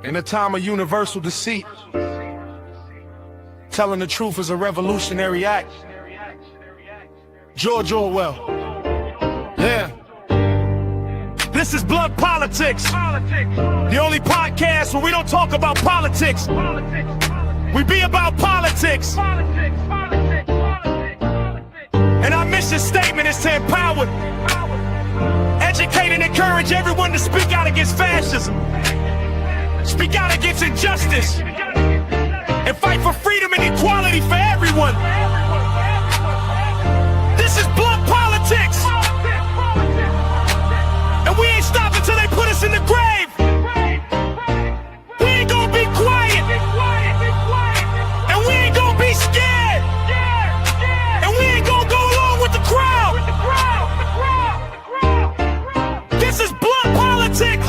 In a time of universal deceit, telling the truth is a revolutionary act. George Orwell. Yeah. This is Blood Politics. The only podcast where we don't talk about politics. We be about politics. And our mission statement is to empower, educate, and encourage everyone to speak out against fascism. Speak out against injustice and fight for freedom and equality for everyone. This is Blood Politics, and we ain't stopping till they put us in the grave. We ain't gonna be quiet, and we ain't gonna be scared, and we ain't gonna go along with the crowd. This is Blood Politics.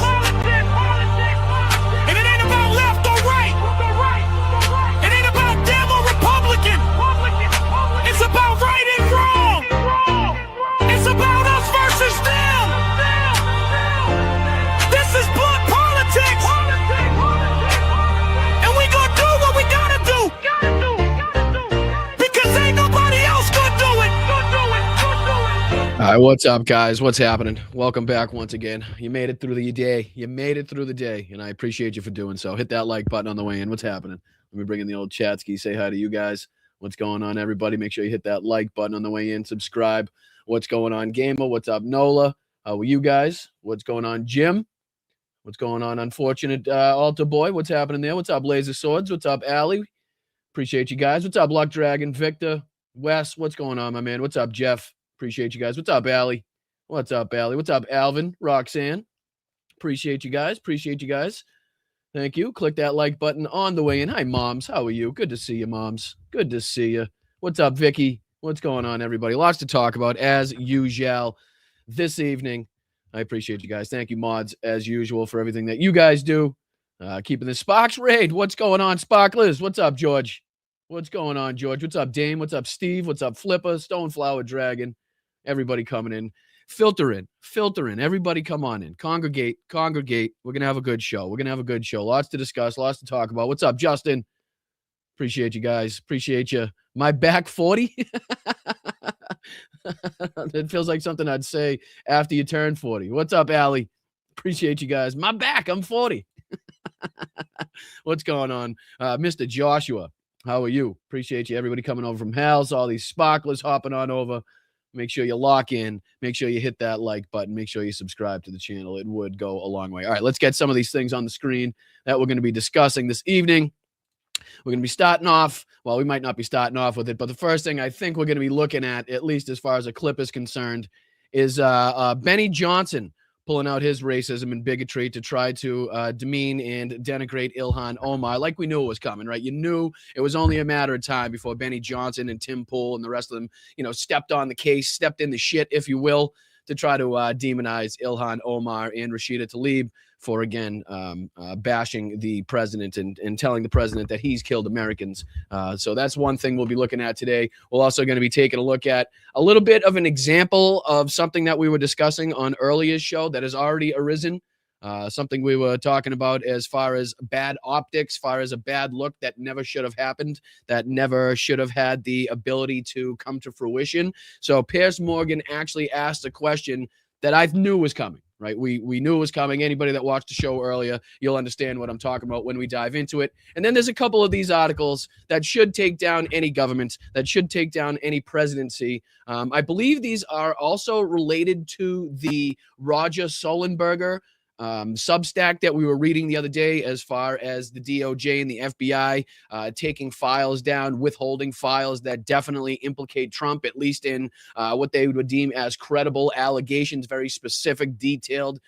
All right, what's up, guys? What's happening? Welcome back once again. You made it through the day. You made it through the day, and I appreciate you for doing so. Hit that like button on the way in. What's happening? Let me bring in the old Chatsky. Say hi to you guys. What's going on, everybody? Make sure you hit that like button on the way in. Subscribe. What's going on, Gamer? What's up, Nola? How are you guys? What's going on, Jim? What's going on, Unfortunate Altar Boy? What's happening there? What's up, Laser Swords? What's up, Allie? Appreciate you guys. What's up, Luck Dragon? Victor? Wes? What's going on, my man? What's up, Jeff? Appreciate you guys. What's up, Allie? What's up, Allie? What's up, Alvin? Roxanne? Appreciate you guys. Appreciate you guys. Thank you. Click that like button on the way in. Hi, Moms. How are you? Good to see you, Moms. Good to see you. What's up, Vicky? What's going on, everybody? Lots to talk about, as usual, this evening. I appreciate you guys. Thank you, mods, as usual, for everything that you guys do. Keeping the Sparks raid. What's going on, Sparklers? What's up, George? What's going on, George? What's up, Dame? What's up, Steve? What's up, Flipper? Stoneflower Dragon? Everybody coming in. Filter in. Everybody come on in. Congregate. We're going to have a good show. Lots to discuss, lots to talk about. What's up, Justin? Appreciate you guys. Appreciate you. My back 40? It feels like something I'd say after you turn 40. What's up, Allie? Appreciate you guys. My back, I'm 40. What's going on? Mr. Joshua, how are you? Appreciate you. Everybody coming over from Hal's, all these sparklers hopping on over. Make sure you lock in. Make sure you hit that like button. Make sure you subscribe to the channel. It would go a long way. All right, let's get some of these things on the screen that we're going to be discussing this evening. We're going to be starting off, well, we might not be starting off with it, but the first thing I think we're going to be looking at least as far as a clip is concerned, is Benny Johnson pulling out his racism and bigotry to try to demean and denigrate Ilhan Omar, like we knew it was coming, right? You knew it was only a matter of time before Benny Johnson and Tim Pool and the rest of them, stepped on the case, stepped in the shit, if you will, to try to demonize Ilhan Omar and Rashida Tlaib for, again, bashing the president and telling the president that he's killed Americans. So that's one thing we'll be looking at today. We're also going to be taking a look at a little bit of an example of something that we were discussing on earlier show that has already arisen. Something we were talking about as far as bad optics, far as a bad look that never should have happened, that never should have had the ability to come to fruition. So Piers Morgan actually asked a question that I knew was coming, right? We knew it was coming. Anybody that watched the show earlier, you'll understand what I'm talking about when we dive into it. And then there's a couple of these articles that should take down any government, that should take down any presidency. I believe these are also related to the Roger Sullenberger Substack that we were reading the other day, as far as the DOJ and the FBI taking files down, withholding files that definitely implicate Trump, at least in what they would deem as credible allegations, very specific, detailed,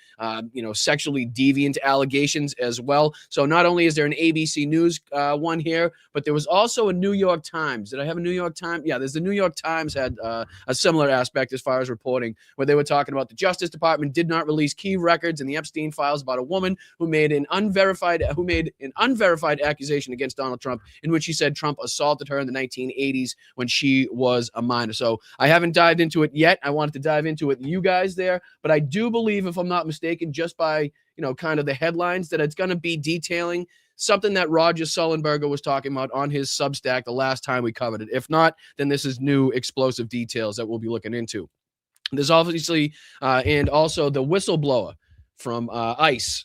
sexually deviant allegations as well. So not only is there an ABC News one here, but there was also a New York Times. Did I have a New York Times? Yeah, there's the New York Times had a similar aspect as far as reporting, where they were talking about the Justice Department did not release key records in the Epstein files about a woman who made an unverified accusation against Donald Trump, in which he said Trump assaulted her in the 1980s when she was a minor. So I haven't dived into it yet. I wanted to dive into it with you guys there, but I do believe, if I'm not mistaken, just by kind of the headlines, that it's going to be detailing something that Roger Sullenberger was talking about on his Substack the last time we covered it. If not, then this is new explosive details that we'll be looking into. There's obviously, and also the whistleblower from ICE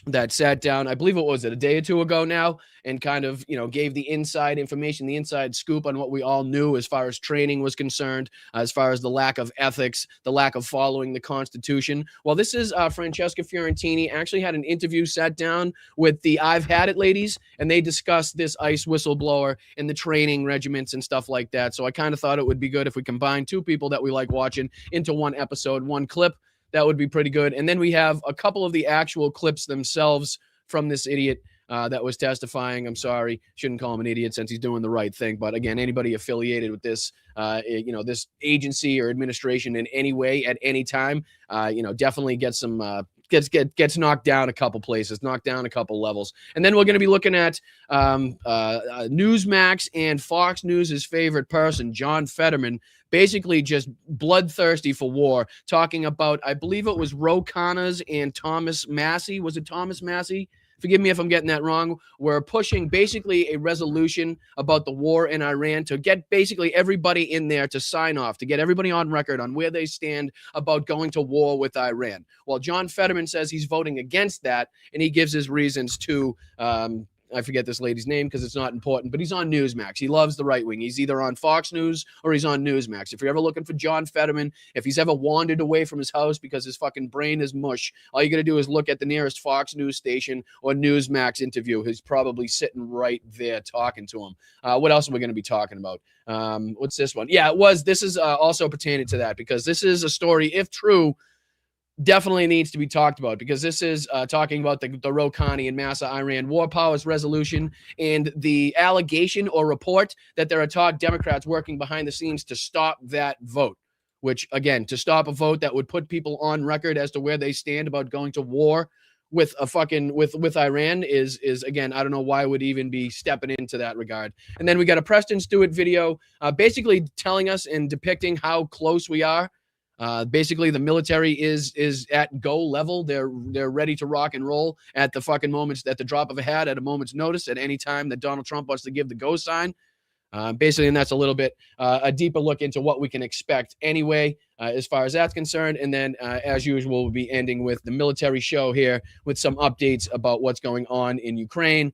that sat down, I believe it was a day or two ago now, and kind of, gave the inside information, the inside scoop on what we all knew as far as training was concerned, as far as the lack of ethics, the lack of following the Constitution. Well, this is Francesca Fiorentini actually had an interview, sat down with the I've Had It ladies, and they discussed this ICE whistleblower and the training regiments and stuff like that. So I kind of thought it would be good if we combine two people that we like watching into one episode, one clip. That would be pretty good. And then we have a couple of the actual clips themselves from this idiot that was testifying. I'm sorry, shouldn't call him an idiot since he's doing the right thing. But again, anybody affiliated with this, this agency or administration in any way at any time, definitely gets some gets knocked down a couple places, knocked down a couple levels. And then we're going to be looking at Newsmax and Fox News' favorite person, John Fetterman, basically just bloodthirsty for war, talking about, I believe it was Ro Khanna's and Thomas Massie. Was it Thomas Massie? Forgive me if I'm getting that wrong. We're pushing basically a resolution about the war in Iran to get basically everybody in there to sign off, to get everybody on record on where they stand about going to war with Iran. Well, John Fetterman says he's voting against that, and he gives his reasons to I forget this lady's name because it's not important, but he's on Newsmax. He loves the right wing. He's either on Fox News or he's on Newsmax. If you're ever looking for John Fetterman, if he's ever wandered away from his house because his fucking brain is mush, all you got to do is look at the nearest Fox News station or Newsmax interview. He's probably sitting right there talking to him. What else are we going to be talking about? What's this one? Yeah, this is also pertaining to that, because this is a story, if true, definitely needs to be talked about, because this is talking about the Ro Khanna and Massa Iran War Powers resolution and the allegation or report that there are Democrats working behind the scenes to stop that vote, which, again, to stop a vote that would put people on record as to where they stand about going to war with with Iran is again, I don't know why I would even be stepping into that regard. And then we got a Preston Stewart video basically telling us and depicting how close we are. Basically, the military is at go level. They're ready to rock and roll at the fucking moments, at the drop of a hat, at a moment's notice, at any time that Donald Trump wants to give the go sign. Basically, and that's a little bit a deeper look into what we can expect anyway, as far as that's concerned. And then, as usual, we'll be ending with the military show here with some updates about what's going on in Ukraine,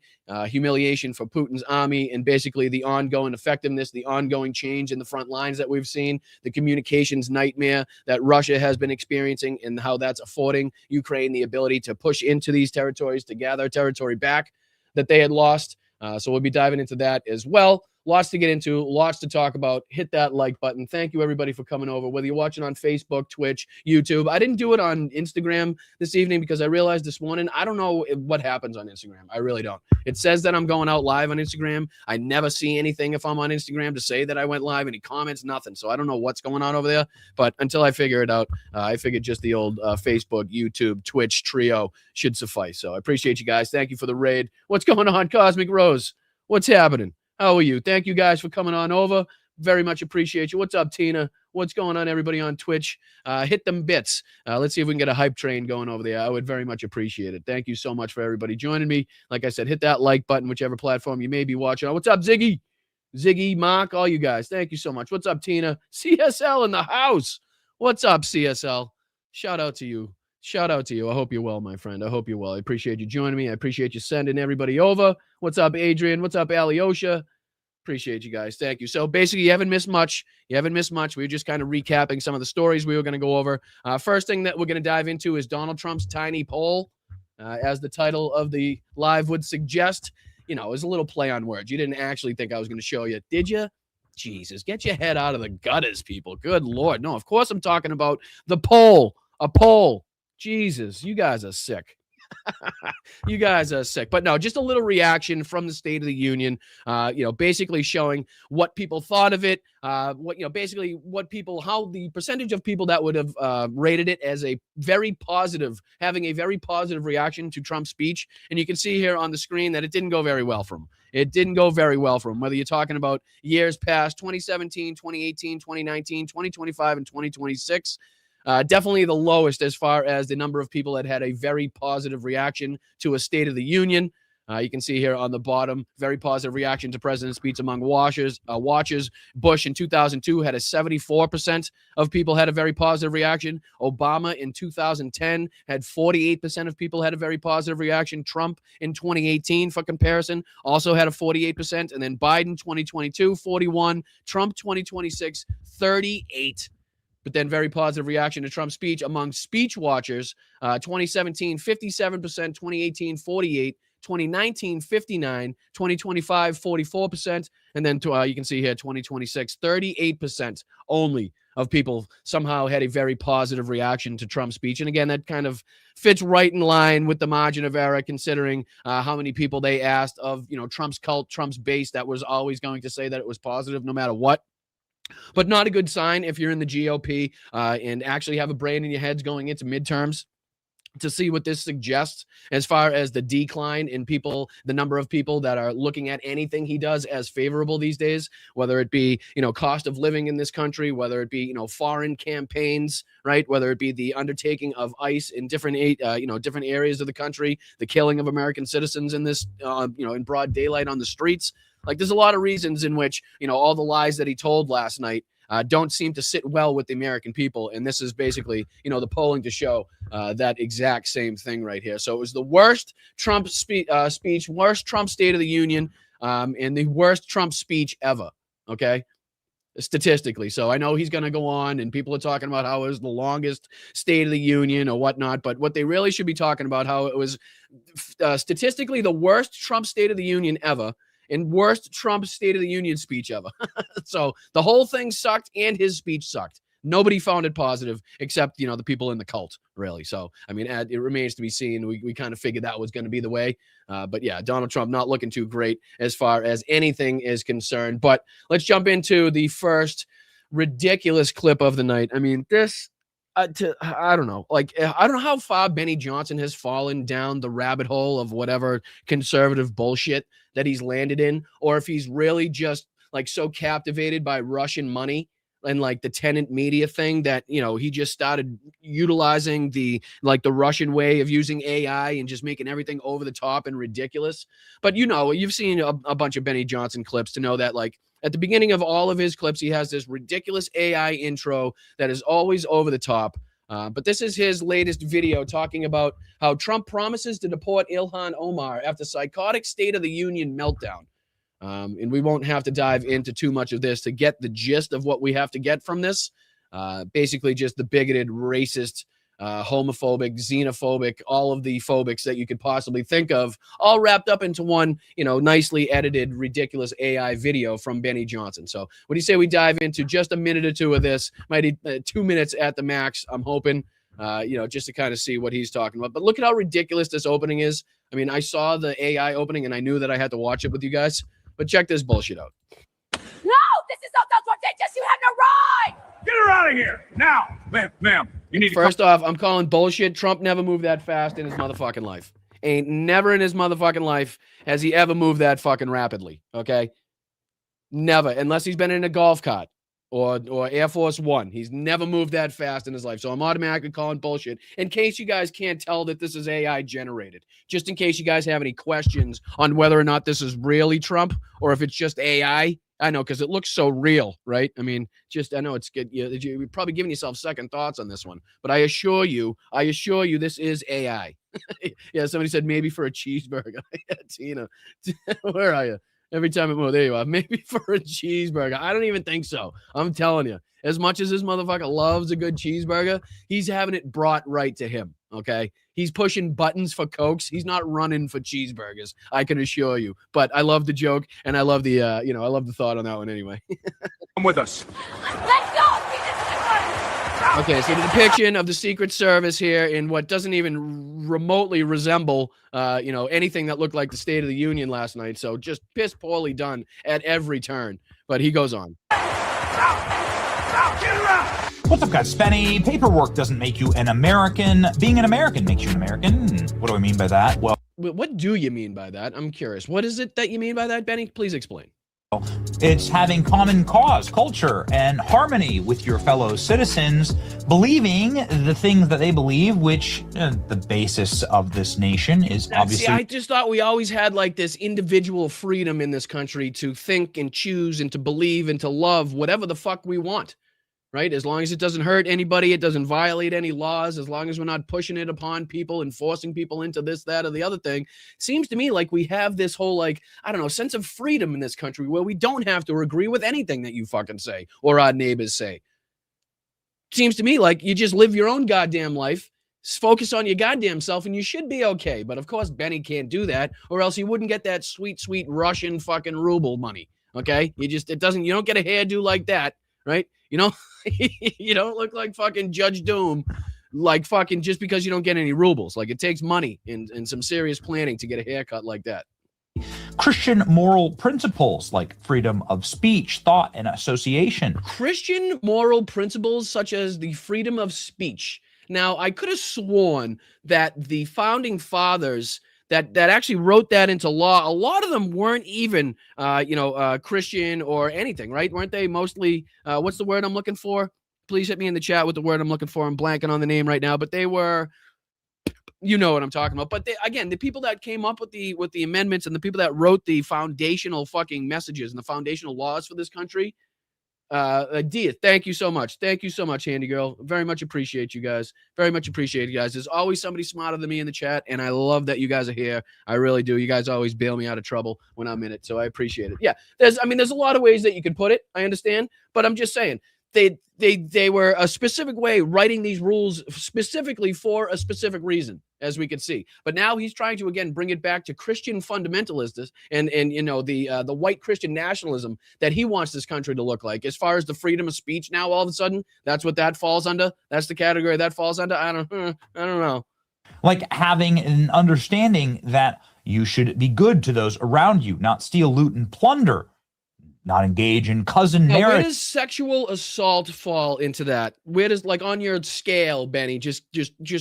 humiliation for Putin's army, and basically the ongoing effectiveness, the ongoing change in the front lines that we've seen, the communications nightmare that Russia has been experiencing, and how that's affording Ukraine the ability to push into these territories, to gather territory back that they had lost. So we'll be diving into that as well. Lots to get into, lots to talk about. Hit that like button. Thank you, everybody, for coming over, whether you're watching on Facebook, Twitch, YouTube. I didn't do it on Instagram this evening because I realized this morning, I don't know what happens on Instagram. I really don't. It says that I'm going out live on Instagram. I never see anything if I'm on Instagram to say that I went live, any comments, nothing. So I don't know what's going on over there. But until I figure it out, I figured just the old Facebook, YouTube, Twitch trio should suffice. So I appreciate you guys. Thank you for the raid. What's going on, Cosmic Rose? What's happening? How are you? Thank you guys for coming on over. Very much appreciate you. What's up, Tina? What's going on, everybody on Twitch? Hit them bits. Let's see if we can get a hype train going over there. I would very much appreciate it. Thank you so much for everybody joining me. Like I said, hit that like button, whichever platform you may be watching on. What's up, Ziggy? Ziggy, Mark, all you guys. Thank you so much. What's up, Tina? CSL in the house. What's up, CSL? Shout out to you. Shout out to you. I hope you're well, my friend. I hope you're well. I appreciate you joining me. I appreciate you sending everybody over. What's up, Adrian? What's up, Alyosha? Appreciate you guys. Thank you. So basically, you haven't missed much. We were just kind of recapping some of the stories we were going to go over. First thing that we're going to dive into is Donald Trump's tiny poll. As the title of the live would suggest, it was a little play on words. You didn't actually think I was going to show you, did you? Jesus, get your head out of the gutters, people. Good Lord. No, of course I'm talking about the poll. A poll. Jesus, you guys are sick. You guys are sick. But no, just a little reaction from the State of the Union, basically showing what people thought of it, how the percentage of people that would have rated it as a very positive, having a very positive reaction to Trump's speech. And you can see here on the screen that it didn't go very well for him. It didn't go very well for him, whether you're talking about years past, 2017, 2018, 2019, 2025, and 2026. Definitely the lowest as far as the number of people that had a very positive reaction to a State of the Union. You can see here on the bottom, very positive reaction to President's speech among watchers. Bush in 2002 had a 74% of people had a very positive reaction. Obama in 2010 had 48% of people had a very positive reaction. Trump in 2018, for comparison, also had a 48%. And then Biden 2022, 41. Trump 2026, 38. But then very positive reaction to Trump's speech among speech watchers. 2017, 57%. 2018, 48. 2019, 59, 2025, 44%. And then you can see here, 2026, 38% only of people somehow had a very positive reaction to Trump's speech. And again, that kind of fits right in line with the margin of error, considering how many people they asked of, Trump's cult, Trump's base that was always going to say that it was positive no matter what. But not a good sign if you're in the GOP and actually have a brain in your heads going into midterms, to see what this suggests as far as the decline in people, the number of people that are looking at anything he does as favorable these days, whether it be, cost of living in this country, whether it be, foreign campaigns, right? Whether it be the undertaking of ICE in different areas of the country, the killing of American citizens in this, in broad daylight on the streets. Like, there's a lot of reasons in which, all the lies that he told last night don't seem to sit well with the American people. And this is basically, the polling to show that exact same thing right here. So it was the worst Trump speech, worst Trump State of the Union, and the worst Trump speech ever, okay, statistically. So I know he's going to go on, and people are talking about how it was the longest State of the Union or whatnot, but what they really should be talking about, how it was statistically the worst Trump State of the Union ever, and worst Trump State of the Union speech ever. So the whole thing sucked, and his speech sucked. Nobody found it positive except, the people in the cult, really. So, I mean, it remains to be seen. We kind of figured that was going to be the way. But yeah, Donald Trump not looking too great as far as anything is concerned. But let's jump into the first ridiculous clip of the night. I mean, this... I don't know. I don't know how far Benny Johnson has fallen down the rabbit hole of whatever conservative bullshit that he's landed in, or if he's really just so captivated by Russian money and the tenant media thing that, he just started utilizing the Russian way of using AI and just making everything over the top and ridiculous. But, you've seen a bunch of Benny Johnson clips to know that at the beginning of all of his clips, he has this ridiculous AI intro that is always over the top. But this is his latest video talking about how Trump promises to deport Ilhan Omar after psychotic State of the Union meltdown. And we won't have to dive into too much of this to get the gist of what we have to get from this. Basically just the bigoted, racist, homophobic, xenophobic, all of the phobics that you could possibly think of, all wrapped up into one, nicely edited, ridiculous AI video from Benny Johnson. So what do you say we dive into just a minute or two of this? Might need 2 minutes at the max, I'm hoping, just to kind of see what he's talking about. But look at how ridiculous this opening is. I mean, I saw the AI opening and I knew that I had to watch it with you guys, but check this bullshit out. No, this is not outrageous. You have no right. Get her out of here now, ma'am. You need First off, I'm calling bullshit. Trump never moved that fast in his motherfucking life. Ain't never in his motherfucking life has he ever moved that fucking rapidly. Okay, never, unless he's been in a golf cart or Air Force One. He's never moved that fast in his life. So I'm automatically calling bullshit. In case you guys can't tell that this is AI generated, just in case you guys have any questions on whether or not this is really Trump or if it's just AI. I know, because it looks so real, right? I mean, I know it's good. You're probably giving yourself second thoughts on this one, but I assure you, this is AI. Yeah, somebody said maybe for a cheeseburger. Tina, where are you? Every time it moves, there you are. Maybe for a cheeseburger. I don't even think so. I'm telling you, as much as this motherfucker loves a good cheeseburger, he's having it brought right to him. Okay, he's pushing buttons for Cokes. He's not running for cheeseburgers, I can assure you. But I love the joke, and I love the, I love the thought on that one anyway. Come with us. Let's go. Okay, so the depiction of the Secret Service here in what doesn't even remotely resemble, anything that looked like the State of the Union last night. So just piss poorly done at every turn. But he goes on. What's up, guys? Spenny. Paperwork doesn't make you an American. Being an American makes you an American. What do I mean by that? Well, What do you mean by that? I'm curious. What is it that you mean by that, Benny? Please explain. It's having common cause, culture, and harmony with your fellow citizens, believing the things that they believe, which the basis of this nation is obviously. See, I just thought we always had like this individual freedom in this country to think and choose and to believe and to love whatever the fuck we want. Right? As long as it doesn't hurt anybody, it doesn't violate any laws, as long as we're not pushing it upon people and forcing people into this, that, or the other thing. Seems to me like we have this whole, like, I don't know, sense of freedom in this country where we don't have to agree with anything that you fucking say or our neighbors say. Seems to me like you just live your own goddamn life, focus on your goddamn self, and you should be okay. But of course, Benny can't do that, or else he wouldn't get that sweet, sweet Russian fucking ruble money. Okay? You don't get a hairdo like that, right? You know, you don't look like fucking Judge Doom, like fucking just because you don't get any rubles. Like, it takes money and some serious planning to get a haircut like that. Christian moral principles like freedom of speech, thought, and association. Christian moral principles such as the freedom of speech. Now, I could have sworn that the founding fathers that actually wrote that into law, a lot of them weren't even, Christian or anything, right? Weren't they mostly, what's the word I'm looking for? Please hit me in the chat with the word I'm looking for. I'm blanking on the name right now, but they were, you know what I'm talking about. But the people that came up with the amendments and the people that wrote the foundational fucking messages and the foundational laws for this country, Dia, thank you so much. Thank you so much, Handy Girl. Very much appreciate you guys. Very much appreciate you guys. There's always somebody smarter than me in the chat, and I love that you guys are here. I really do. You guys always bail me out of trouble when I'm in it, so I appreciate it. Yeah, there's a lot of ways that you can put it. I understand, but I'm just saying they were a specific way writing these rules specifically for a specific reason, as we could see. But now he's trying to again bring it back to Christian fundamentalists and the white Christian nationalism that he wants this country to look like. As far as the freedom of speech, now all of a sudden that's what that falls under. That's the category that falls under. I don't know. Like having an understanding that you should be good to those around you, not steal, loot, and plunder. Not engage in cousin marriage. Where does sexual assault fall into that? Where does, like, on your scale, Benny, just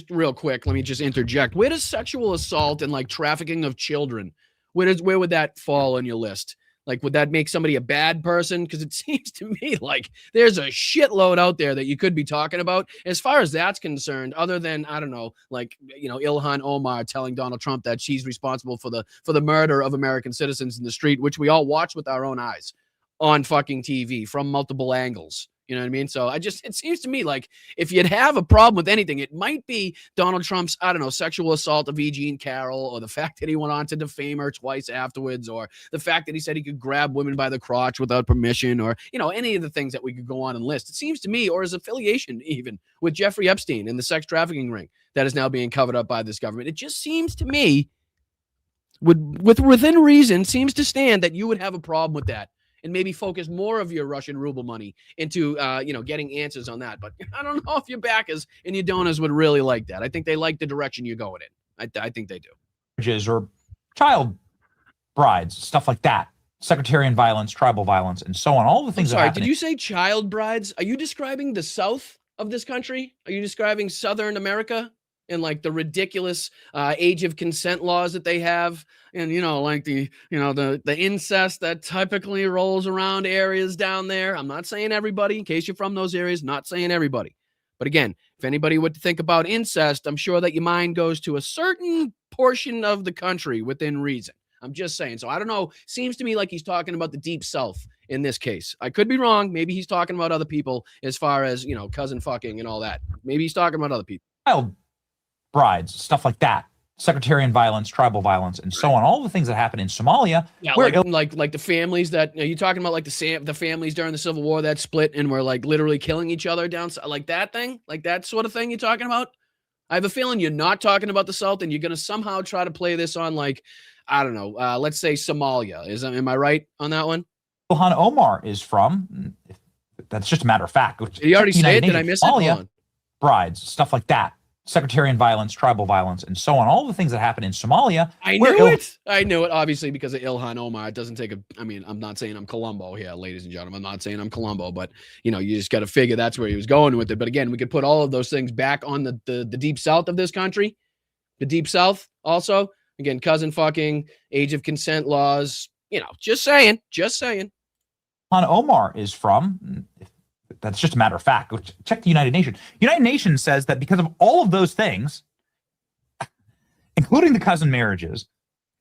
real quick, let me just interject. Where does sexual assault and like trafficking of children, where would that fall on your list? Like, would that make somebody a bad person? Because it seems to me like there's a shitload out there that you could be talking about. As far as that's concerned, other than, I don't know, like, Ilhan Omar telling Donald Trump that she's responsible for the murder of American citizens in the street, which we all watch with our own eyes on fucking TV from multiple angles. You know what I mean? So it seems to me like if you'd have a problem with anything, it might be Donald Trump's, I don't know, sexual assault of E. Jean Carroll, or the fact that he went on to defame her twice afterwards, or the fact that he said he could grab women by the crotch without permission, or, any of the things that we could go on and list. It seems to me, or his affiliation even with Jeffrey Epstein and the sex trafficking ring that is now being covered up by this government. It just seems to me, within reason, seems to stand that you would have a problem with that. And maybe focus more of your Russian ruble money into, getting answers on that. But I don't know if your backers and your donors would really like that. I think they like the direction you're going in. I think they do. Or child brides, stuff like that. Sectarian violence, tribal violence, and so on. All the things. Sorry, did you say child brides? Are you describing the South of this country? Are you describing Southern America? And like the ridiculous age of consent laws that they have, and like the incest that typically rolls around areas down there. I'm not saying everybody, in case you're from those areas, not saying everybody. But again, if anybody would think about incest, I'm sure that your mind goes to a certain portion of the country within reason. I'm just saying. So I don't know. Seems to me like he's talking about the Deep South in this case. I could be wrong. Maybe he's talking about other people as far as, cousin fucking and all that. Maybe he's talking about other people. Child brides, stuff like that. Sectarian violence, tribal violence, and so on. All the things that happen in Somalia. Yeah, like the families that, are you talking about, like the families during the Civil War that split and were like literally killing each other down, like that thing, like that sort of thing you're talking about? I have a feeling you're not talking about the South, and you're going to somehow try to play this on, like, I don't know, let's say Somalia. Am I right on that one? Ilhan Omar is from. That's just a matter of fact. Did you already say it? Did I miss Somalia, it? Brides, stuff like that. Sectarian violence, tribal violence, and so on. All the things that happen in Somalia. I knew it, obviously, because of Ilhan Omar. It doesn't take I'm not saying I'm Columbo here, ladies and gentlemen. I'm not saying I'm Columbo, but, you just got to figure that's where he was going with it. But again, we could put all of those things back on the Deep South of this country. The Deep South also. Again, cousin fucking, age of consent laws, just saying. Omar is from. That's just a matter of fact. Check the United Nations. United Nations says that because of all of those things, including the cousin marriages,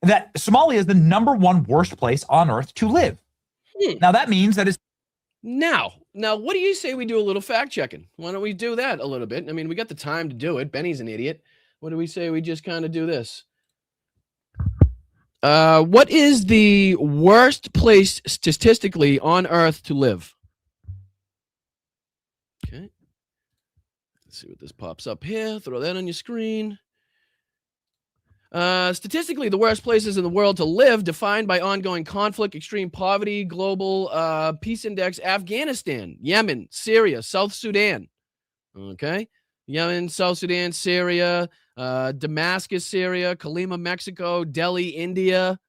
that Somalia is the #1 worst place on earth to live. Now, that means that it's... Now, what do you say we do a little fact checking? Why don't we do that a little bit? I mean, we got the time to do it. Benny's an idiot. What do we say we just kind of do this? What is the worst place statistically on earth to live? Okay. Let's see what this pops up here. Throw that on your screen. Statistically, the worst places in the world to live, defined by ongoing conflict, extreme poverty, global peace index: Afghanistan, Yemen, Syria, South Sudan. Okay. Yemen, South Sudan, Syria, Damascus, Syria, Colima, Mexico, Delhi, India.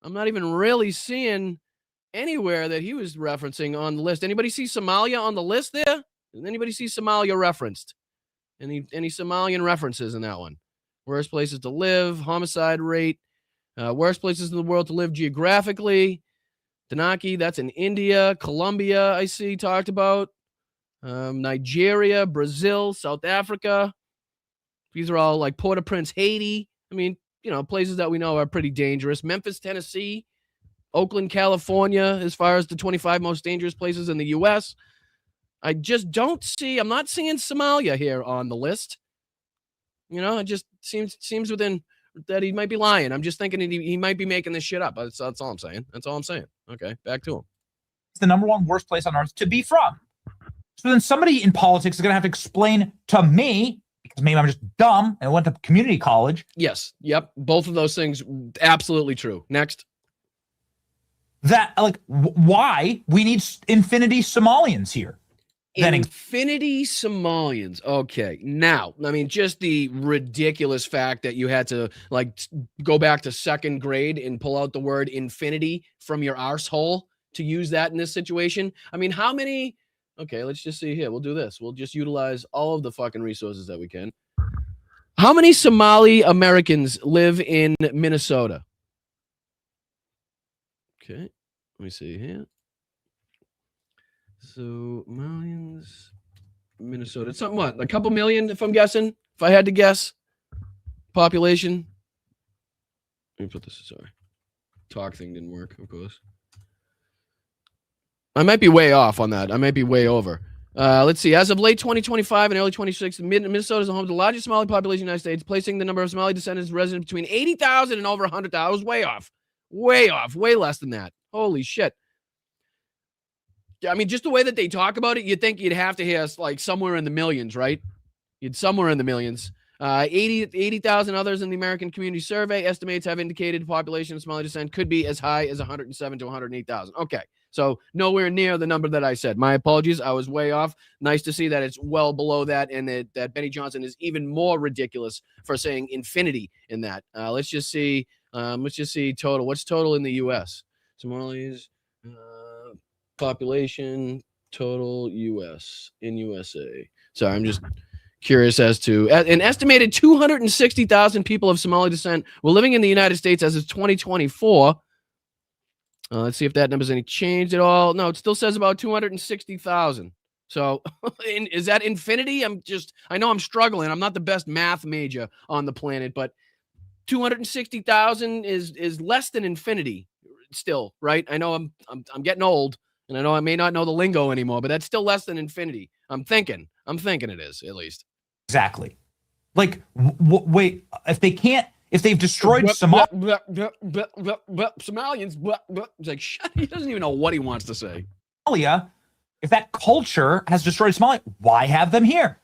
I'm not even really seeing anywhere that he was referencing on the list. Anybody see Somalia on the list there? Does anybody see Somalia referenced? Any Somalian references in that one? Worst places to live, homicide rate, worst places in the world to live geographically. Danaki, that's in India. Colombia, I see, talked about. Nigeria, Brazil, South Africa. These are all like Port-au-Prince, Haiti. I mean, places that we know are pretty dangerous. Memphis, Tennessee. Oakland, California, as far as the 25 most dangerous places in the U.S. I just don't see, I'm not seeing Somalia here on the list. It just seems within that he might be lying. I'm just thinking he might be making this shit up. That's all I'm saying. That's all I'm saying. Okay, back to him. It's the #1 worst place on earth to be from. So then somebody in politics is going to have to explain to me, because maybe I'm just dumb and went to community college. Yes. Yep. Both of those things, absolutely true. Next. That, why we need infinity Somalians here. Infinity Somalians. Okay. Now, I mean, just the ridiculous fact that you had to go back to second grade and pull out the word infinity from your arsehole to use that in this situation. I mean, how many? Okay, let's just see here. We'll do this. We'll just utilize all of the fucking resources that we can. How many Somali Americans live in Minnesota? Okay. Let me see here. Somalians, Minnesota. It's something what? A couple million, if I'm guessing? If I had to guess. Population. Let me put this, sorry. Talk thing didn't work, of course. I might be way off on that. I might be way over. Let's see. As of late 2025 and early 2026, Minnesota is the home to the largest Somali population in the United States, placing the number of Somali descendants resident between 80,000 and over 100,000. I was way off. Way off. Way less than that. Holy shit. I mean, just the way that they talk about it, you'd think you'd have to hear somewhere in the millions, right? You'd somewhere in the millions. 80,000 others in the American Community Survey estimates have indicated the population of Somali descent could be as high as 107 to 108,000. Okay, so nowhere near the number that I said. My apologies, I was way off. Nice to see that it's well below that, and that Benny Johnson is even more ridiculous for saying infinity in that. Let's just see total. What's total in the U.S.? Somalis. Population total U.S. in USA. Sorry, I'm just curious as to an estimated 260,000 people of Somali descent were living in the United States as of 2024. Let's see if that number's any changed at all. No, it still says about 260,000. So is that infinity? I know I'm struggling. I'm not the best math major on the planet, but 260,000 is less than infinity still, right? I know I'm getting old. And I know I may not know the lingo anymore, but that's still less than infinity. I'm thinking it is, at least. Exactly. Wait, if they've destroyed Somalians, it's like, shut, he doesn't even know what he wants to say. Somalia, if that culture has destroyed Somalia, why have them here?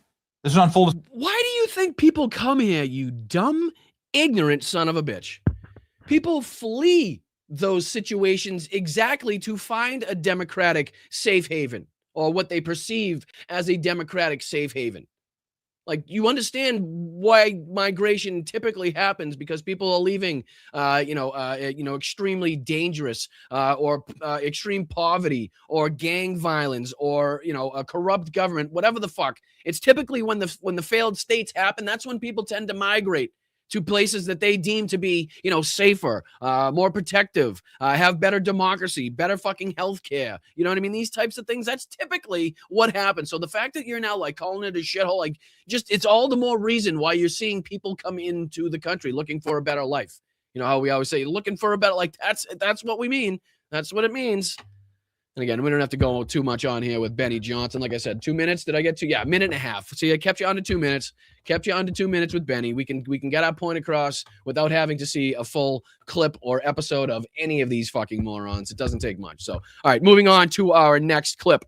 This is on full. Why do you think people come here, you dumb, ignorant son of a bitch? People flee those situations exactly to find a democratic safe haven, or what they perceive as a democratic safe haven. You understand why migration typically happens, because people are leaving, extremely dangerous or extreme poverty or gang violence or, a corrupt government, whatever the fuck. It's typically when the failed states happen, that's when people tend to migrate. to places that they deem to be, safer, more protective, have better democracy, better fucking healthcare. You know what I mean? These types of things, that's typically what happens. So the fact that you're now like calling it a shithole, like it's all the more reason why you're seeing people come into the country looking for a better life. You know how we always say looking for a better, like that's what we mean. That's what it means. And again, we don't have to go too much on here with Benny Johnson. Like I said, 2 minutes. Did I get to? Yeah, a minute and a half. See, I kept you on to 2 minutes. Kept you on to 2 minutes with Benny. We can get our point across without having to see a full clip or episode of any of these fucking morons. It doesn't take much. So, all right, moving on to our next clip.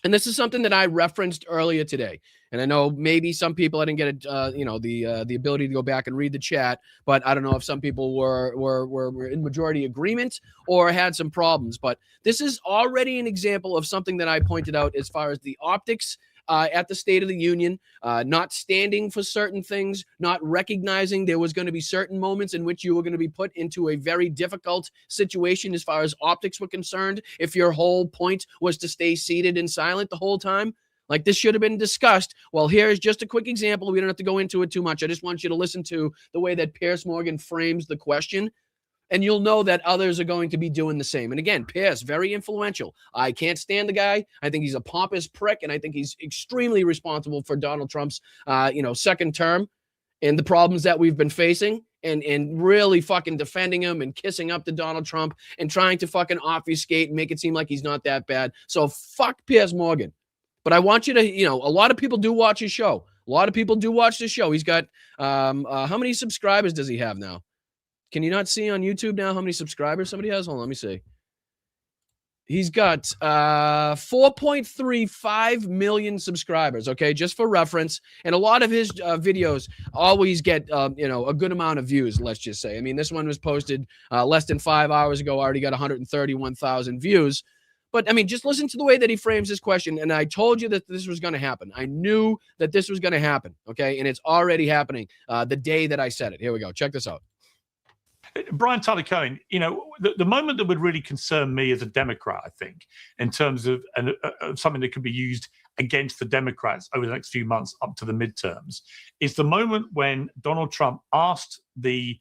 And this is something that I referenced earlier today. And I know maybe some people, I didn't get the ability to go back and read the chat, but I don't know if some people were in majority agreement or had some problems. But this is already an example of something that I pointed out as far as the optics at the State of the Union, not standing for certain things, not recognizing there was going to be certain moments in which you were going to be put into a very difficult situation as far as optics were concerned. If your whole point was to stay seated and silent the whole time, like this should have been discussed. Well, here's just a quick example. We don't have to go into it too much. I just want you to listen to the way that Piers Morgan frames the question, and you'll know that others are going to be doing the same. And again, Piers, very influential. I can't stand the guy. I think he's a pompous prick, and I think he's extremely responsible for Donald Trump's, second term and the problems that we've been facing, and really fucking defending him and kissing up to Donald Trump and trying to fucking obfuscate and make it seem like he's not that bad. So fuck Piers Morgan. But I want you to, a lot of people do watch his show. A lot of people do watch the show. He's got, how many subscribers does he have now? Can you not see on YouTube now how many subscribers somebody has? Hold on, let me see. He's got 4.35 million subscribers, okay, just for reference. And a lot of his videos always get, a good amount of views, let's just say. I mean, this one was posted less than 5 hours ago, already got 131,000 views. But, I mean, just listen to the way that he frames this question. And I told you that this was going to happen. I knew that this was going to happen, okay? And it's already happening the day that I said it. Here we go. Check this out. Brian Tyler Cohen, the moment that would really concern me as a Democrat, I think, in terms of something that could be used against the Democrats over the next few months up to the midterms, is the moment when Donald Trump asked the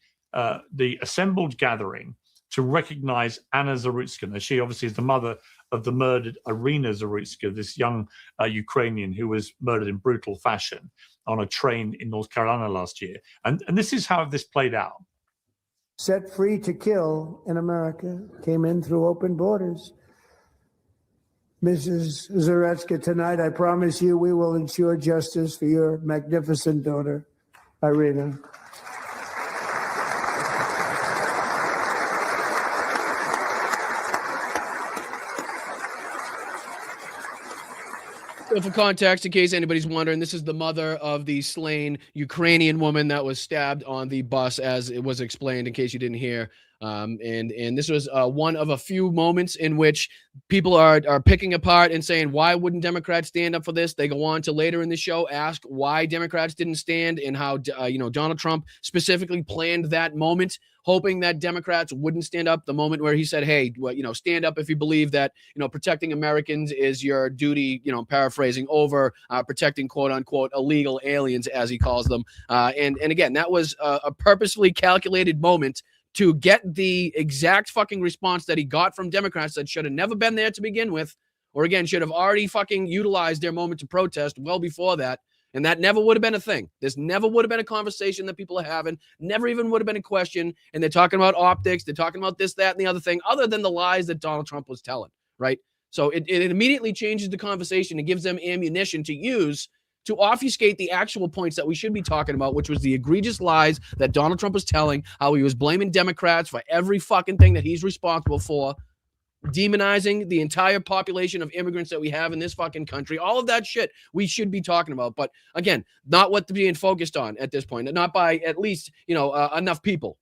assembled gathering to recognize Anna Zarutska. Now, she obviously is the mother of the murdered Irina Zarutska, this young Ukrainian who was murdered in brutal fashion on a train in North Carolina last year. And this is how this played out. Set free to kill in America, came in through open borders. Mrs. Zarutska, tonight I promise you we will ensure justice for your magnificent daughter, Irina. So for context, in case anybody's wondering, this is the mother of the slain Ukrainian woman that was stabbed on the bus, as it was explained, in case you didn't hear. And this was one of a few moments in which people are picking apart and saying, why wouldn't Democrats stand up for this? They go on to later in the show ask why Democrats didn't stand and how, Donald Trump specifically planned that moment, hoping that Democrats wouldn't stand up the moment where he said, hey, stand up if you believe that, protecting Americans is your duty, paraphrasing, over protecting, quote unquote, illegal aliens, as he calls them. And again, that was a purposefully calculated moment to get the exact fucking response that he got from Democrats that should have never been there to begin with, or again, should have already fucking utilized their moment to protest well before that. And that never would have been a thing. This never would have been a conversation that people are having, never even would have been a question. And they're talking about optics. They're talking about this, that, and the other thing, other than the lies that Donald Trump was telling, right? So it immediately changes the conversation and gives them ammunition to use to obfuscate the actual points that we should be talking about, which was the egregious lies that Donald Trump was telling, how he was blaming Democrats for every fucking thing that he's responsible for, demonizing the entire population of immigrants that we have in this fucking country. All of that shit we should be talking about. But again, not what's being focused on at this point, not by at least, enough people.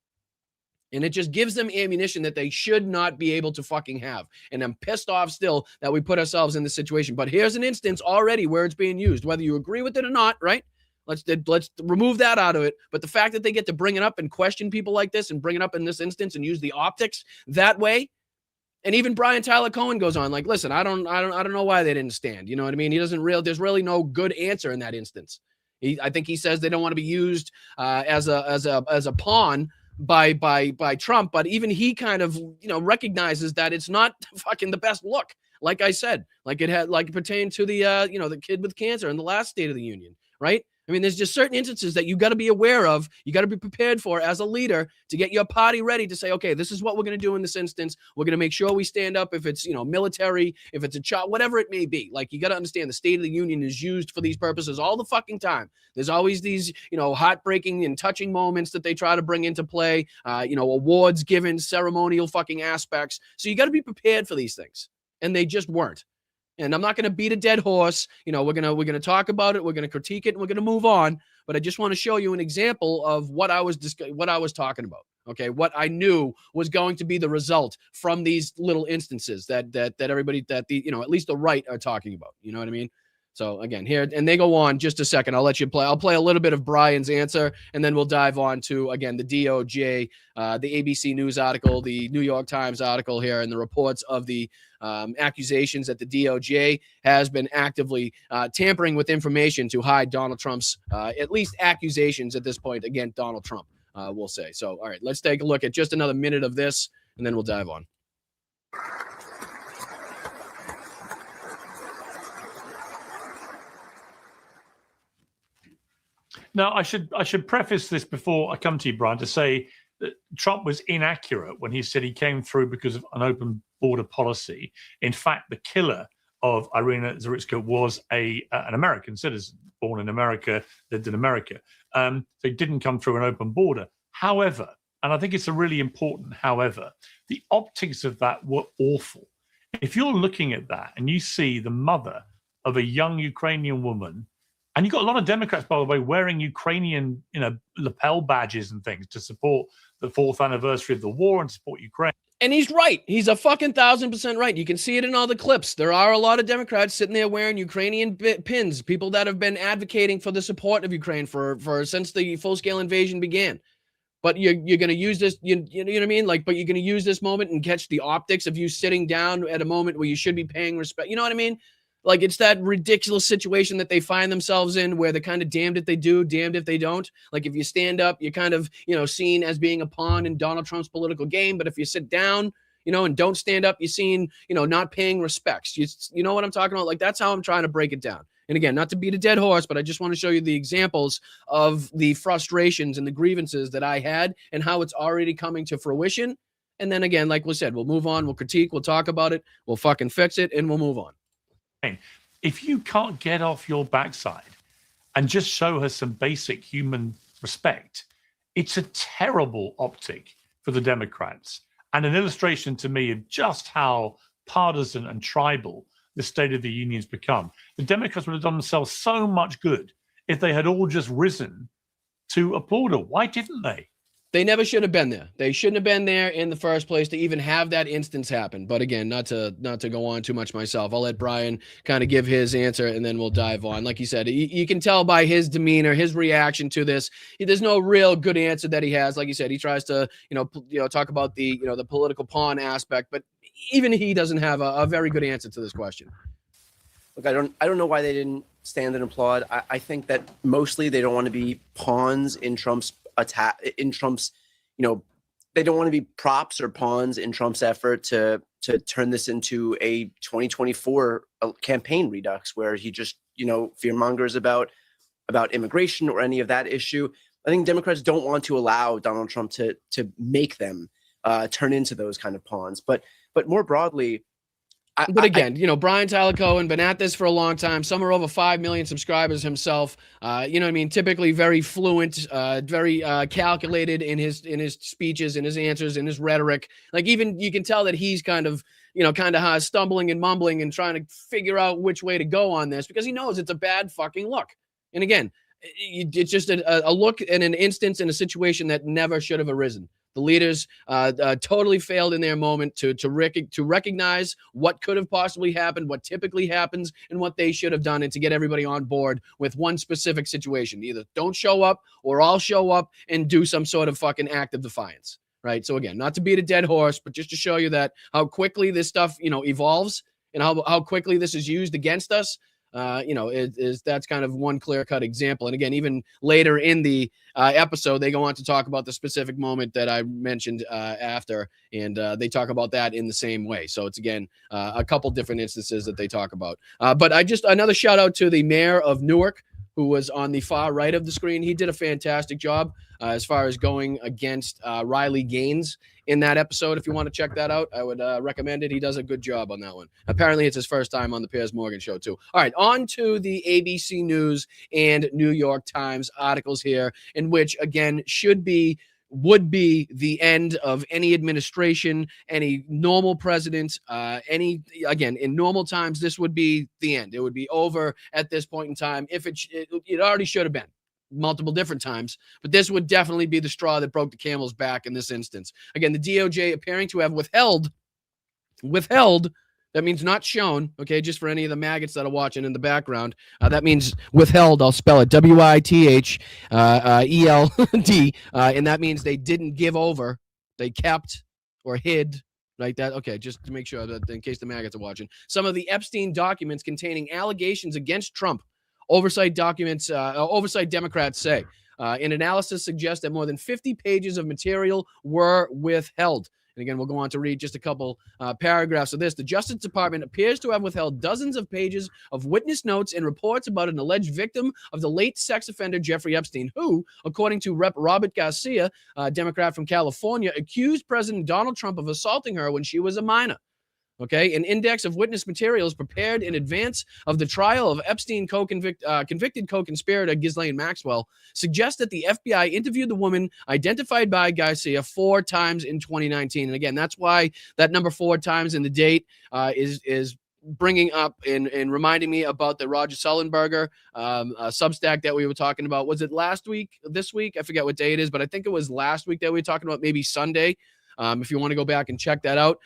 And it just gives them ammunition that they should not be able to fucking have. And I'm pissed off still that we put ourselves in this situation. But here's an instance already where it's being used, whether you agree with it or not, right? Let's remove that out of it. But the fact that they get to bring it up and question people like this and bring it up in this instance and use the optics that way. And even Brian Tyler Cohen goes on like, listen, I don't know why they didn't stand. You know what I mean? There's really no good answer in that instance. I think he says they don't want to be used as a pawn by Trump, but even he kind of recognizes that it's not fucking the best look. Like I said, like it pertained to the the kid with cancer in the last State of the Union, right? I mean, there's just certain instances that you got to be aware of. You got to be prepared for as a leader to get your party ready to say, okay, this is what we're going to do in this instance. We're going to make sure we stand up if it's, military, if it's a child, whatever it may be. Like, you got to understand the State of the Union is used for these purposes all the fucking time. There's always these, heartbreaking and touching moments that they try to bring into play, awards given, ceremonial fucking aspects. So you got to be prepared for these things. And they just weren't. And I'm not going to beat a dead horse. We're gonna talk about it. We're gonna critique it. And we're gonna move on. But I just want to show you an example of what I was talking about. Okay, what I knew was going to be the result from these little instances that everybody at least the right are talking about. You know what I mean? So again, here, and they go on just a second. I'll let you play. I'll play a little bit of Brian's answer, and then we'll dive on to, again, the DOJ, the ABC News article, the New York Times article here, and the reports of the accusations that the DOJ has been actively tampering with information to hide Donald Trump's, at least accusations at this point, against Donald Trump, we'll say. So, all right, let's take a look at just another minute of this, and then we'll dive on. Now, I should preface this before I come to you, Brian, to say that Trump was inaccurate when he said he came through because of an open border policy. In fact, the killer of Irina Zaritska was an American citizen, born in America, lived in America. So he didn't come through an open border. However, and I think it's a really important however, the optics of that were awful. If you're looking at that and you see the mother of a young Ukrainian woman, and you've got a lot of Democrats, by the way, wearing Ukrainian, lapel badges and things to support the 4th anniversary of the war and support Ukraine. And he's right. He's a fucking 1,000% right. You can see it in all the clips. There are a lot of Democrats sitting there wearing Ukrainian pins, people that have been advocating for the support of Ukraine for since the full-scale invasion began. But you're going to use this, you know what I mean? But you're going to use this moment and catch the optics of you sitting down at a moment where you should be paying respect. You know what I mean? Like, it's that ridiculous situation that they find themselves in where they're kind of damned if they do, damned if they don't. Like, if you stand up, you're kind of, seen as being a pawn in Donald Trump's political game. But if you sit down, and don't stand up, you're seen, not paying respects. You know what I'm talking about? Like, that's how I'm trying to break it down. And again, not to beat a dead horse, but I just want to show you the examples of the frustrations and the grievances that I had and how it's already coming to fruition. And then again, like we said, we'll move on, we'll critique, we'll talk about it, we'll fucking fix it, and we'll move on. If you can't get off your backside and just show her some basic human respect, it's a terrible optic for the Democrats and an illustration to me of just how partisan and tribal the State of the Union's become. The Democrats would have done themselves so much good if they had all just risen to applaud her. Why didn't they? They never should have been there. They shouldn't have been there in the first place to even have that instance happen. But again, not to go on too much myself. I'll let Brian kind of give his answer and then we'll dive on. Like you said, you can tell by his demeanor, his reaction to this. There's no real good answer that he has. Like you said, he tries to, talk about the, the political pawn aspect, but even he doesn't have a very good answer to this question. Look, I don't know why they didn't stand and applaud. I think that mostly they don't want to be pawns in Trump's attack, in Trump's, they don't want to be props or pawns in Trump's effort to turn this into a 2024 campaign redux where he just, fearmongers about immigration or any of that issue. I think Democrats don't want to allow Donald Trump to make them turn into those kind of pawns. But more broadly, But again, Brian Tyler Cohen, been at this for a long time, somewhere over 5 million subscribers himself. Typically very fluent, very calculated in his speeches, in his answers, in his rhetoric. Like, even you can tell that he's kind of stumbling and mumbling and trying to figure out which way to go on this because he knows it's a bad fucking look. And again, it's just a look in an instance in a situation that never should have arisen. The leaders totally failed in their moment to recognize what could have possibly happened, what typically happens, and what they should have done, and to get everybody on board with one specific situation. Either don't show up or I'll show up and do some sort of fucking act of defiance, right? So again, not to beat a dead horse, but just to show you that how quickly this stuff, evolves and how quickly this is used against us. That's kind of one clear-cut example. And again, even later in the episode, they go on to talk about the specific moment that I mentioned after, and they talk about that in the same way. So it's, again, a couple different instances that they talk about. But another shout-out to the mayor of Newark, who was on the far right of the screen. He did a fantastic job as far as going against Riley Gaines in that episode. If you want to check that out, I would recommend it. He does a good job on that one. Apparently, it's his first time on the Piers Morgan Show, too. All right, on to the ABC News and New York Times articles here, in which, again, would be the end of any administration, any normal president, in normal times, this would be the end. It would be over at this point in time. If it already should have been multiple different times, but this would definitely be the straw that broke the camel's back in this instance. Again, the DOJ appearing to have withheld, that means not shown, okay, just for any of the maggots that are watching in the background. That means withheld. I'll spell it WITHELD. And that means they didn't give over. They kept or hid like that. Okay, just to make sure that in case the maggots are watching. Some of the Epstein documents containing allegations against Trump. Oversight Democrats say. An analysis suggests that more than 50 pages of material were withheld. And again, we'll go on to read just a couple paragraphs of this. The Justice Department appears to have withheld dozens of pages of witness notes and reports about an alleged victim of the late sex offender Jeffrey Epstein, who, according to Rep. Robert Garcia, a Democrat from California, accused President Donald Trump of assaulting her when she was a minor. Okay, an index of witness materials prepared in advance of the trial of Epstein convicted co-conspirator Ghislaine Maxwell suggests that the FBI interviewed the woman identified by Garcia 4 times in 2019. And again, that's why that number 4 times in the date is bringing up and reminding me about the Roger Sullenberger Substack that we were talking about. Was it last week, this week? I forget what day it is, but I think it was last week that we were talking about, maybe Sunday. If you want to go back and check that out,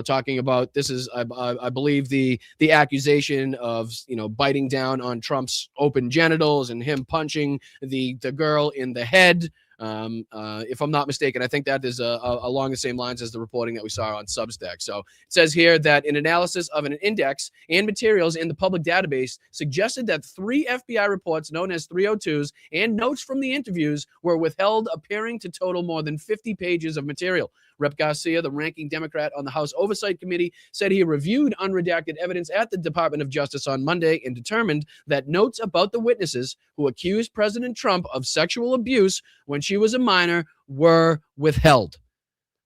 talking about this is, I believe, the accusation of, biting down on Trump's open genitals and him punching the girl in the head. If I'm not mistaken, I think that is along the same lines as the reporting that we saw on Substack. So it says here that an analysis of an index and materials in the public database suggested that 3 FBI reports known as 302s and notes from the interviews were withheld, appearing to total more than 50 pages of material. Rep. Garcia, the ranking Democrat on the House Oversight Committee, said he reviewed unredacted evidence at the Department of Justice on Monday and determined that notes about the witnesses who accused President Trump of sexual abuse when she was a minor were withheld.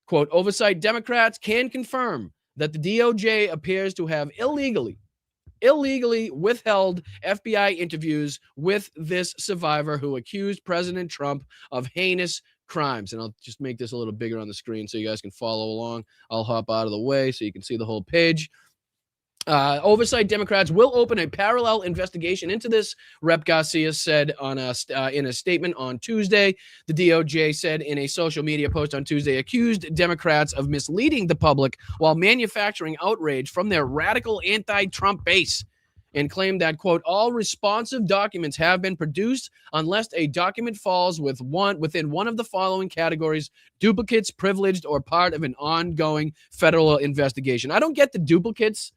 Quote, Oversight Democrats can confirm that the DOJ appears to have illegally withheld FBI interviews with this survivor who accused President Trump of heinous crimes. And I'll just make this a little bigger on the screen so you guys can follow along. I'll hop out of the way so you can see the whole page. Oversight Democrats will open a parallel investigation into this, Rep. Garcia said in a statement on Tuesday. The DOJ said in a social media post on Tuesday, accused Democrats of misleading the public while manufacturing outrage from their radical anti-Trump base, and claimed that, quote, all responsive documents have been produced unless a document falls within one of the following categories: duplicates, privileged, or part of an ongoing federal investigation. I don't get the duplicates.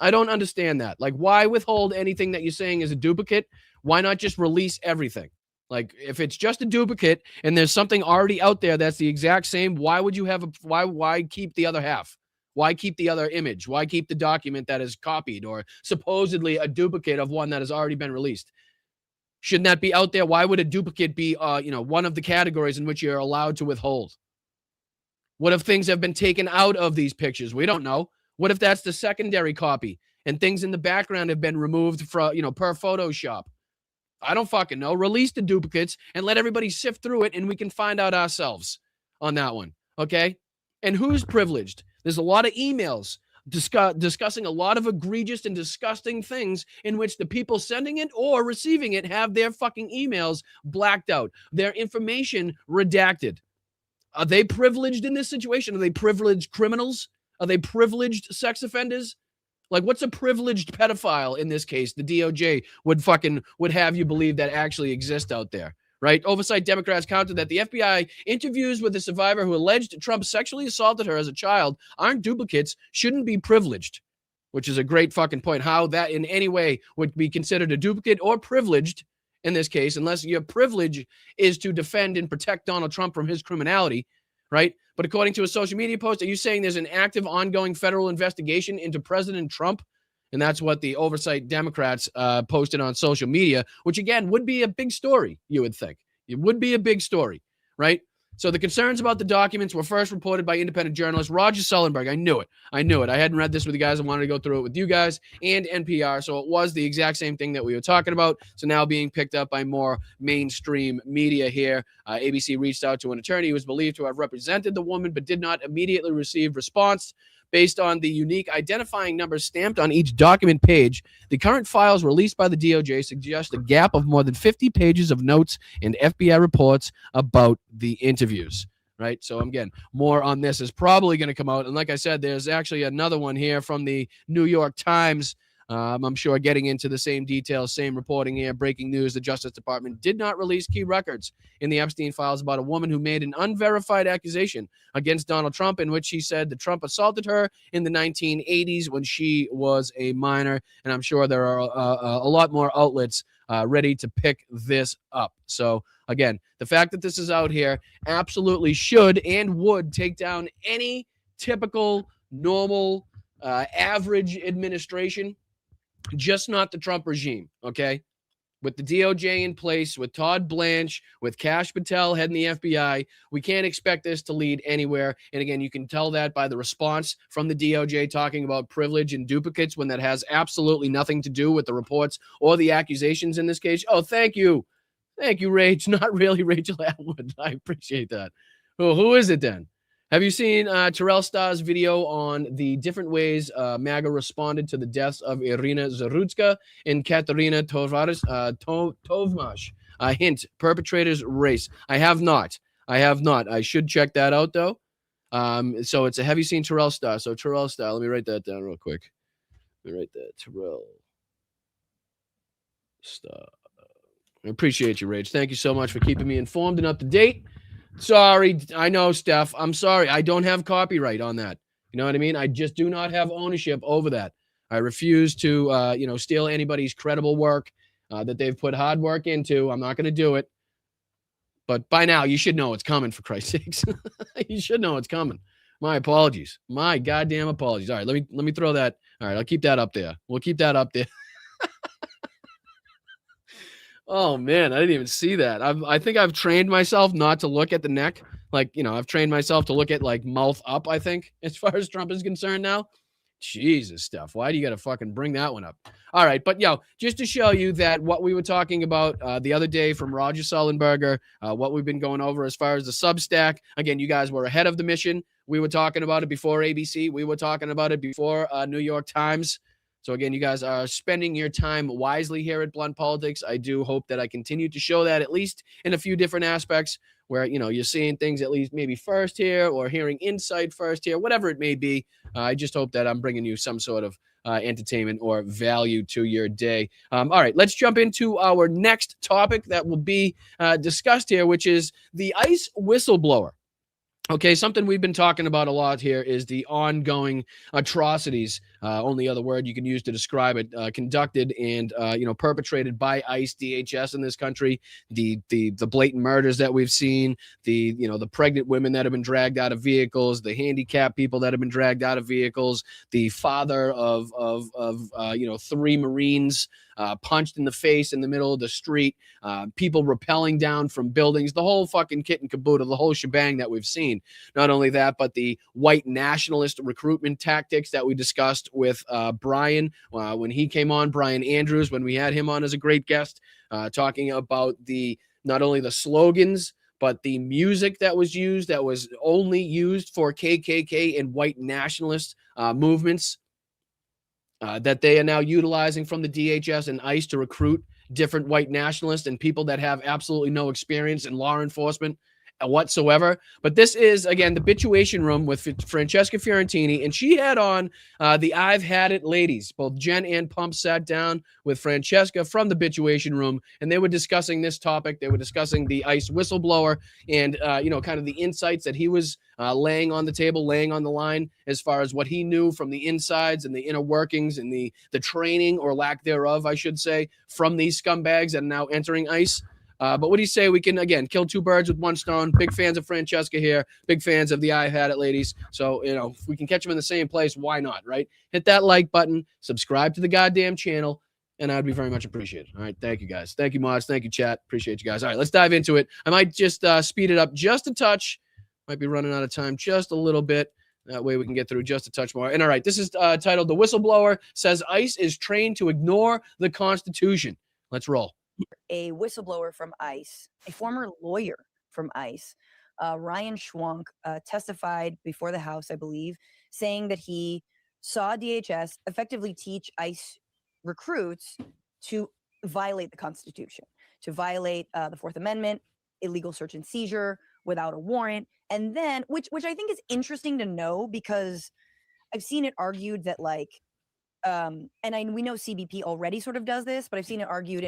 I don't understand that. Like, why withhold anything that you're saying is a duplicate? Why not just release everything? Like, if it's just a duplicate and there's something already out there that's the exact same, why would you have why keep the other half? Why keep the other image? Why keep the document that is copied or supposedly a duplicate of one that has already been released? Shouldn't that be out there? Why would a duplicate be, one of the categories in which you're allowed to withhold? What if things have been taken out of these pictures? We don't know. What if that's the secondary copy and things in the background have been removed per Photoshop? I don't fucking know. Release the duplicates and let everybody sift through it, and we can find out ourselves on that one. Okay? And who's privileged? There's a lot of emails discussing a lot of egregious and disgusting things in which the people sending it or receiving it have their fucking emails blacked out, their information redacted. Are they privileged in this situation? Are they privileged criminals? Are they privileged sex offenders? Like, what's a privileged pedophile in this case? The DOJ would have you believe that actually exists out there. Right? Oversight Democrats countered that the FBI interviews with the survivor who alleged Trump sexually assaulted her as a child aren't duplicates, shouldn't be privileged. which is a great fucking point. How that in any way would be considered a duplicate or privileged in this case, unless your privilege is to defend and protect Donald Trump from his criminality, right? But according to a social media post, are you saying there's an active ongoing federal investigation into President Trump? And that's what the oversight Democrats posted on social media, which again would be a big story, you would think. It would be a big story, right? So the concerns about the documents were first reported by independent journalist Roger Sullenberg. I knew it. I hadn't read this with you guys. I wanted to go through it with you guys and NPR. So it was the exact same thing that we were talking about. So now being picked up by more mainstream media here. ABC reached out to an attorney who was believed to have represented the woman, but did not immediately receive response. Based on the unique identifying numbers stamped on each document page, the current files released by the DOJ suggest a gap of more than 50 pages of notes and FBI reports about the interviews, right? So again, more on this is probably going to come out. And like I said, there's actually another one here from the New York Times. I'm sure getting into the same details, same reporting here. Breaking news, the Justice Department did not release key records in the Epstein files about a woman who made an unverified accusation against Donald Trump in which she said that Trump assaulted her in the 1980s when she was a minor. And I'm sure there are a lot more outlets ready to pick this up. So again, the fact that this is out here absolutely should and would take down any typical, normal, average administration. Just not the Trump regime, okay? With the DOJ in place, with Todd Blanche, with Kash Patel heading the FBI, we can't expect this to lead anywhere. And again, you can tell that by the response from the DOJ talking about privilege and duplicates when that has absolutely nothing to do with the reports or the accusations in this case. Oh, thank you. Thank you, Rach. Not really Rachel Atwood. I appreciate that. Well, who is it then? Have you seen Terrell Starr's video on the different ways MAGA responded to the deaths of Irina Zarutska and Katerina Tovmash? Hint, perpetrators race. I have not. I should check that out, though. So it's a have you seen Terrell Starr? So Terrell Starr, let me write that down real quick. Terrell Starr. I appreciate you, Rage. Thank you so much for keeping me informed and up to date. Sorry, I know, Steph. I'm sorry. I don't have copyright on that. You know what I mean? I just do not have ownership over that. I refuse to, steal anybody's credible work that they've put hard work into. I'm not going to do it. But by now, you should know it's coming, for Christ's sakes. You should know it's coming. My apologies. My goddamn apologies. All right, let me throw that. All right, I'll keep that up there. We'll keep that up there. Oh man, I didn't even see that. I think I've trained myself not to look at the neck. Like, I've trained myself to look at like mouth up, I think, as far as Trump is concerned now. Jesus, Steph. Why do you got to fucking bring that one up? All right. But just to show you that what we were talking about the other day from Roger Sullenberger, what we've been going over as far as the Substack. Again, you guys were ahead of the mission. We were talking about it before ABC. We were talking about it before New York Times. So again, you guys are spending your time wisely here at Blunt Politics. I do hope that I continue to show that at least in a few different aspects where, you're seeing things at least maybe first here or hearing insight first here, whatever it may be. I just hope that I'm bringing you some sort of entertainment or value to your day. All right, let's jump into our next topic that will be discussed here, which is the ICE whistleblower. Okay, something we've been talking about a lot here is the ongoing atrocities, only other word you can use to describe it, conducted and, perpetrated by ICE, DHS in this country, the blatant murders that we've seen, the pregnant women that have been dragged out of vehicles, the handicapped people that have been dragged out of vehicles, the father of 3 Marines punched in the face in the middle of the street, people rappelling down from buildings, the whole fucking kit and caboodle, the whole shebang that we've seen. Not only that, but the white nationalist recruitment tactics that we discussed with Brian when he came on, Brian Andrews, when we had him on as a great guest, talking about not only the slogans, but the music that was used that was only used for KKK and white nationalist movements that they are now utilizing from the DHS and ICE to recruit different white nationalists and people that have absolutely no experience in law enforcement whatsoever. But this is, again, the Bituation Room with Francesca Fiorentini, and she had on the I've Had It ladies. Both Jen and Pump sat down with Francesca from the Bituation Room, and they were discussing this topic. They were discussing the ICE whistleblower and, kind of the insights that he was laying on the table, laying on the line as far as what he knew from the insides and the inner workings and the training or lack thereof, I should say, from these scumbags that are now entering ICE. But what do you say? We can, again, kill two birds with one stone. Big fans of Francesca here. Big fans of the I've Had It ladies. So, if we can catch them in the same place, why not, right? Hit that like button. Subscribe to the goddamn channel. And I'd be very much appreciated. All right. Thank you, guys. Thank you, mods. Thank you, chat. Appreciate you guys. All right. Let's dive into it. I might just speed it up just a touch. Might be running out of time just a little bit. That way we can get through just a touch more. And all right. This is titled The Whistleblower Says ICE is Trained to Ignore the Constitution. Let's roll. A whistleblower from ICE, a former lawyer from ICE, Ryan Schwank, testified before the House, I believe, saying that he saw DHS effectively teach ICE recruits to violate the Constitution, to violate the Fourth Amendment, illegal search and seizure without a warrant. And then, which I think is interesting to know, because I've seen it argued that, like, we know CBP already sort of does this, but I've seen it argued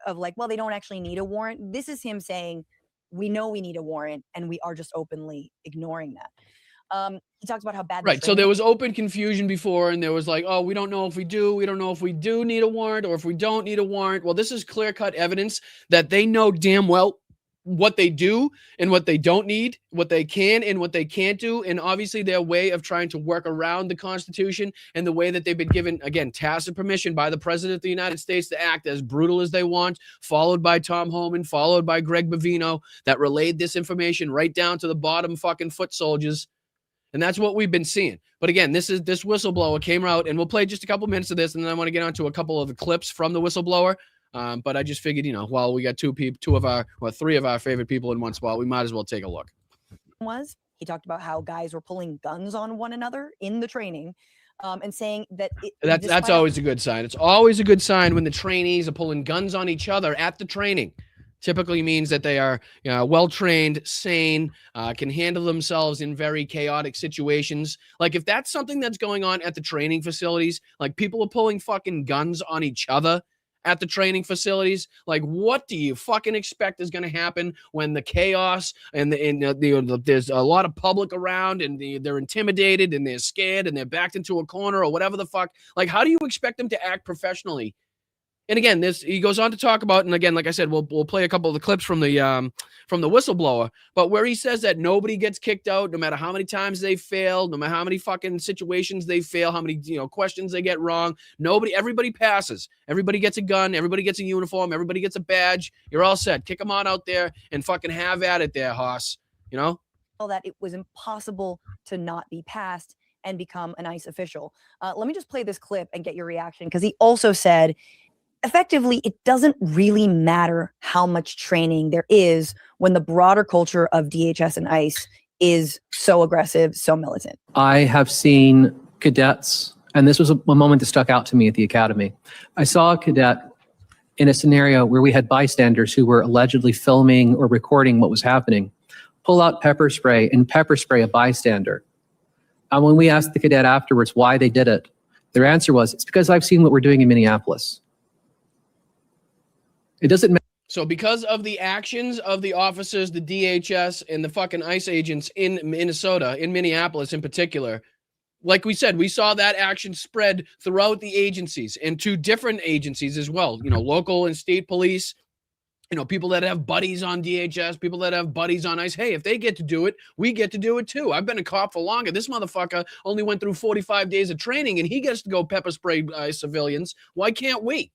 of like, well, they don't actually need a warrant. This is him saying, we know we need a warrant and we are just openly ignoring that. He talks about how bad. Right. So there was open confusion before, and there was like, oh, we don't know if we do. We don't know if we do need a warrant or if we don't need a warrant. Well, this is clear-cut evidence that they know damn well what they do and what they don't need, what they can and what they can't do. And obviously their way of trying to work around the Constitution and the way that they've been given, again, tacit permission by the President of the United States to act as brutal as they want, followed by Tom Homan, followed by Greg Bavino, that relayed this information right down to the bottom fucking foot soldiers. And that's what we've been seeing. But again, this whistleblower came out, and we'll play just a couple minutes of this, and then I want to get onto a couple of the clips from the whistleblower. But I just figured, while we got three of our favorite people in one spot, we might as well take a look. He talked about how guys were pulling guns on one another in the training, and saying that that's always a good sign. It's always a good sign when the trainees are pulling guns on each other at the training. Typically means that they are well-trained, sane, can handle themselves in very chaotic situations. Like, if that's something that's going on at the training facilities, like people are pulling fucking guns on each other at the training facilities, like, what do you fucking expect is going to happen when the chaos and there's a lot of public around and they're intimidated and they're scared and they're backed into a corner or whatever the fuck? Like, how do you expect them to act professionally? And again, he goes on to talk about, and again, like I said, we'll play a couple of the clips from the whistleblower, but where he says that nobody gets kicked out, no matter how many times they failed, no matter how many fucking situations they fail, how many questions they get wrong, everybody passes. Everybody gets a gun, everybody gets a uniform, everybody gets a badge. You're all set. Kick them on out there and fucking have at it there, Haas. That it was impossible to not be passed and become an ICE official. Let me just play this clip and get your reaction, because he also said, effectively, it doesn't really matter how much training there is when the broader culture of DHS and ICE is so aggressive, so militant. I have seen cadets, and this was a moment that stuck out to me at the academy. I saw a cadet in a scenario where we had bystanders who were allegedly filming or recording what was happening, pull out pepper spray and pepper spray a bystander. And when we asked the cadet afterwards why they did it, their answer was, it's because I've seen what we're doing in Minneapolis. It doesn't matter. So because of the actions of the officers, the DHS, and the fucking ICE agents in Minnesota, in Minneapolis in particular, like we said, we saw that action spread throughout the agencies and to different agencies as well, local and state police, people that have buddies on DHS, people that have buddies on ICE. Hey, if they get to do it, we get to do it too. I've been a cop for longer. This motherfucker only went through 45 days of training and he gets to go pepper spray civilians. Why can't we?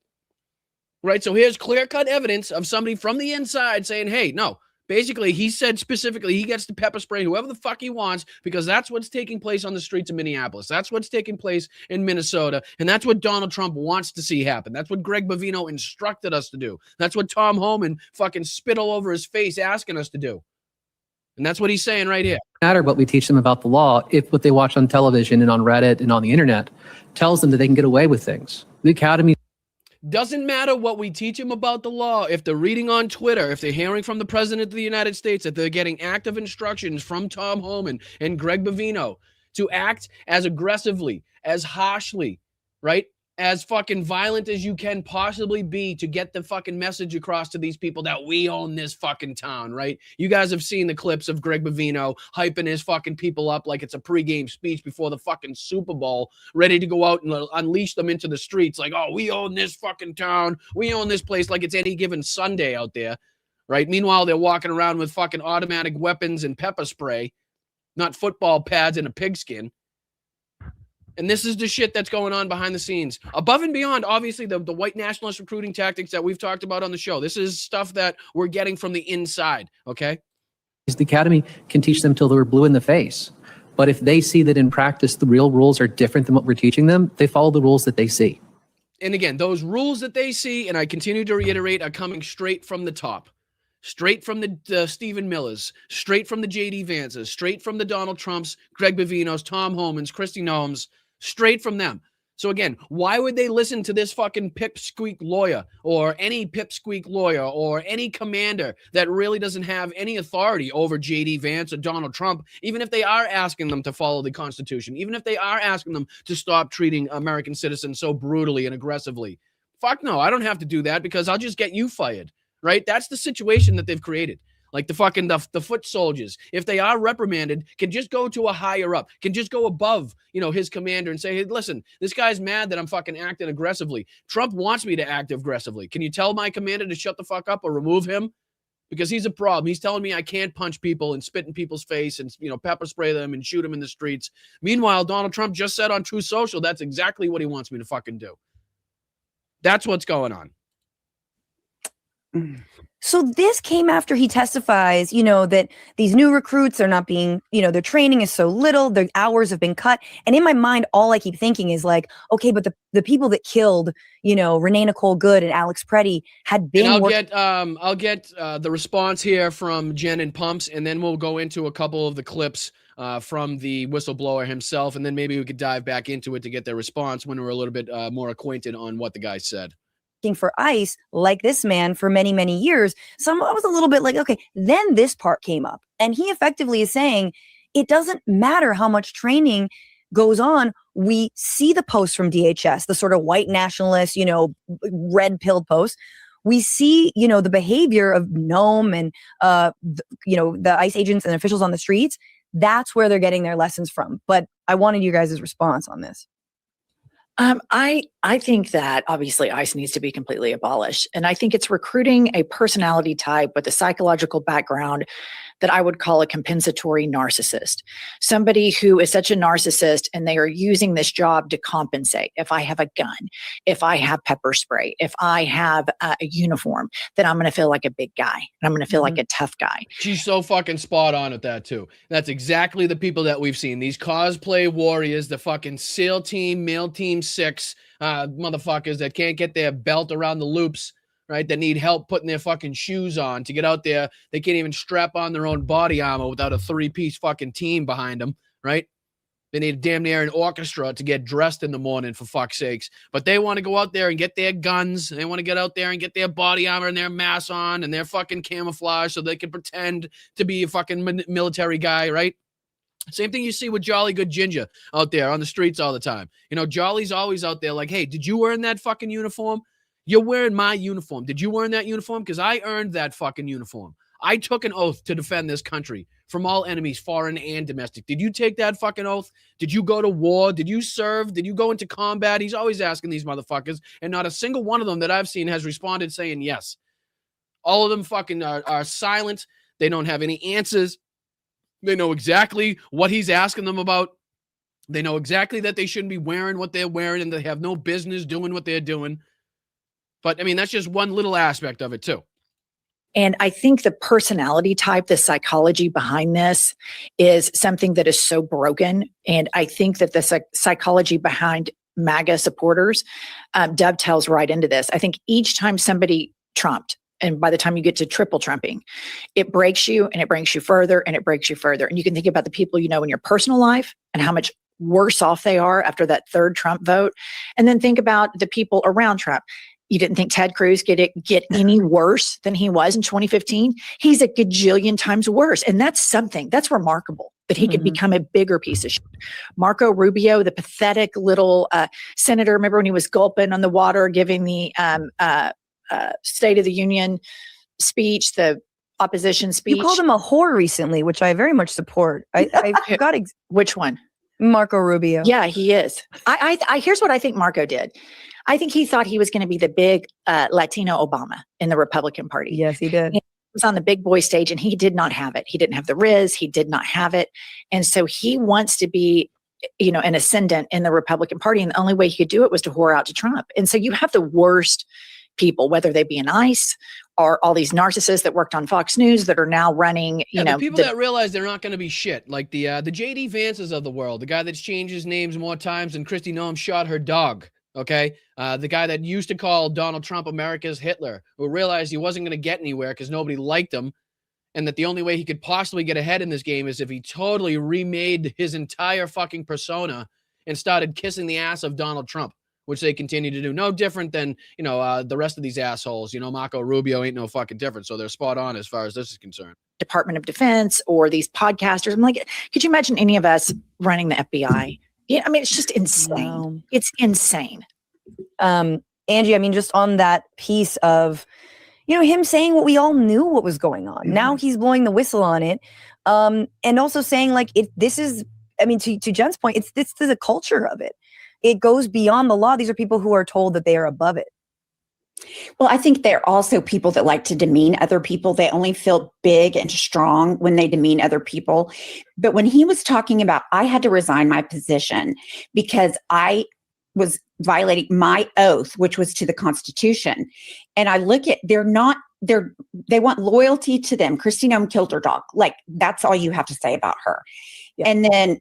Right, so here's clear-cut evidence of somebody from the inside saying, hey, no, basically he said specifically he gets to pepper spray whoever the fuck he wants because that's what's taking place on the streets of Minneapolis. That's what's taking place in Minnesota, and that's what Donald Trump wants to see happen. That's what Greg Bavino instructed us to do. That's what Tom Homan fucking spit all over his face asking us to do. And that's what he's saying right here. Matter what we teach them about the law if what they watch on television and on Reddit and on the internet tells them that they can get away with things. The academy. Doesn't matter what we teach them about the law. If they're reading on Twitter, if they're hearing from the president of the United States, if they're getting active instructions from Tom Homan and Greg Bovino to act as aggressively, as harshly, right? As fucking violent as you can possibly be to get the fucking message across to these people that we own this fucking town, right? You guys have seen the clips of Greg Bovino hyping his fucking people up like it's a pregame speech before the fucking Super Bowl, ready to go out and unleash them into the streets like, oh, we own this fucking town. We own this place like it's any given Sunday out there, right? Meanwhile, they're walking around with fucking automatic weapons and pepper spray, not football pads and a pigskin. And this is the shit that's going on behind the scenes. Above and beyond, obviously, the white nationalist recruiting tactics that we've talked about on the show. This is stuff that we're getting from the inside, okay? The academy can teach them till they're blue in the face. But if they see that in practice the real rules are different than what we're teaching them, they follow the rules that they see. And again, those rules that they see, and I continue to reiterate, are coming straight from the top. Straight from the Stephen Millers, straight from the J.D. Vances, straight from the Donald Trumps, Greg Bovinos, Tom Homans, Kristi Noems, straight from them. So again, why would they listen to this fucking pipsqueak lawyer or any pipsqueak lawyer or any commander that really doesn't have any authority over J.D. Vance or Donald Trump, even if they are asking them to follow the Constitution, even if they are asking them to stop treating American citizens so brutally and aggressively? Fuck no, I don't have to do that because I'll just get you fired, right? That's the situation that they've created. Like the foot soldiers, if they are reprimanded, can just go to a higher up, can just go above, his commander and say, hey, listen, this guy's mad that I'm fucking acting aggressively. Trump wants me to act aggressively. Can you tell my commander to shut the fuck up or remove him? Because he's a problem. He's telling me I can't punch people and spit in people's face and, pepper spray them and shoot them in the streets. Meanwhile, Donald Trump just said on Truth Social, that's exactly what he wants me to fucking do. That's what's going on. So this came after he testifies, that these new recruits are not being, their training is so little, their hours have been cut. And in my mind, all I keep thinking is like, okay, but the people that killed, Renee Nicole Good and Alex Preddy had been. And I'll get the response here from Jen and Pumps, and then we'll go into a couple of the clips from the whistleblower himself, and then maybe we could dive back into it to get their response when we're a little bit more acquainted on what the guy said. For ICE, like this man, for many, many years. So I was a little bit like, okay, then this part came up. And he effectively is saying, it doesn't matter how much training goes on. We see the posts from DHS, the sort of white nationalist, red-pilled posts. We see, the behavior of Noem and, the ICE agents and officials on the streets. That's where they're getting their lessons from. But I wanted you guys' response on this. I think that obviously ICE needs to be completely abolished. And I think it's recruiting a personality type with a psychological background that I would call a compensatory narcissist. Somebody who is such a narcissist and they are using this job to compensate. If I have a gun, if I have pepper spray, if I have a uniform, then I'm going to feel like a big guy. And I'm going to feel like a tough guy. She's so fucking spot on at that too. That's exactly the people that we've seen. These cosplay warriors, the fucking SEAL team, male team 6 motherfuckers that can't get their belt around the loops, right? That need help putting their fucking shoes on to get out there. They can't even strap on their own body armor without a 3-piece fucking team behind them, right? They need damn near an orchestra to get dressed in the morning, for fuck's sakes. But they want to go out there and get their guns. They want to get out there and get their body armor and their mask on and their fucking camouflage so they can pretend to be a fucking military guy, right? Same thing you see with Jolly Good Ginger out there on the streets all the time. Jolly's always out there like, hey, did you earn that fucking uniform? You're wearing my uniform. Did you earn that uniform? Because I earned that fucking uniform. I took an oath to defend this country from all enemies, foreign and domestic. Did you take that fucking oath? Did you go to war? Did you serve? Did you go into combat? He's always asking these motherfuckers, and not a single one of them that I've seen has responded saying yes. All of them fucking are silent. They don't have any answers. They know exactly what he's asking them about. They know exactly that they shouldn't be wearing what they're wearing and they have no business doing what they're doing. But, that's just one little aspect of it, too. And I think the personality type, the psychology behind this is something that is so broken. And I think that the psychology behind MAGA supporters dovetails right into this. I think each time somebody trumped, and by the time you get to triple trumping, it breaks you and it brings you further and it breaks you further. And you can think about the people in your personal life and how much worse off they are after that third Trump vote. And then think about the people around Trump. You didn't think Ted Cruz could get any worse than he was in 2015? He's a gajillion times worse. And that's something that's remarkable that he could become a bigger piece of shit. Marco Rubio, the pathetic little senator, remember when he was gulping on the water, giving the State of the Union speech, the opposition speech? You called him a whore recently, which I very much support. I forgot which one? Marco Rubio. Yeah, he is. I here's what I think Marco did. I think he thought he was going to be the big Latino Obama in the Republican Party. Yes, he did. He was on the big boy stage and he did not have it. He didn't have the Riz. He did not have it. And so he wants to be, an ascendant in the Republican Party. And the only way he could do it was to whore out to Trump. And so you have the worst people, whether they be in ICE or all these narcissists that worked on Fox News that are now running, the people that realize they're not going to be shit, like the JD Vances of the world, the guy that's changed his names more times than Kristi Noem shot her dog. Okay. The guy that used to call Donald Trump America's Hitler, who realized he wasn't going to get anywhere because nobody liked him. And that the only way he could possibly get ahead in this game is if he totally remade his entire fucking persona and started kissing the ass of Donald Trump, which they continue to do. No different than, the rest of these assholes. Marco Rubio ain't no fucking different. So they're spot on as far as this is concerned. Department of Defense or these podcasters. I'm like, could you imagine any of us running the FBI? Yeah, I mean, it's just insane. Wow. It's insane. Angie, I mean, just on that piece of, him saying what we all knew what was going on. Now he's blowing the whistle on it. And also saying like, this is, I mean, to Jen's point, this is a culture of it. It goes beyond the law. These are people who are told that they are above it. Well, I think they're also people that like to demean other people. They only feel big and strong when they demean other people. But when he was talking about, I had to resign my position because I was violating my oath, which was to the Constitution. And I look at, they want loyalty to them. Kristi Noem killed her dog. Like, that's all you have to say about her. Yeah. And then,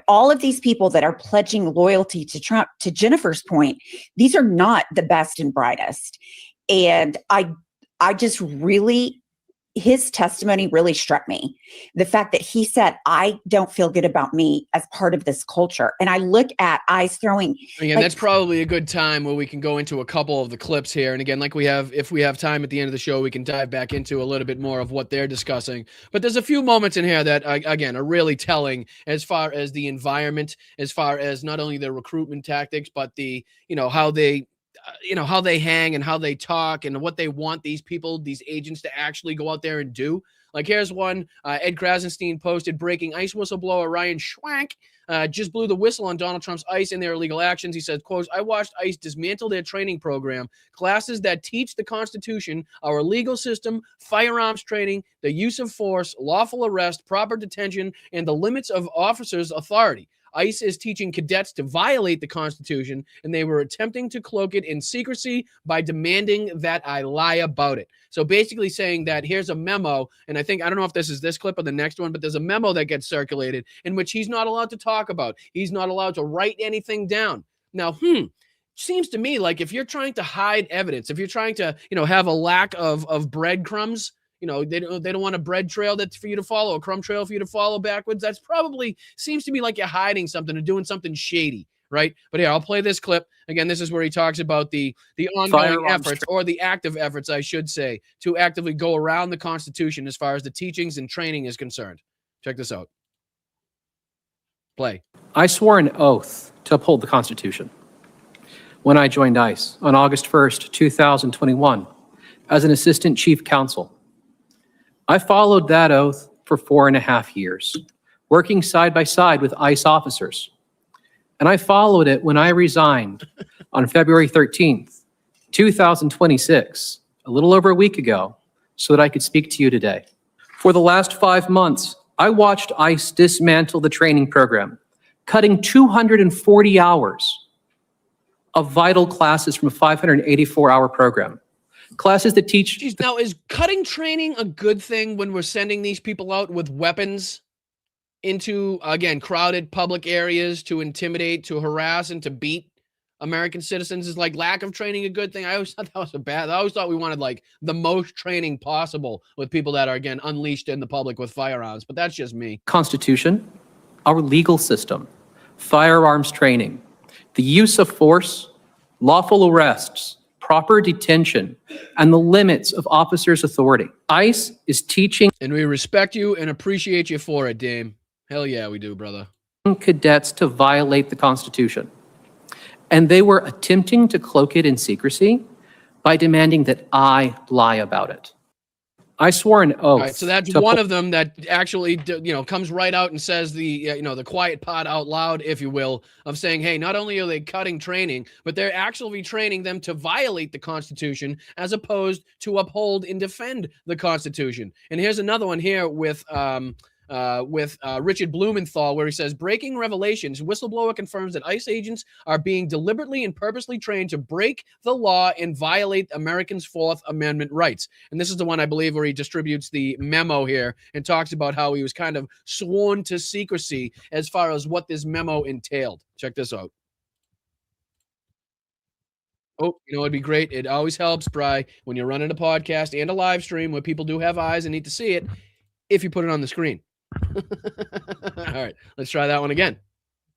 all of these people that are pledging loyalty to Trump, to Jennifer's point, these are not the best and brightest. And I just really, his testimony really struck me. The fact that he said, I don't feel good about me as part of this culture. And I look at ICE throwing. Again, that's probably a good time where we can go into a couple of the clips here. And again, if we have time at the end of the show, we can dive back into a little bit more of what they're discussing. But there's a few moments in here that, again, are really telling as far as the environment, as far as not only the recruitment tactics, but the, how they hang and how they talk and what they want these agents to actually go out there and do. Like here's one, Ed Krasenstein posted, breaking ICE whistleblower Ryan Schwank just blew the whistle on Donald Trump's ICE and their illegal actions. He said, quote, I watched ICE dismantle their training program, classes that teach the Constitution, our legal system, firearms training, the use of force, lawful arrest, proper detention, and the limits of officers' authority. ICE is teaching cadets to violate the Constitution, and they were attempting to cloak it in secrecy by demanding that I lie about it. So basically saying that here's a memo, and I don't know if this is this clip or the next one, but there's a memo that gets circulated in which he's not allowed to talk about. He's not allowed to write anything down. Now, seems to me like if you're trying to hide evidence, if you're trying to, have a lack of breadcrumbs, they don't want a bread trail that's for you to follow, a crumb trail for you to follow backwards. That's probably seems to me like you're hiding something or doing something shady, right? But here, I'll play this clip. Again, this is where he talks about the ongoing efforts, or the active efforts, I should say, to actively go around the Constitution as far as the teachings and training is concerned. Check this out. Play. I swore an oath to uphold the Constitution when I joined ICE on August 1st, 2021, as an assistant chief counsel. I followed that oath for 4.5 years, working side by side with ICE officers. And I followed it when I resigned on February 13th, 2026, a little over a week ago, so that I could speak to you today. For the last 5 months, I watched ICE dismantle the training program, cutting 240 hours of vital classes from a 584-hour program. Classes that teach. Jeez, now, is cutting training a good thing when we're sending these people out with weapons into, again, crowded public areas to intimidate, to harass, and to beat American citizens? Is like lack of training a good thing? I always thought that was I always thought we wanted like the most training possible with people that are, again, unleashed in the public with firearms, but that's just me. Constitution, our legal system, firearms training, the use of force, lawful arrests, proper detention and the limits of officers' authority. ICE is teaching And we respect you and appreciate you for it, Dame. Hell yeah, we do, brother. cadets to violate the Constitution. And they were attempting to cloak it in secrecy by demanding that I lie about it. I swore an oath. All right, so that's to one of them that actually, comes right out and says the quiet part out loud, if you will, of saying, hey, not only are they cutting training, but they're actually training them to violate the Constitution as opposed to uphold and defend the Constitution. And here's another one here with Richard Blumenthal, where he says, breaking revelations, whistleblower confirms that ICE agents are being deliberately and purposely trained to break the law and violate Americans' Fourth Amendment rights. And this is the one, I believe, where he distributes the memo here and talks about how he was kind of sworn to secrecy as far as what this memo entailed. Check this out. Oh, it'd be great. It always helps, Bri, when you're running a podcast and a live stream where people do have eyes and need to see it, if you put it on the screen. All right, let's try that one again.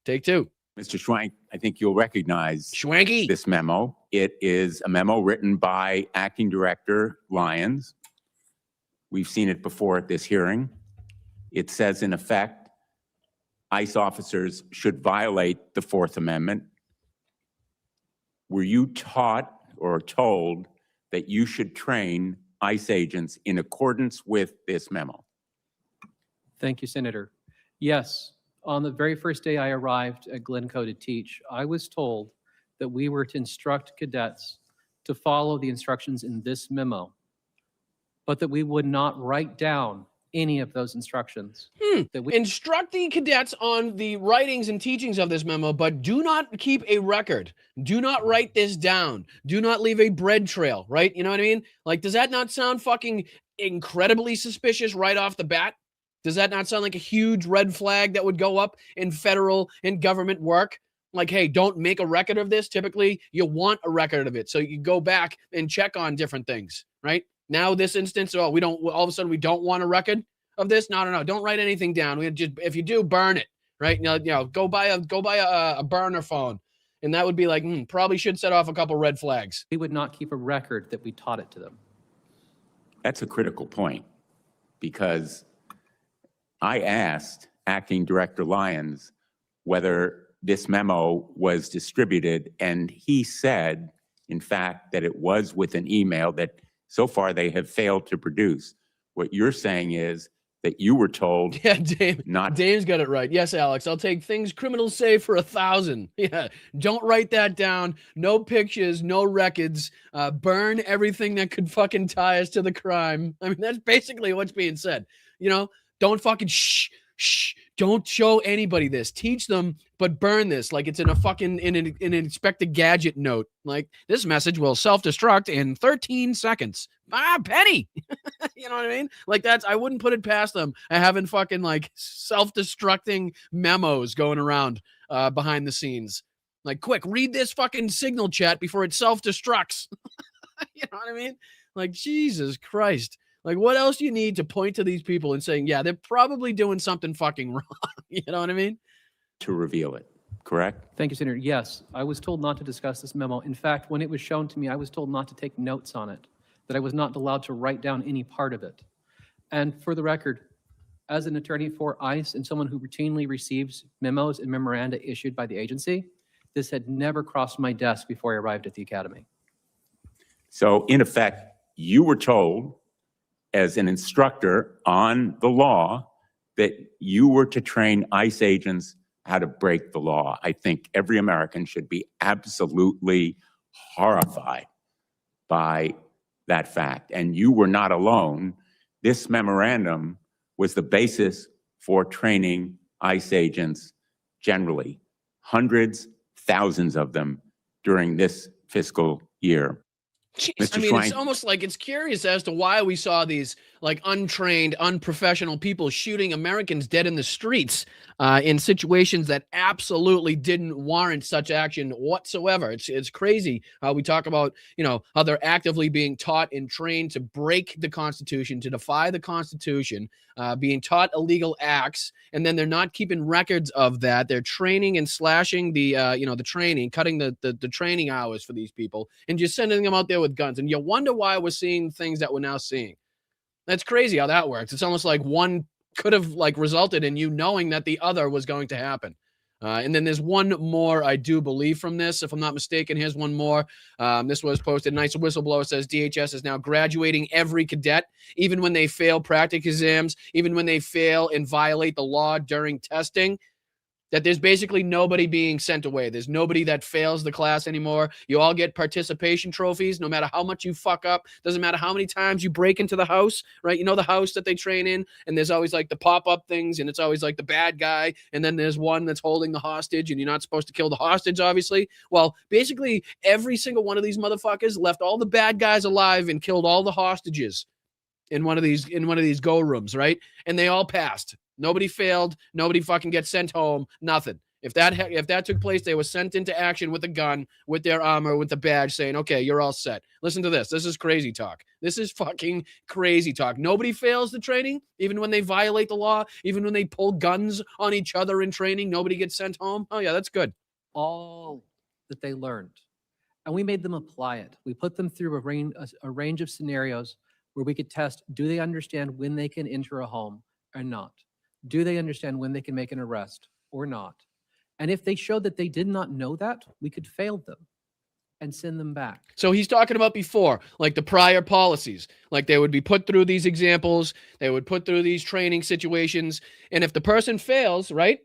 Take two. Mr. Schwank, I think you'll recognize Schwanky. this memo. It is a memo written by Acting Director Lyons. We've seen it before at this hearing. It says, in effect, ICE officers should violate the Fourth Amendment. Were you taught or told that you should train ICE agents in accordance with this memo? Thank you, Senator. Yes, on the very first day I arrived at Glencoe to teach, I was told that we were to instruct cadets to follow the instructions in this memo, but that we would not write down any of those instructions. That we Instruct the cadets on the writings and teachings of this memo, but do not keep a record. Do not write this down. Do not leave a bread trail, right? You know what I mean? Like, does that not sound fucking incredibly suspicious right off the bat? Does that not sound like a huge red flag that would go up in federal and government work? Like, hey, don't make a record of this. Typically, you want a record of it so you go back and check on different things, right? Now, this instance, we don't. All of a sudden, we don't want a record of this. No. Don't write anything down. We just, if you do, burn it, right? Go buy a burner phone, and that would be like probably should set off a couple red flags. would not keep a record that we taught it to them. That's a critical point, because I asked Acting Director Lyons whether this memo was distributed, and he said, in fact, that it was with an email that so far they have failed to produce. What you're saying is that you were told Dame's got it right. Yes, Alex, I'll take things criminals say for 1,000. Yeah, don't write that down. No pictures, no records. Burn everything that could fucking tie us to the crime. I mean, that's basically what's being said. Don't fucking shh. Don't show anybody this. Teach them, but burn this like it's in a fucking in an Inspector Gadget note. Like, this message will self-destruct in 13 seconds. Penny. You know what I mean? Like, I wouldn't put it past them. Having fucking like self-destructing memos going around behind the scenes. Like, quick, read this fucking signal chat before it self-destructs. You know what I mean? Like, Jesus Christ. Like, what else do you need to point to these people and saying, yeah, they're probably doing something fucking wrong? You know what I mean? to reveal it, correct? Thank you, Senator. Yes, I was told not to discuss this memo. In fact, when it was shown to me, I was told not to take notes on it, that I was not allowed to write down any part of it. And for the record, as an attorney for ICE and someone who routinely receives memos and memoranda issued by the agency, this had never crossed my desk before I arrived at the academy. So in effect, you were told as an instructor on the law that you were to train ICE agents how to break the law. I think every American should be absolutely horrified by that fact. And you were not alone. This memorandum was the basis for training ICE agents generally, hundreds, thousands of them during this fiscal year. Jeez, Mr. I mean, Schwein. it's almost like it's curious as to why we saw these like untrained, unprofessional people shooting Americans dead in the streets in situations that absolutely didn't warrant such action whatsoever. It's crazy how we talk about, how they're actively being taught and trained to break the Constitution, to defy the Constitution, being taught illegal acts, and then they're not keeping records of that. They're training and slashing the training, cutting the training hours for these people, and just sending them out there with guns. And you wonder why we're seeing things that we're now seeing. That's crazy how that works. It's almost like one could have resulted in you knowing that the other was going to happen. And then there's one more, I do believe, from this. If I'm not mistaken, here's one more. This was posted. Nice whistleblower says DHS is now graduating every cadet, even when they fail practice exams, even when they fail and violate the law during testing. That there's basically nobody being sent away. There's nobody that fails the class anymore. You all get participation trophies, no matter how much you fuck up. Doesn't matter how many times you break into the house, right? You know the house that they train in, and there's always the pop-up things, and it's always the bad guy, and then there's one that's holding the hostage, and you're not supposed to kill the hostage, obviously. Well, basically, every single one of these motherfuckers left all the bad guys alive and killed all the hostages in one of these go rooms, right? And they all passed. Nobody failed. Nobody fucking gets sent home. Nothing. If that took place, they were sent into action with a gun, with their armor, with the badge, saying, "Okay, you're all set." Listen to this. This is crazy talk. This is fucking crazy talk. Nobody fails the training, even when they violate the law, even when they pull guns on each other in training. Nobody gets sent home. Oh yeah, that's good. All that they learned, and we made them apply it. We put them through a range of scenarios where we could test: do they understand when they can enter a home or not? Do they understand when they can make an arrest or not? And if they showed that they did not know that, we could fail them and send them back. So he's talking about before, the prior policies, they would be put through these examples, they would put through these training situations, and if the person fails, right,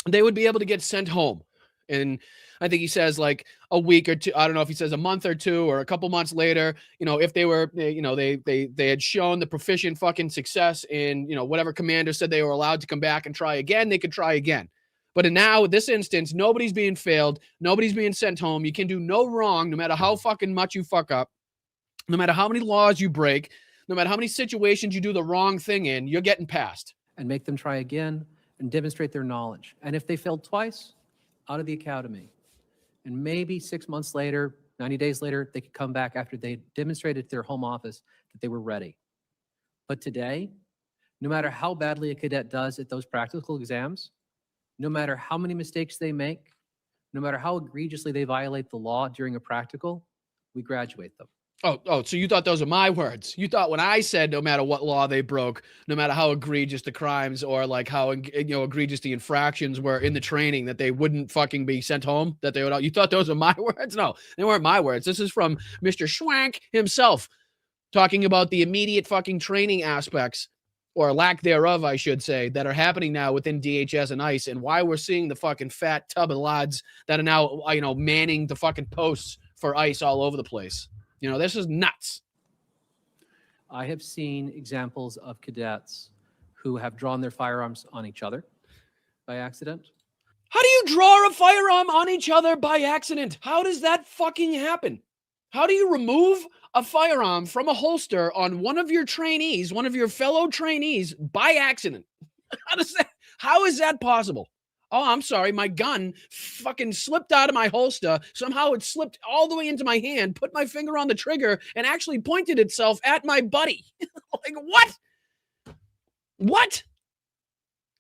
they would be able to get sent home. And I think he says a week or two, I don't know if he says a month or two or a couple months later, if they were, they had shown the proficient fucking success in, whatever commander said they were allowed to come back and try again, they could try again. But now, in this instance, nobody's being failed. Nobody's being sent home. You can do no wrong, no matter how fucking much you fuck up, no matter how many laws you break, no matter how many situations you do the wrong thing in, you're getting passed. And make them try again and demonstrate their knowledge. And if they failed twice, out of the academy. And maybe 6 months later, 90 days later, they could come back after they demonstrated to their home office that they were ready. But today, no matter how badly a cadet does at those practical exams, no matter how many mistakes they make, no matter how egregiously they violate the law during a practical, we graduate them. Oh, so you thought those are my words. You thought when I said no matter what law they broke, no matter how egregious the crimes or how egregious the infractions were in the training, that they wouldn't fucking be sent home, that they would. You thought those are my words? No, they weren't my words. This is from Mr. Schwank himself talking about the immediate fucking training aspects, or lack thereof, I should say, that are happening now within DHS and ICE, and why we're seeing the fucking fat tub of lads that are now, manning the fucking posts for ICE all over the place. This is nuts. I have seen examples of cadets who have drawn their firearms on each other by accident. How do you draw a firearm on each other by accident? How does that fucking happen? How do you remove a firearm from a holster on one of your trainees, one of your fellow trainees, by accident? How is that possible? Oh, I'm sorry, my gun fucking slipped out of my holster. Somehow it slipped all the way into my hand, put my finger on the trigger, and actually pointed itself at my buddy. What? What?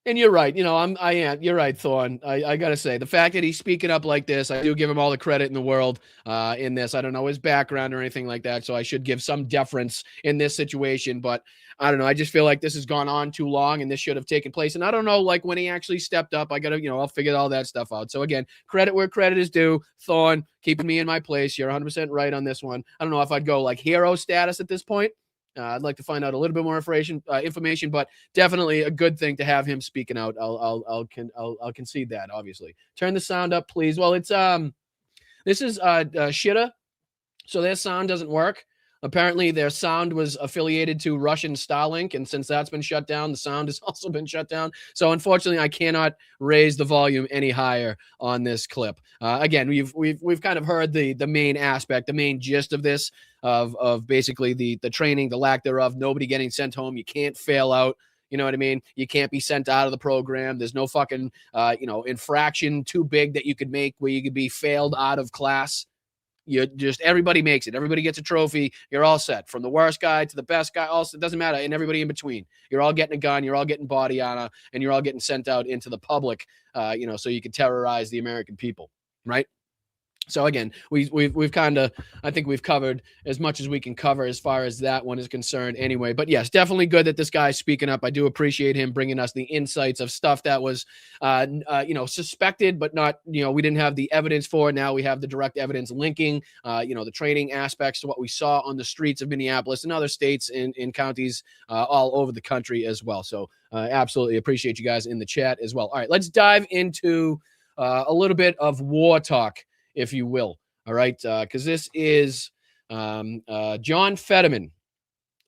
And you're right. You're right, Thorne. I got to say, the fact that he's speaking up like this, I do give him all the credit in the world in this. I don't know his background or anything like that, so I should give some deference in this situation. But I don't know. I just feel like this has gone on too long and this should have taken place. And I don't know, when he actually stepped up, I got to, I'll figure all that stuff out. So again, credit where credit is due. Thorne, keeping me in my place. You're 100% right on this one. I don't know if I'd go hero status at this point. I'd like to find out a little bit more information, but definitely a good thing to have him speaking out. I'll concede that, obviously. Turn the sound up, please. Well, it's this is Shitta, so their sound doesn't work. Apparently, their sound was affiliated to Russian Starlink, and since that's been shut down, the sound has also been shut down. So, unfortunately, I cannot raise the volume any higher on this clip. Again, we've kind of heard the main aspect, the main gist of this, of basically the training, the lack thereof, nobody getting sent home. You can't fail out. You know what I mean? You can't be sent out of the program. There's no fucking infraction too big that you could make where you could be failed out of class. You just, everybody makes it. Everybody gets a trophy. You're all set. From the worst guy to the best guy, also, it doesn't matter. And everybody in between. You're all getting a gun. You're all getting body armor, and you're all getting sent out into the public, so you can terrorize the American people, right? So again, we've kind of, I think we've covered as much as we can cover as far as that one is concerned anyway. But yes, definitely good that this guy's speaking up. I do appreciate him bringing us the insights of stuff that was, suspected, but not, we didn't have the evidence for. Now we have the direct evidence linking, the training aspects to what we saw on the streets of Minneapolis and other states in counties all over the country as well. So absolutely appreciate you guys in the chat as well. All right, let's dive into a little bit of war talk, if you will. All right. Because this is John Fetterman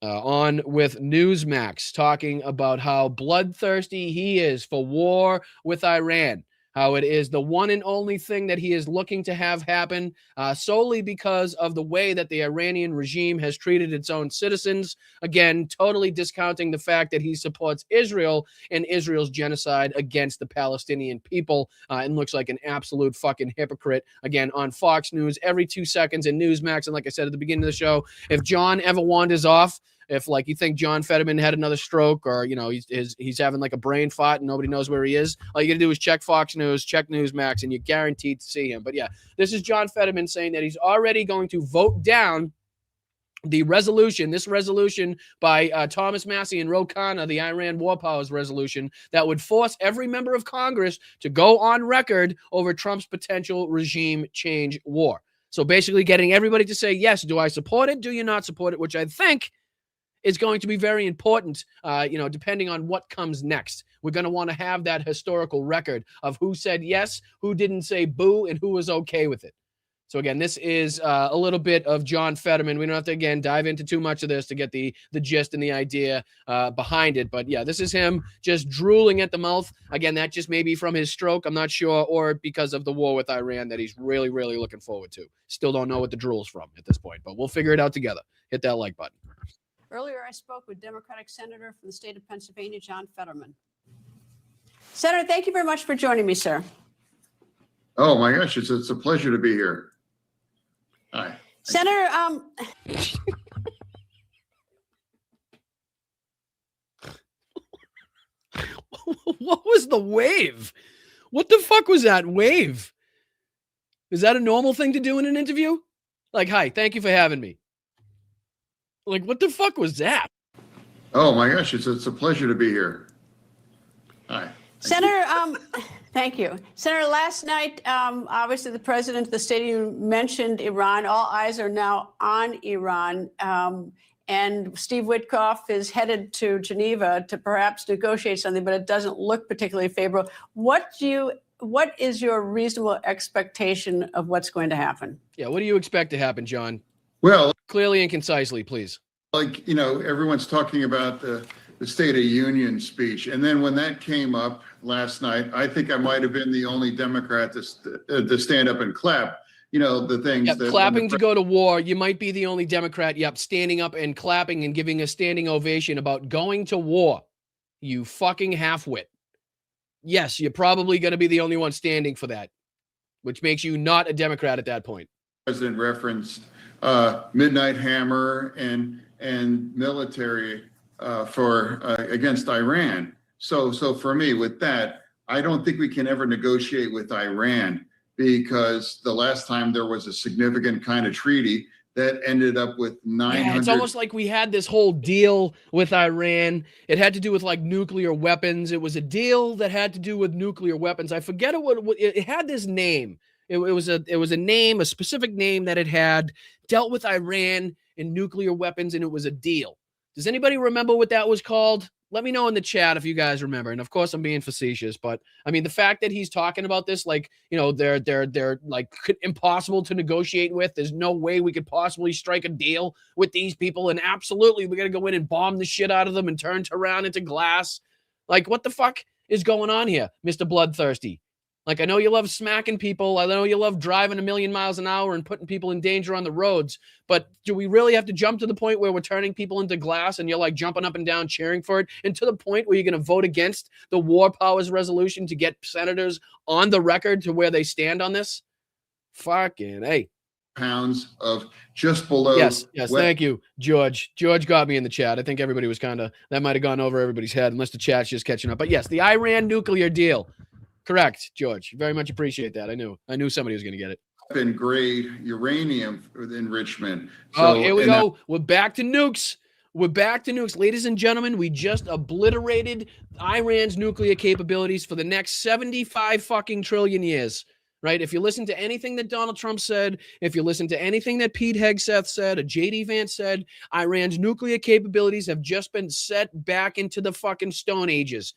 on with Newsmax talking about how bloodthirsty he is for war with Iran, how it is the one and only thing that he is looking to have happen solely because of the way that the Iranian regime has treated its own citizens. Again, totally discounting the fact that he supports Israel and Israel's genocide against the Palestinian people and looks like an absolute fucking hypocrite. Again, on Fox News every 2 seconds in Newsmax. And like I said at the beginning of the show, if John ever wanders off, if like you think John Fetterman had another stroke or, he's having like a brain fart and nobody knows where he is, all you got to do is check Fox News, check Newsmax, and you're guaranteed to see him. But yeah, this is John Fetterman saying that he's already going to vote down this resolution by Thomas Massie and Ro Khanna, the Iran War Powers resolution, that would force every member of Congress to go on record over Trump's potential regime change war. So basically getting everybody to say, yes, do I support it? Do you not support it? Which I think is going to be very important, depending on what comes next. We're going to want to have that historical record of who said yes, who didn't say boo, and who was okay with it. So again, this is a little bit of John Fetterman. We don't have to, again, dive into too much of this to get the gist and the idea behind it. But yeah, this is him just drooling at the mouth. Again, that just may be from his stroke, I'm not sure, or because of the war with Iran that he's really, really looking forward to. Still don't know what the drool's from at this point, but we'll figure it out together. Hit that like button. Earlier, I spoke with Democratic Senator from the state of Pennsylvania, John Fetterman. Senator, thank you very much for joining me, sir. Oh my gosh, it's a pleasure to be here. Hi. Senator, what was the wave? What the fuck was that wave? Is that a normal thing to do in an interview? Like, hi, thank you for having me. Like, what the fuck was that? Oh my gosh, it's a pleasure to be here. Hi. Senator, thank you. Senator, last night, obviously the president of the stadium mentioned Iran. All eyes are now on Iran. And Steve Witkoff is headed to Geneva to perhaps negotiate something, but it doesn't look particularly favorable. What is your reasonable expectation of what's going to happen? Yeah, what do you expect to happen, John? Well, clearly and concisely, please. Like, everyone's talking about the State of Union speech. And then when that came up last night, I think I might have been the only Democrat to stand up and clap, the things that clapping to go to war. You might be the only Democrat. Yep. Standing up and clapping and giving a standing ovation about going to war. You fucking halfwit. Yes, you're probably going to be the only one standing for that, which makes you not a Democrat at that point. President referenced Midnight Hammer and military for against Iran. So for me, with that, I don't think we can ever negotiate with Iran, because the last time there was a significant kind of treaty that ended up with 900. Yeah, it's almost like we had this whole deal with Iran. It had to do with like nuclear weapons. It was a deal that had to do with nuclear weapons. I forget what it had this name. It was a name, a specific name that it had dealt with Iran and nuclear weapons, and it was a deal. Does anybody remember what that was called? let me know in the chat if you guys remember. And of course, I'm being facetious, but I mean, the fact that he's talking about this, like, you know, they're like impossible to negotiate with. There's no way we could possibly strike a deal with these people. And absolutely, we got to go in and bomb the shit out of them and turn Tehran into glass. Like, what the fuck is going on here, Mr. Bloodthirsty? Like, I know you love smacking people. I know you love driving 1,000,000 miles an hour and putting people in danger on the roads. But do we really have to jump to the point where we're turning people into glass and you're like jumping up and down cheering for it? And to the point where you're going to vote against the War Powers Resolution to get senators on the record to where they stand on this? Fucking hey. Pounds of just below. Yes. Thank you, George. George got me in the chat. I think everybody was that might have gone over everybody's head unless the chat's just catching up. But yes, the Iran nuclear deal. Correct, George. Very much appreciate that. I knew somebody was going to get it. In grade uranium enrichment. So, here we go. We're back to nukes. Ladies and gentlemen, we just obliterated Iran's nuclear capabilities for the next 75 fucking trillion years. Right? If you listen to anything that Donald Trump said, if you listen to anything that Pete Hegseth said, or J.D. Vance said, Iran's nuclear capabilities have just been set back into the fucking Stone Ages.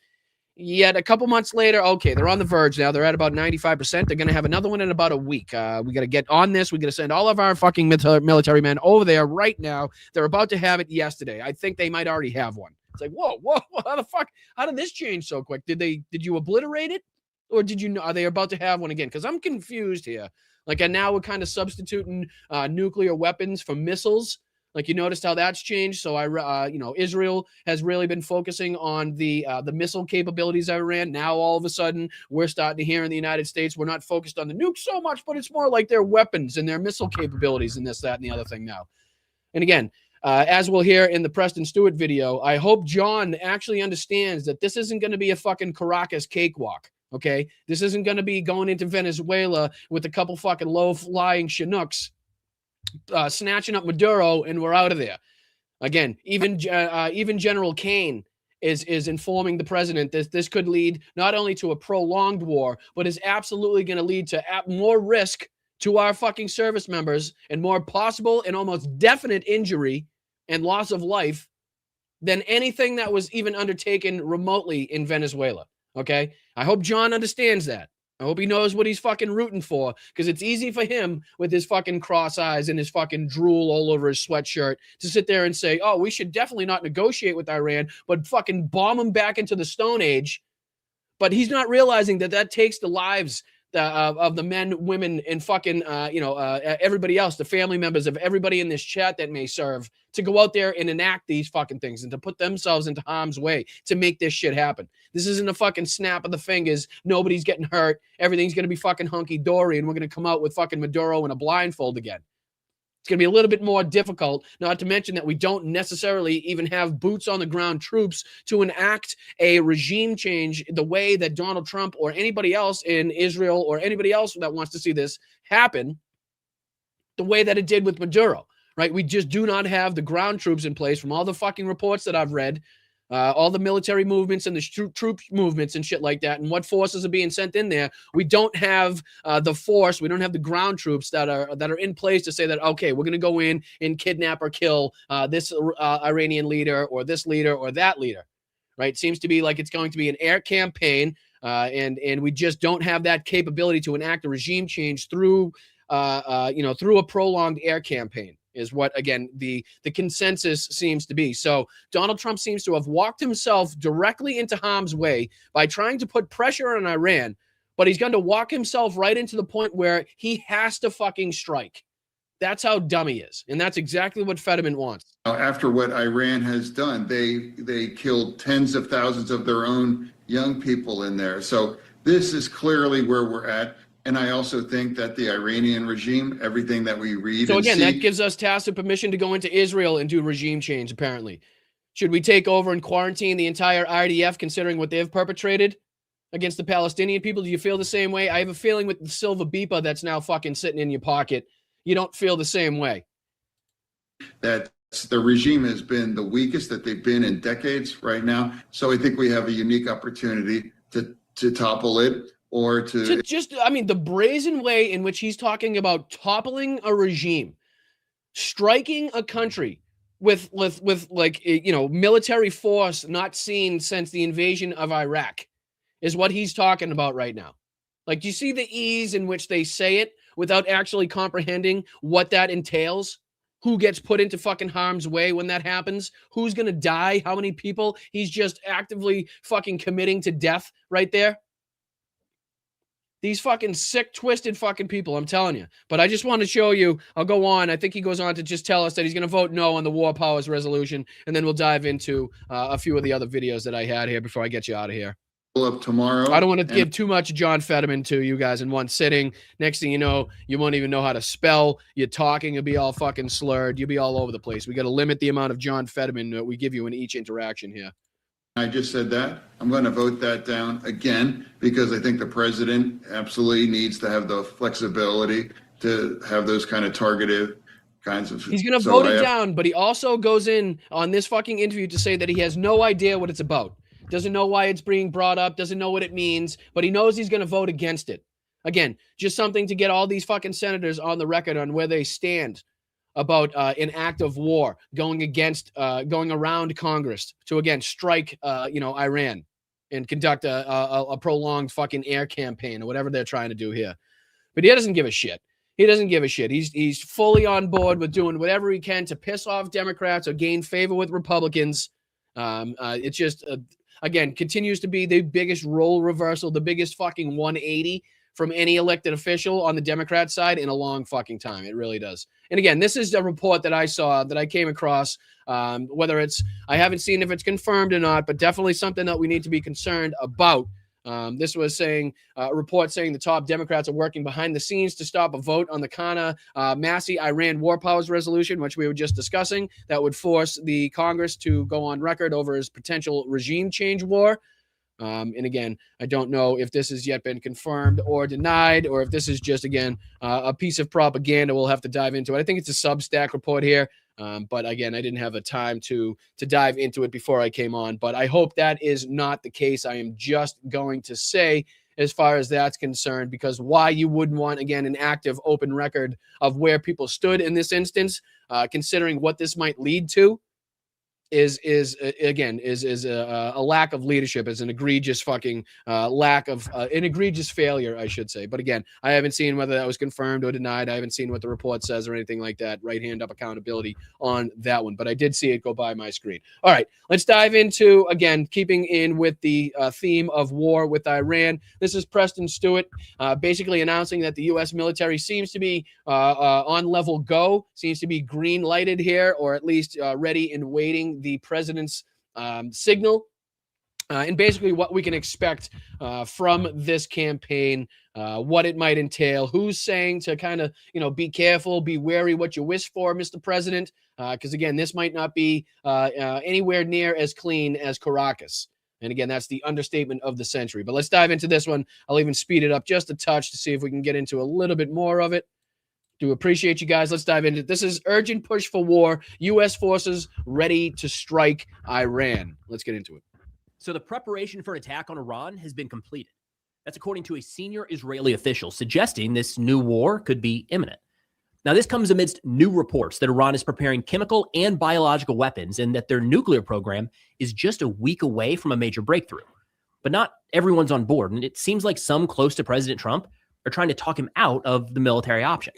Yet a couple months later, okay, they're on the verge now. They're at about 95%. They're going to have another one in about a week. We got to get on this. We got to send all of our fucking military men over there right now. They're about to have it yesterday. I think they might already have one. It's like, whoa, how the fuck? How did this change so quick? Did you obliterate it? Or are they about to have one again? Because I'm confused here. Like, and now we're kind of substituting nuclear weapons for missiles. Like, you noticed how that's changed. So Israel has really been focusing on the missile capabilities of Iran. Now all of a sudden we're starting to hear in the United States we're not focused on the nukes so much, but it's more like their weapons and their missile capabilities and this, that, and the other thing now. And again, as we'll hear in the Preston Stewart video, I hope John actually understands that this isn't going to be a fucking Caracas cakewalk. Okay, this isn't going to be going into Venezuela with a couple fucking low-flying Chinooks. Snatching up Maduro and we're out of there. Again, even General Kane is informing the president that this could lead not only to a prolonged war, but is absolutely going to lead to more risk to our fucking service members and more possible and almost definite injury and loss of life than anything that was even undertaken remotely in Venezuela. Okay, I hope John understands that. I hope he knows what he's fucking rooting for, because it's easy for him with his fucking cross eyes and his fucking drool all over his sweatshirt to sit there and say, oh, we should definitely not negotiate with Iran, but fucking bomb them back into the Stone Age. But he's not realizing that takes the lives of the men, women, and fucking, everybody else, the family members of everybody in this chat that may serve, to go out there and enact these fucking things and to put themselves into harm's way to make this shit happen. This isn't a fucking snap of the fingers. Nobody's getting hurt. Everything's going to be fucking hunky-dory, and we're going to come out with fucking Maduro in a blindfold again. It's going to be a little bit more difficult, not to mention that we don't necessarily even have boots on the ground troops to enact a regime change the way that Donald Trump or anybody else in Israel or anybody else that wants to see this happen, the way that it did with Maduro, right? We just do not have the ground troops in place from all the fucking reports that I've read. All the military movements and the troop movements and shit like that, and what forces are being sent in there. We don't have the force. We don't have the ground troops that are in place to say that, okay, we're going to go in and kidnap or kill this Iranian leader or this leader or that leader, right? Seems to be like it's going to be an air campaign, and we just don't have that capability to enact a regime change through a prolonged air campaign. Is what, again, the consensus seems to be. So Donald Trump seems to have walked himself directly into harm's way by trying to put pressure on Iran, but he's going to walk himself right into the point where he has to fucking strike. That's how dumb he is. And that's exactly what Fetterman wants. After what Iran has done, they killed tens of thousands of their own young people in there. So this is clearly where we're at. And I also think that the Iranian regime, everything that we read. So again, see, that gives us tacit permission to go into Israel and do regime change, apparently. Should we take over and quarantine the entire IDF, considering what they've perpetrated against the Palestinian people? Do you feel the same way? I have a feeling with the silver beeper that's now fucking sitting in your pocket, you don't feel the same way. That the regime has been the weakest that they've been in decades right now. So I think we have a unique opportunity to topple it. Or to just, I mean, the brazen way in which he's talking about toppling a regime, striking a country with like, you know, military force not seen since the invasion of Iraq is what he's talking about right now. Like, do you see the ease in which they say it without actually comprehending what that entails? Who gets put into fucking harm's way when that happens? Who's going to die? How many people? He's just actively fucking committing to death right there. These fucking sick, twisted fucking people, I'm telling you. But I just want to show you, I'll go on. I think he goes on to just tell us that he's going to vote no on the War Powers resolution, and then we'll dive into a few of the other videos that I had here before I get you out of here. Up tomorrow. I don't want to give too much John Fetterman to you guys in one sitting. Next thing you know, you won't even know how to spell. You're talking, you'll be all fucking slurred. You'll be all over the place. We got to limit the amount of John Fetterman that we give you in each interaction here. I just said that. I'm going to vote that down again because I think the president absolutely needs to have the flexibility to have those kind of targeted kinds of. He's going to vote it down, but he also goes in on this fucking interview to say that he has no idea what it's about. Doesn't know why it's being brought up, doesn't know what it means, but he knows he's going to vote against it. Again, just something to get all these fucking senators on the record on where they stand about an act of war going around Congress to, again, strike, Iran and conduct a prolonged fucking air campaign or whatever they're trying to do here. But he doesn't give a shit. He doesn't give a shit. He's fully on board with doing whatever he can to piss off Democrats or gain favor with Republicans. It's just... again, continues to be the biggest role reversal, the biggest fucking 180 from any elected official on the Democrat side in a long fucking time. It really does. And again, this is a report that I saw, that I came across, whether it's, I haven't seen if it's confirmed or not, but definitely something that we need to be concerned about. This was saying, a report saying the top Democrats are working behind the scenes to stop a vote on the Kana Massey Iran War Powers resolution, which we were just discussing, that would force the Congress to go on record over his potential regime change war. And again, I don't know if this has yet been confirmed or denied, or if this is just, again, a piece of propaganda. We'll have to dive into it. I think it's a Substack report here. But again, I didn't have the time to dive into it before I came on. But I hope that is not the case. I am just going to say, as far as that's concerned, because why you wouldn't want, again, an active, open record of where people stood in this instance, considering what this might lead to, is a lack of leadership, is an egregious fucking lack of an egregious failure, I should say. But again, I haven't seen whether that was confirmed or denied. I haven't seen what the report says or anything like that. Right hand up accountability on that one, but I did see it go by my screen. All right, let's dive into, again, keeping in with the theme of war with Iran. This is Preston Stewart basically announcing that the U.S. military seems to be on level go, seems to be green lighted here, or at least ready and waiting the president's signal, and basically what we can expect from this campaign, what it might entail, who's saying to kind of, be careful, be wary what you wish for, Mr. President, because again, this might not be anywhere near as clean as Caracas. And again, that's the understatement of the century. But let's dive into this one. I'll even speed it up just a touch to see if we can get into a little bit more of it. Do appreciate you guys. Let's dive into it. This is urgent push for war. U.S. forces ready to strike Iran. Let's get into it. So the preparation for an attack on Iran has been completed. That's according to a senior Israeli official, suggesting this new war could be imminent. Now, this comes amidst new reports that Iran is preparing chemical and biological weapons and that their nuclear program is just a week away from a major breakthrough. But not everyone's on board, and it seems like some close to President Trump are trying to talk him out of the military option.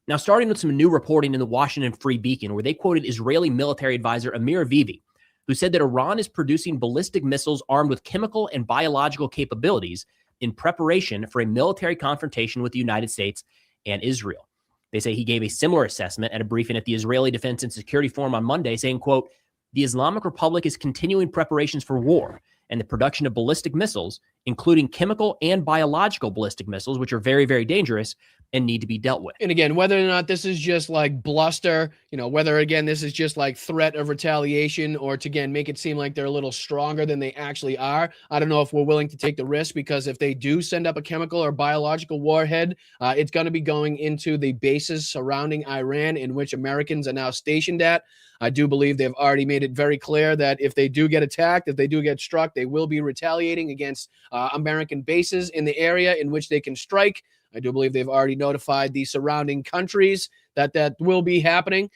Now, starting with some new reporting in the Washington Free Beacon, where they quoted Israeli military advisor Amir Avivi, who said that Iran is producing ballistic missiles armed with chemical and biological capabilities in preparation for a military confrontation with the United States and Israel. They say he gave a similar assessment at a briefing at the Israeli Defense and Security Forum on Monday, saying, quote, "The Islamic Republic is continuing preparations for war and the production of ballistic missiles, including chemical and biological ballistic missiles, which are very, very dangerous and need to be dealt with." And again, whether or not this is just like bluster, whether, again, this is just like threat of retaliation, or to, again, make it seem like they're a little stronger than they actually are. I don't know if we're willing to take the risk, because if they do send up a chemical or biological warhead, it's going to be going into the bases surrounding Iran, in which Americans are now stationed at. I do believe they've already made it very clear that if they do get attacked, if they do get struck, they will be retaliating against American bases in the area in which they can strike. I do believe they've already notified the surrounding countries that that will be happening.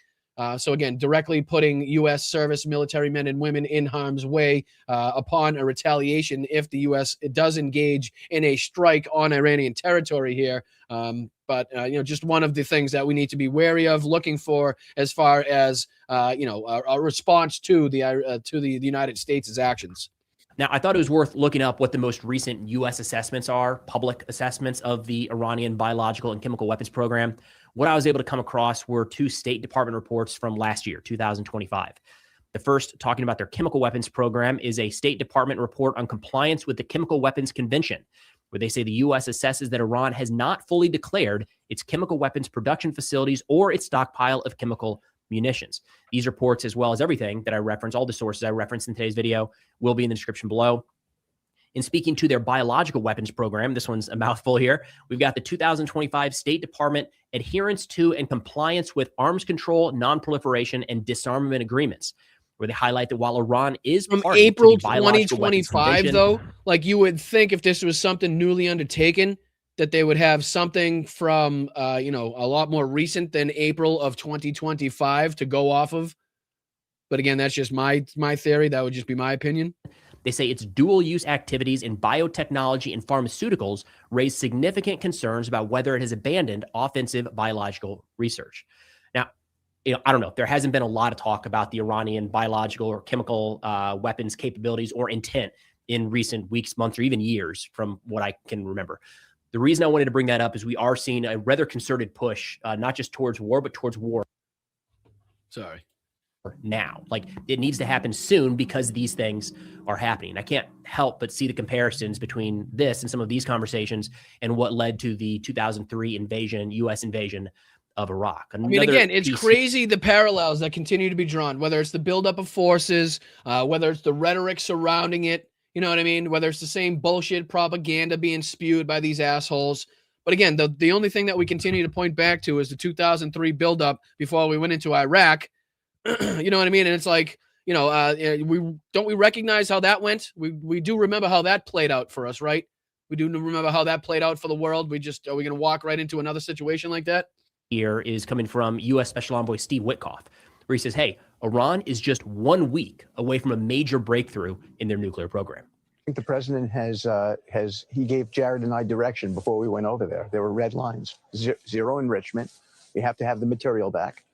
So again, directly putting U.S. service military men and women in harm's way upon a retaliation if the U.S. does engage in a strike on Iranian territory here. But just one of the things that we need to be wary of, looking for as far as a response to the United States' actions. Now, I thought it was worth looking up what the most recent U.S. assessments are, public assessments of the Iranian biological and chemical weapons program. What I was able to come across were two State Department reports from last year, 2025. The first, talking about their chemical weapons program, is a State Department report on compliance with the Chemical Weapons Convention, where they say the U.S. assesses that Iran has not fully declared its chemical weapons production facilities or its stockpile of chemical munitions. These reports, as well as everything that I reference, all the sources I referenced in today's video, will be in the description below. In speaking to their biological weapons program, this one's a mouthful here, we've got the 2025 State Department Adherence to and Compliance with Arms Control, Non-Proliferation, and Disarmament Agreements, where they highlight that while Iran is from party to April the Biological Weapons 2025, Convention, though, like you would think if this was something newly undertaken, that they would have something from, a lot more recent than April of 2025 to go off of. But again, that's just my theory. That would just be my opinion. they say its dual-use activities in biotechnology and pharmaceuticals raise significant concerns about whether it has abandoned offensive biological research. Now, I don't know. There hasn't been a lot of talk about the Iranian biological or chemical weapons capabilities or intent in recent weeks, months, or even years from what I can remember. The reason I wanted to bring that up is we are seeing a rather concerted push, not just towards war, but towards war. Sorry. Now, like it needs to happen soon because these things are happening. I can't help but see the comparisons between this and some of these conversations and what led to the 2003 invasion, U.S. invasion of Iraq. I mean, again, it's crazy the parallels that continue to be drawn, whether it's the buildup of forces, whether it's the rhetoric surrounding it, you know what I mean? Whether it's the same bullshit propaganda being spewed by these assholes. But again, the only thing that we continue to point back to is the 2003 buildup before we went into Iraq. You know what I mean? And it's like, we recognize how that went. We do remember how that played out for us, right? We do remember how that played out for the world. Are we going to walk right into another situation like that? Here is coming from U.S. Special Envoy Steve Witkoff, where he says, hey, Iran is just 1 week away from a major breakthrough in their nuclear program. I think the president he gave Jared and I direction before we went over there. There were red lines, zero enrichment. We have to have the material back.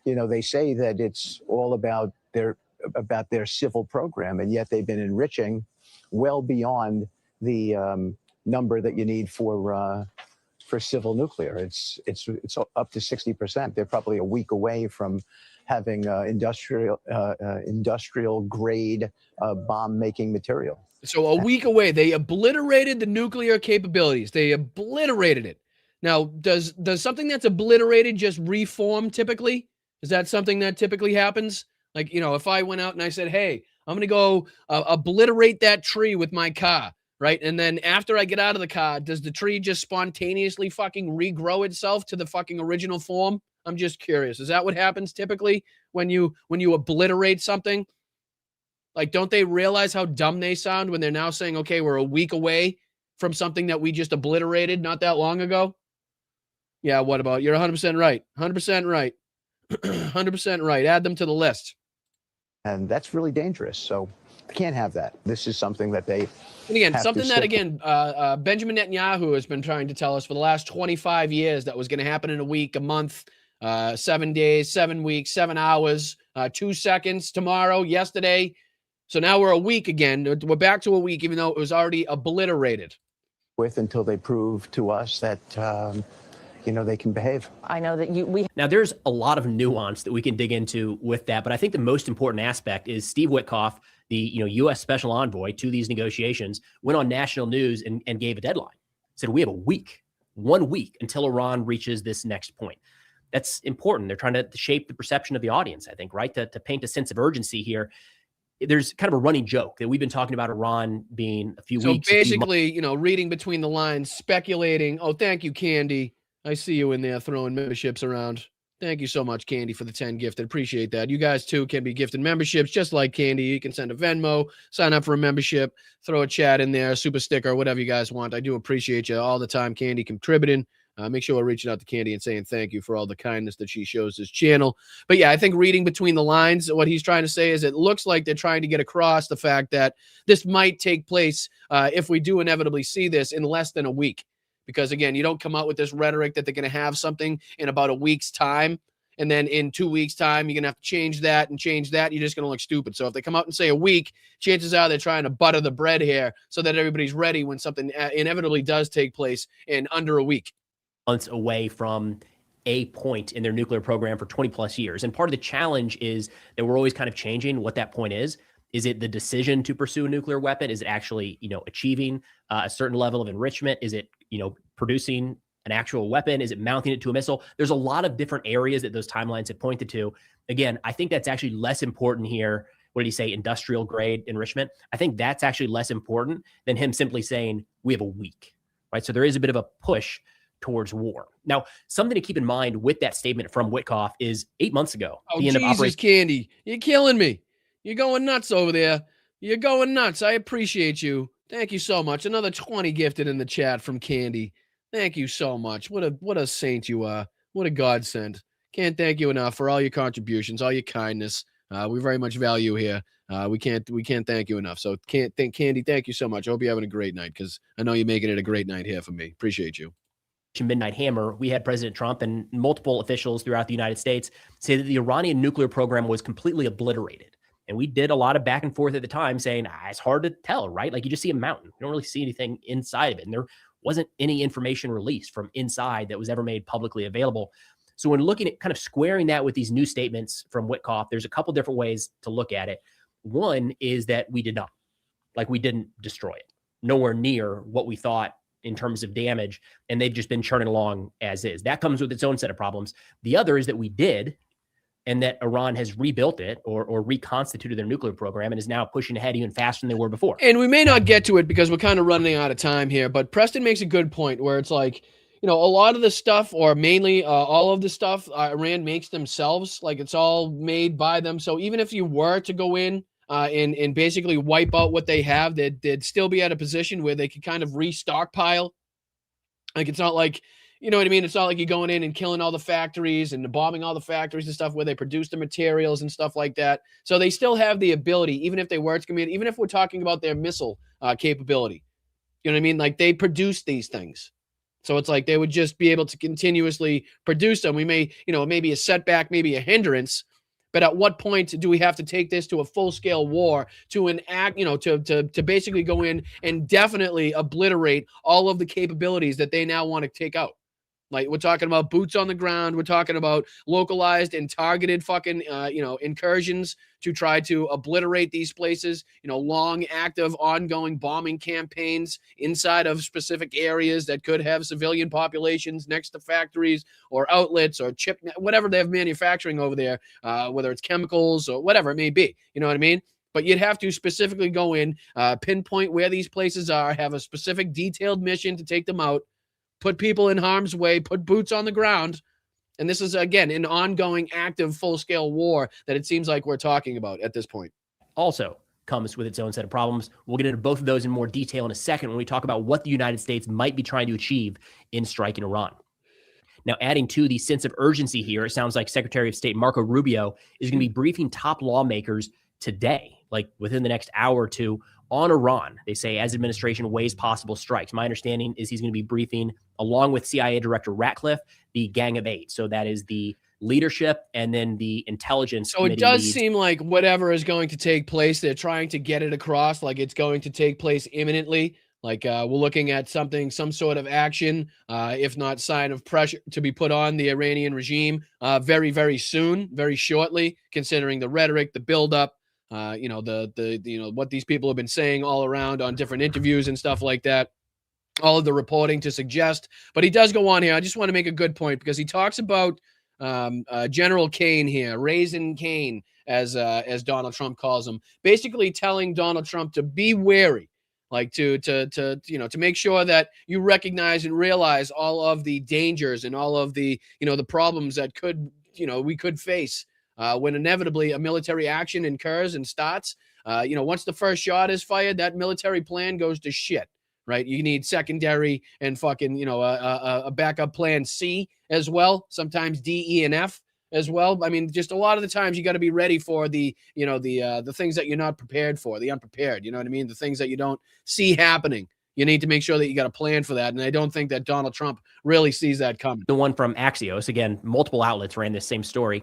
You know, they say that it's all about their civil program, and yet they've been enriching well beyond the number that you need for civil nuclear. It's up to 60%. They're probably a week away from having industrial grade bomb making material. So a week away, they obliterated the nuclear capabilities. They obliterated it. Now, does something that's obliterated just reform typically? Is that something that typically happens? Like, if I went out and I said, hey, I'm going to go obliterate that tree with my car, right? And then after I get out of the car, does the tree just spontaneously fucking regrow itself to the fucking original form? I'm just curious. Is that what happens typically when you obliterate something? Like, don't they realize how dumb they sound when they're now saying, okay, we're a week away from something that we just obliterated not that long ago? Yeah, what about? You're 100% right. 100% right. 100% right. Add them to the list. And that's really dangerous. So we can't have that. This is something that they. And again, something that, Benjamin Netanyahu has been trying to tell us for the last 25 years that was going to happen in a week, a month, 7 days, 7 weeks, 7 hours, 2 seconds, tomorrow, yesterday. So now we're a week again. We're back to a week, even though it was already obliterated. Until they prove to us that, they can behave. I know that Now, there's a lot of nuance that we can dig into with that, but I think the most important aspect is Steve Witkoff, the U.S. Special Envoy to these negotiations, went on national news and gave a deadline. Said we have a week, 1 week until Iran reaches this next point. That's important. They're trying to shape the perception of the audience, I think, right? To paint a sense of urgency here. There's kind of a running joke that we've been talking about Iran being a few weeks. So basically, reading between the lines, speculating. Oh, thank you, Candy. I see you in there throwing memberships around. Thank you so much, Candy, for the 10 gifted. Appreciate that. You guys, too, can be gifted memberships just like Candy. You can send a Venmo, sign up for a membership, throw a chat in there, super sticker, whatever you guys want. I do appreciate you all the time, Candy, contributing. Make sure we're reaching out to Candy and saying thank you for all the kindness that she shows his channel. But yeah, I think reading between the lines, what he's trying to say is it looks like they're trying to get across the fact that this might take place if we do inevitably see this in less than a week. Because again, you don't come out with this rhetoric that they're going to have something in about a week's time. And then in 2 weeks' time, you're going to have to change that and change that. You're just going to look stupid. So if they come out and say a week, chances are they're trying to butter the bread here so that everybody's ready when something inevitably does take place in under a week. Months away from a point in their nuclear program for 20 plus years. And part of the challenge is that we're always kind of changing what that point is. Is it the decision to pursue a nuclear weapon? Is it actually, achieving a certain level of enrichment? Is it, producing an actual weapon? Is it mounting it to a missile? There's a lot of different areas that those timelines have pointed to. Again, I think that's actually less important here. What did he say? Industrial grade enrichment. I think that's actually less important than him simply saying we have a week, right? So there is a bit of a push towards war. Now, something to keep in mind with that statement from Witkoff is 8 months ago. Oh, the end of Jesus, Operation Candy. You're killing me. You're going nuts over there. You're going nuts. I appreciate you. Thank you so much. Another 20 gifted in the chat from Candy. Thank you so much. What a saint you are. What a godsend. Can't thank you enough for all your contributions, all your kindness. We very much value here. We can't thank you enough. So Candy, thank you so much. I hope you're having a great night because I know you're making it a great night here for me. Appreciate you. Midnight Hammer, we had President Trump and multiple officials throughout the United States say that the Iranian nuclear program was completely obliterated. And we did a lot of back and forth at the time saying, it's hard to tell, right? Like you just see a mountain. You don't really see anything inside of it. And there wasn't any information released from inside that was ever made publicly available. So when looking at kind of squaring that with these new statements from Witkoff, there's a couple different ways to look at it. One is that we did not, like we didn't destroy it, nowhere near what we thought in terms of damage. And they've just been churning along as is. That comes with its own set of problems. The other is that we did, and that Iran has rebuilt it or reconstituted their nuclear program and is now pushing ahead even faster than they were before. And we may not get to it because we're kind of running out of time here, but Preston makes a good point where it's like, a lot of the stuff, or mainly all of the stuff, Iran makes themselves. Like it's all made by them. So even if you were to go in and basically wipe out what they have, they'd still be at a position where they could kind of restockpile. Like it's not like, you know what I mean? It's not like you're going in and killing all the factories and bombing all the factories and stuff where they produce the materials and stuff like that. So they still have the ability, even if they were to come in, even if we're talking about their missile capability, you know what I mean? Like they produce these things. So it's like they would just be able to continuously produce them. We may, maybe a setback, maybe a hindrance, but at what point do we have to take this to a full-scale war to enact, to basically go in and definitely obliterate all of the capabilities that they now want to take out? Like we're talking about boots on the ground. We're talking about localized and targeted fucking, incursions to try to obliterate these places, long, active, ongoing bombing campaigns inside of specific areas that could have civilian populations next to factories or outlets or whatever they have manufacturing over there, whether it's chemicals or whatever it may be. You know what I mean? But you'd have to specifically go in, pinpoint where these places are, have a specific detailed mission to take them out, put people in harm's way, put boots on the ground. And this is, again, an ongoing, active, full-scale war that it seems like we're talking about at this point. Also comes with its own set of problems. We'll get into both of those in more detail in a second when we talk about what the United States might be trying to achieve in striking Iran. Now, adding to the sense of urgency here, it sounds like Secretary of State Marco Rubio is going to be briefing top lawmakers today, like within the next hour or two, on Iran. They say as administration weighs possible strikes. My understanding is he's going to be briefing, along with CIA Director Ratcliffe, the Gang of Eight. So that is the leadership and then the intelligence. So it does seem like whatever is going to take place, they're trying to get it across like it's going to take place imminently. Like we're looking at some sort of action, if not sign of pressure to be put on the Iranian regime very, very soon, very shortly, considering the rhetoric, the buildup, what these people have been saying all around on different interviews and stuff like that. All of the reporting to suggest, but he does go on here. I just want to make a good point because he talks about General Kane here, Raisin Kane, as Donald Trump calls him, basically telling Donald Trump to be wary, like to make sure that you recognize and realize all of the dangers and all of the, the problems that we could face when inevitably a military action occurs and starts. Once the first shot is fired, that military plan goes to shit. right? You need secondary and fucking, you know, a backup plan C as well. Sometimes D, E, and F as well. I mean, just a lot of the times you got to be ready for the, you know, the things that you're not prepared for, the unprepared, you know what I mean? The things that you don't see happening. You need to make sure that you got a plan for that. And I don't think that Donald Trump really sees that coming. The one from Axios, again, multiple outlets ran this same story.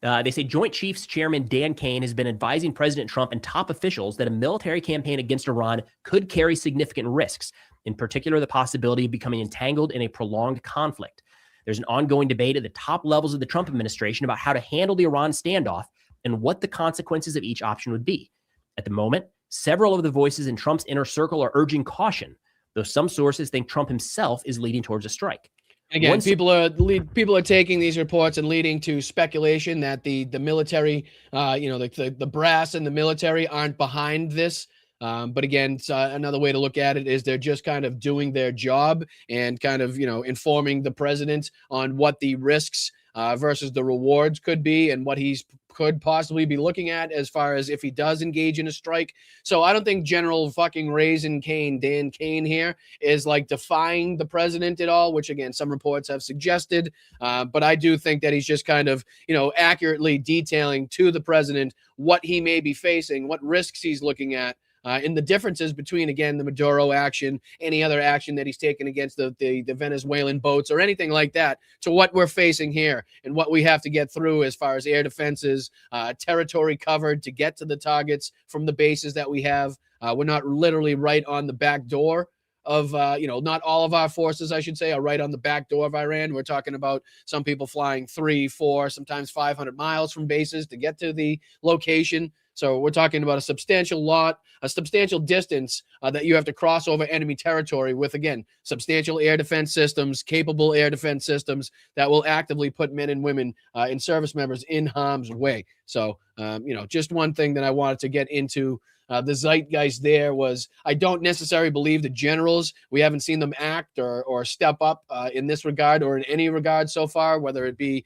They say Joint Chiefs Chairman Dan Kane has been advising President Trump and top officials that a military campaign against Iran could carry significant risks, in particular the possibility of becoming entangled in a prolonged conflict. There's an ongoing debate at the top levels of the Trump administration about how to handle the Iran standoff and what the consequences of each option would be. At the moment, several of the voices in Trump's inner circle are urging caution, though some sources think Trump himself is leading towards a strike. Again, people are taking these reports and leading to speculation that the military, you know, the brass and the military aren't behind this. But again, another way to look at it is they're just kind of doing their job and kind of, you know, informing the president on what the risks versus the rewards could be and what he's could possibly be looking at as far as if he does engage in a strike. So I don't think General fucking Raisin Kane, Dan Kane here, is like defying the president at all, which again, some reports have suggested. But I do think that he's just kind of, you know, accurately detailing to the president what he may be facing, what risks he's looking at. And the differences between, again, the Maduro action, any other action that he's taken against the Venezuelan boats or anything like that, to what we're facing here and what we have to get through as far as air defenses, territory covered to get to the targets from the bases that we have. We're not literally right on the back door of, you know, not all of our forces, I should say, are right on the back door of Iran. We're talking about some people flying 300, 400, sometimes 500 miles from bases to get to the location. So we're talking about a substantial distance that you have to cross over enemy territory with, again, substantial air defense systems, capable air defense systems that will actively put men and women and service members in harm's way. So, you know, just one thing that I wanted to get into. The zeitgeist there was, I don't necessarily believe the generals, we haven't seen them act or step up in this regard or in any regard so far, whether it be,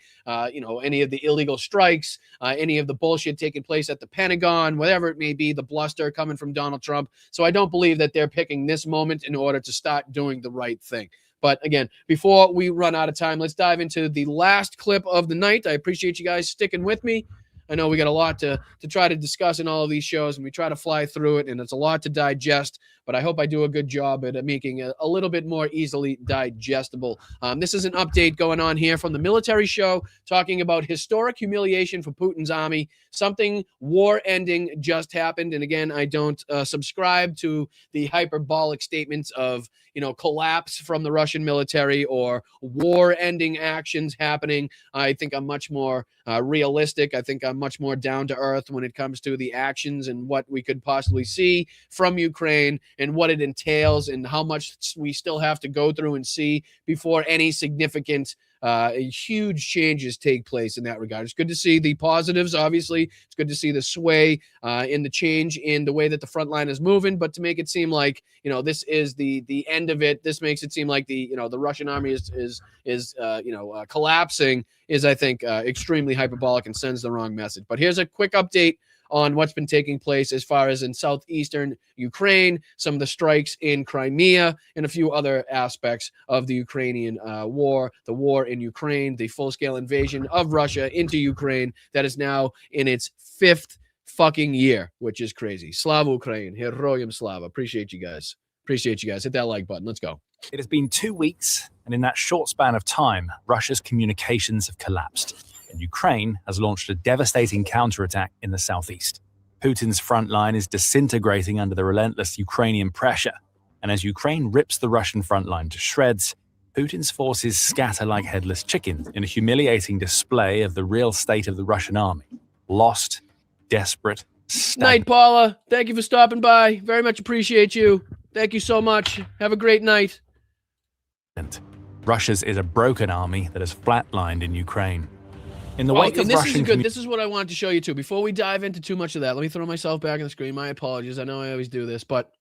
you know, any of the illegal strikes, any of the bullshit taking place at the Pentagon, whatever it may be, the bluster coming from Donald Trump. So I don't believe that they're picking this moment in order to start doing the right thing. But again, before we run out of time, let's dive into the last clip of the night. I appreciate you guys sticking with me. I know we got a lot to try to discuss in all of these shows, and we try to fly through it, and it's a lot to digest, but I hope I do a good job at making it a little bit more easily digestible. This is an update going on here from the military show, talking about historic humiliation for Putin's army. Something war-ending just happened, and again, I don't subscribe to the hyperbolic statements of, you know, collapse from the Russian military or war-ending actions happening. I think I'm much more realistic. I think I'm much more down to earth when it comes to the actions and what we could possibly see from Ukraine and what it entails and how much we still have to go through and see before any significant huge changes take place in that regard. It's good to see the positives, obviously. It's good to see the sway in the change in the way that the front line is moving, but to make it seem like, you know, this is the end of it, this makes it seem like the Russian army is collapsing is, I think, extremely hyperbolic and sends the wrong message. But here's a quick update on what's been taking place as far as in southeastern Ukraine, some of the strikes in Crimea, and a few other aspects of the Ukrainian war, the war in Ukraine, the full-scale invasion of Russia into Ukraine that is now in its 5th fucking year, which is crazy. Slava Ukraine, Heroyam Slava. Appreciate you guys. Appreciate you guys. Hit that like button. Let's go. It has been 2 weeks, and in that short span of time, Russia's communications have collapsed. And Ukraine has launched a devastating counterattack in the southeast. Putin's front line is disintegrating under the relentless Ukrainian pressure. And as Ukraine rips the Russian front line to shreds, Putin's forces scatter like headless chickens in a humiliating display of the real state of the Russian army. Lost, desperate, Night, Paula. Thank you for stopping by. Very much appreciate you. Thank you so much. Have a great night. Russia's is a broken army that has flatlined in Ukraine. In the Well, wake of and this Russian is good. This is what I wanted to show you too. Before we dive into too much of that, let me throw myself back on the screen. My apologies. I know I always do this, but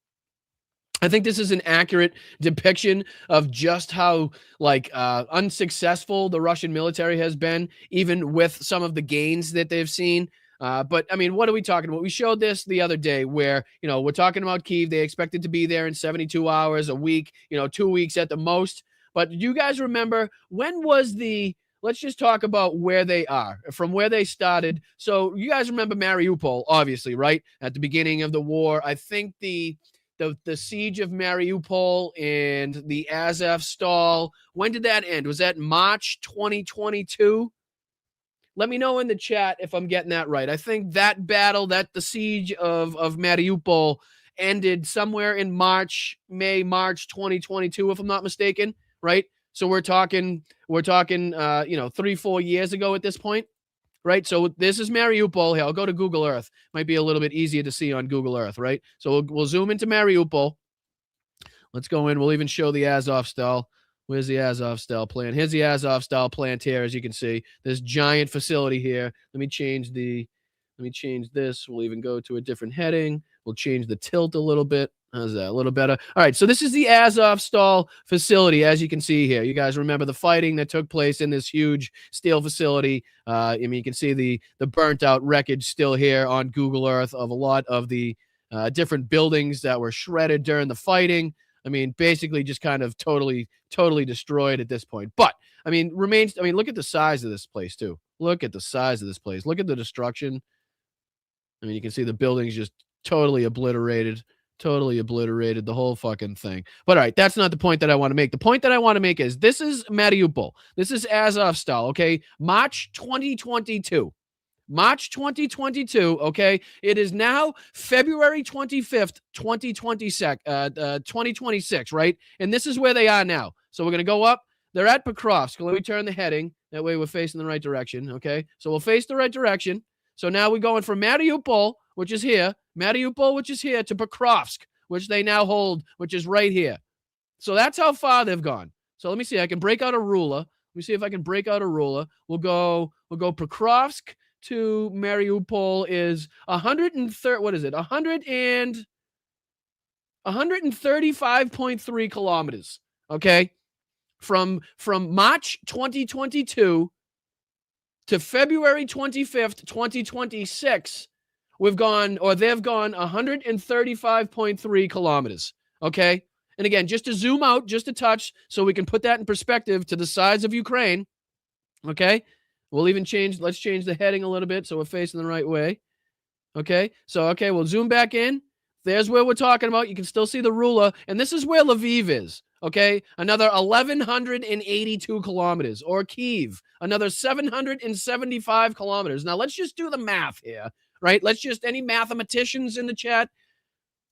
I think this is an accurate depiction of just how unsuccessful the Russian military has been, even with some of the gains that they've seen. But I mean, what are we talking about? We showed this the other day where, we're talking about Kyiv. They expected to be there in 72 hours, a week, 2 weeks at the most. But do you guys remember when was let's just talk about where they are, from where they started. So you guys remember Mariupol, obviously, right? At the beginning of the war, I think the siege of Mariupol and the Azovstal, when did that end? Was that March 2022? Let me know in the chat if I'm getting that right. I think that battle, the siege of Mariupol ended somewhere in March 2022, if I'm not mistaken, right? So we're talking 3-4 years ago at this point, right? So this is Mariupol here. I'll go to Google Earth. Might be a little bit easier to see on Google Earth, right? So we'll zoom into Mariupol. Let's go in. We'll even show the Azovstal. Where's the Azovstal plant? Here's the Azovstal plant here, as you can see. This giant facility here. Let me change this. We'll even go to a different heading. We'll change the tilt a little bit. How's that? A little better. All right, so this is the Azovstal facility, as you can see here. You guys remember the fighting that took place in this huge steel facility. You can see the burnt out wreckage still here on Google Earth of a lot of the different buildings that were shredded during the fighting. I mean, basically just kind of totally destroyed at this point. But, look at the size of this place, too. Look at the size of this place. Look at the destruction. You can see the buildings just totally obliterated, the whole fucking thing. But, all right, that's not the point that I want to make. The point that I want to make is this is Mariupol. This is Azovstal, okay? March 2022. March 2022, okay? It is now February 25th, 2026, right? And this is where they are now. So we're going to go up. They're at Pokrovsk. Let me turn the heading. That way we're facing the right direction, okay? So we'll face the right direction. So now we're going from Mariupol, which is here, to Pokrovsk, which they now hold, which is right here. So that's how far they've gone. So let me see. I can break out a ruler. Let me see if I can break out a ruler. We'll go Pokrovsk to Mariupol is 135.3 kilometers. Okay. From March 2022 to February 25th, 2026, they've gone 135.3 kilometers. Okay. And again, just to zoom out just a touch so we can put that in perspective to the size of Ukraine. Okay. Let's change the heading a little bit so we're facing the right way. Okay, we'll zoom back in. There's where we're talking about. You can still see the ruler. And this is where Lviv is. Okay, another 1,182 kilometers. Or Kyiv, another 775 kilometers. Now, let's just do the math here, right? Any mathematicians in the chat?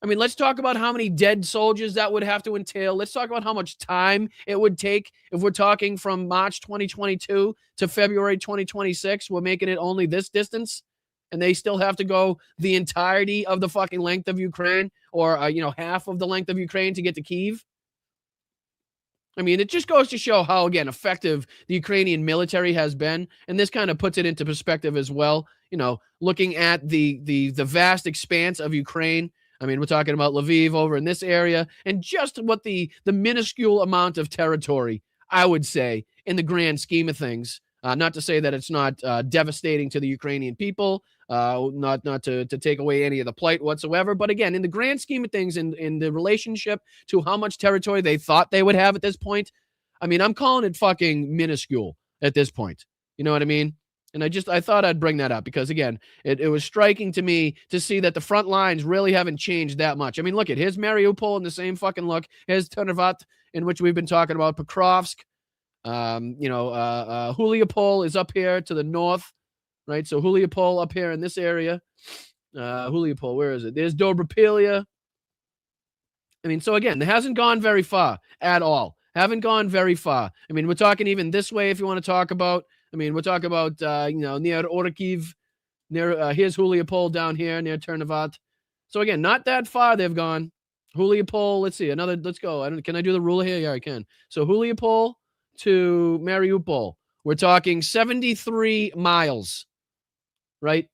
Let's talk about how many dead soldiers that would have to entail. Let's talk about how much time it would take if we're talking from March 2022 to February 2026. We're making it only this distance, and they still have to go the entirety of the fucking length of Ukraine, or half of the length of Ukraine to get to Kyiv. It just goes to show how, again, effective the Ukrainian military has been, and this kind of puts it into perspective as well. Looking at the vast expanse of Ukraine. We're talking about Lviv over in this area, and just what the minuscule amount of territory, I would say, in the grand scheme of things. Not to say that it's not devastating to the Ukrainian people, not to take away any of the plight whatsoever. But again, in the grand scheme of things, in the relationship to how much territory they thought they would have at this point, I'm calling it fucking minuscule at this point. You know what I mean? And I thought I'd bring that up because, again, it was striking to me to see that the front lines really haven't changed that much. Look at here's Mariupol in the same fucking look. Here's Chernihiv, in which we've been talking about. Pokrovsk. Huliopol is up here to the north, right? So Huliopol up here in this area. Huliopol, where is it? There's Dobropilia. So again, it hasn't gone very far at all. Haven't gone very far. We're talking even this way if you want to talk about. We're talking about, near Orkiv, here's Huliopol down here near Chernihiv. So again, not that far they've gone. Huliopol, let's see, let's go. Can I do the ruler here? Yeah, I can. So Huliopol to Mariupol, we're talking 73 miles, right?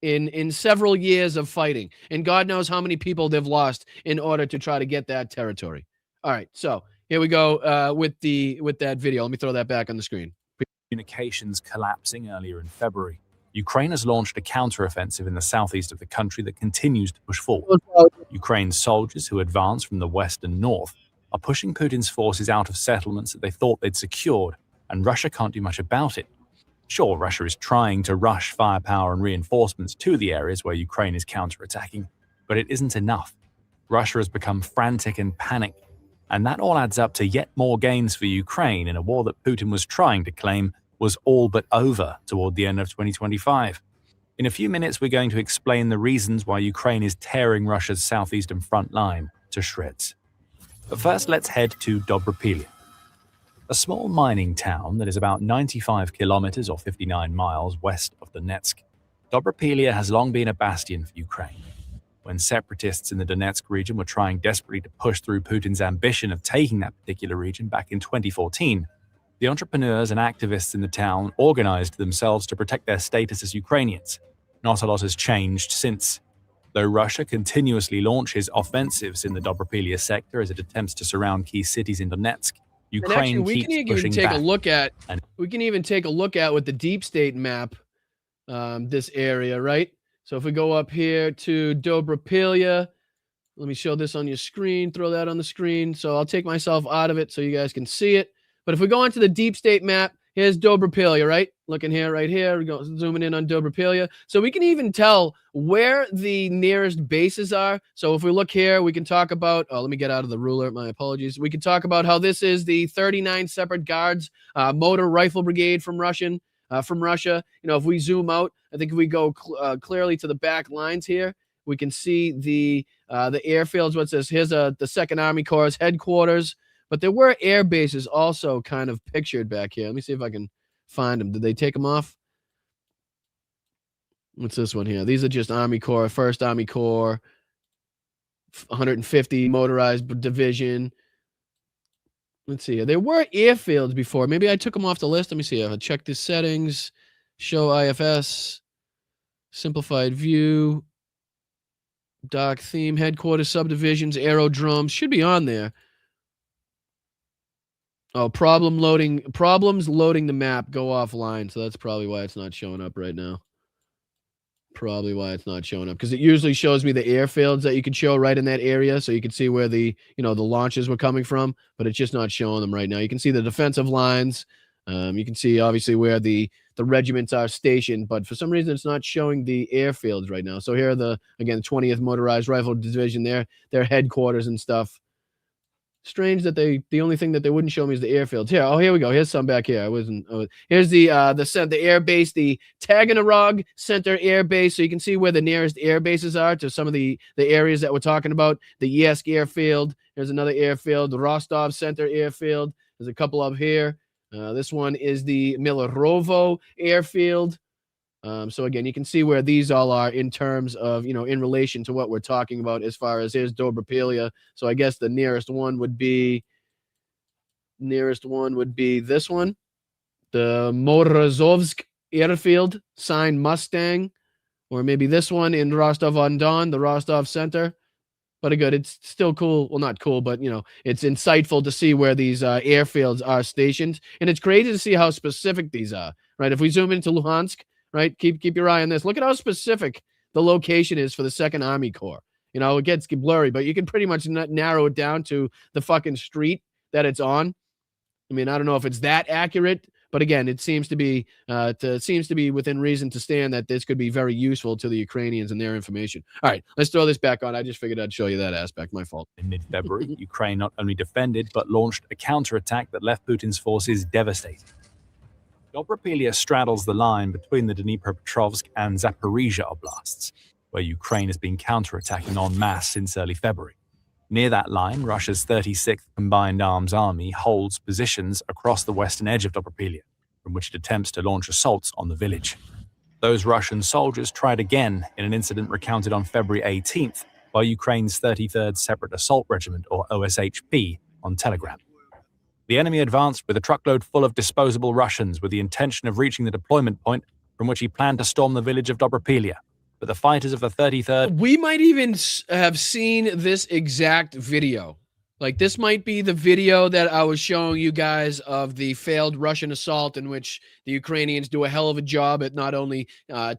In several years of fighting. And God knows how many people they've lost in order to try to get that territory. All right, so here we go with that video. Let me throw that back on the screen. Communications collapsing earlier in February. Ukraine has launched a counteroffensive in the southeast of the country that continues to push forward. Ukraine's soldiers, who advance from the west and north, are pushing Putin's forces out of settlements that they thought they'd secured, and Russia can't do much about it. Sure, Russia is trying to rush firepower and reinforcements to the areas where Ukraine is counterattacking, but it isn't enough. Russia has become frantic and panicked, and that all adds up to yet more gains for Ukraine in a war that Putin was trying to claim was all but over toward the end of 2025. In a few minutes, we're going to explain the reasons why Ukraine is tearing Russia's southeastern front line to shreds. But first, let's head to Dobropilya, a small mining town that is about 95 kilometers or 59 miles west of Donetsk. Dobropilya has long been a bastion for Ukraine. When separatists in the Donetsk region were trying desperately to push through Putin's ambition of taking that particular region back in 2014, the entrepreneurs and activists in the town organized themselves to protect their status as Ukrainians. Not a lot has changed since. Though Russia continuously launches offensives in the Dobropilya sector as it attempts to surround key cities in Donetsk, Ukraine and actually, keeps pushing take back. we can even take a look at with the deep state map this area, right? So if we go up here to Dobropilya, let me show this on your screen, throw that on the screen. So I'll take myself out of it so you guys can see it. But if we go onto the deep state map, here's Dobropilya, right? Looking here, right here, we go zooming in on Dobropilya. So we can even tell where the nearest bases are. So if we look here, we can talk about, let me get out of the ruler, my apologies. We can talk about how this is the 39 Separate Guards Motor Rifle Brigade from Russia. You know, if we zoom out, I think if we go clearly to the back lines here, we can see the airfields. What's this? Here's the 2nd Army Corps headquarters. But there were air bases also kind of pictured back here. Let me see if I can find them. Did they take them off? What's this one here? These are just Army Corps, 1st Army Corps, 150 Motorized Division. Let's see. There were airfields before. Maybe I took them off the list. Let me see. I'll check the settings. Show IFS. Simplified view. Dock theme. Headquarters, subdivisions, aerodromes. Should be on there. Oh, problems loading the map, go offline. So that's probably why it's not showing up right now. Probably why it's not showing up, because it usually shows me the airfields that you could show right in that area, so you can see where the the launches were coming from, but it's just not showing them right now. You can see the defensive lines. You can see obviously where the regiments are stationed, but for some reason it's not showing the airfields right now. So here are the 20th Motorized Rifle Division, their headquarters and stuff. Strange that the only thing that they wouldn't show me is the airfields. Here we go. Here's some back here. Here's the air base, the Taganrog Center Air Base. So you can see where the nearest air bases are to some of the areas that we're talking about. The Yesk Airfield. There's another airfield. The Rostov Center Airfield. There's a couple up here. This one is the Milorovo Airfield. So again, you can see where these all are in terms of, in relation to what we're talking about as far as here's Dobropilya. So I guess the nearest one would be this one, the Morozovsk Airfield, signed Mustang, or maybe this one in Rostov-on-Don, the Rostov Center. But again, it's still cool. Well, not cool, but it's insightful to see where these airfields are stationed. And it's crazy to see how specific these are, right? If we zoom into Luhansk, right? Keep your eye on this. Look at how specific the location is for the 2nd Army Corps. It gets blurry, but you can pretty much narrow it down to the fucking street that it's on. I mean, I don't know if it's that accurate, but again, it seems to be within reason to stand that this could be very useful to the Ukrainians and their information. All right, let's throw this back on. I just figured I'd show you that aspect. My fault. In mid-February, Ukraine not only defended, but launched a counterattack that left Putin's forces devastated. Dobropilya straddles the line between the Dnipropetrovsk and Zaporizhia oblasts, where Ukraine has been counterattacking en masse since early February. Near that line, Russia's 36th Combined Arms Army holds positions across the western edge of Dobropilya, from which it attempts to launch assaults on the village. Those Russian soldiers tried again in an incident recounted on February 18th by Ukraine's 33rd Separate Assault Regiment, or OSHP, on Telegram. The enemy advanced with a truckload full of disposable Russians with the intention of reaching the deployment point from which he planned to storm the village of Dobropilya. But the fighters of the 33rd... We might even have seen this exact video. Like, this might be the video that I was showing you guys of the failed Russian assault, in which the Ukrainians do a hell of a job at not only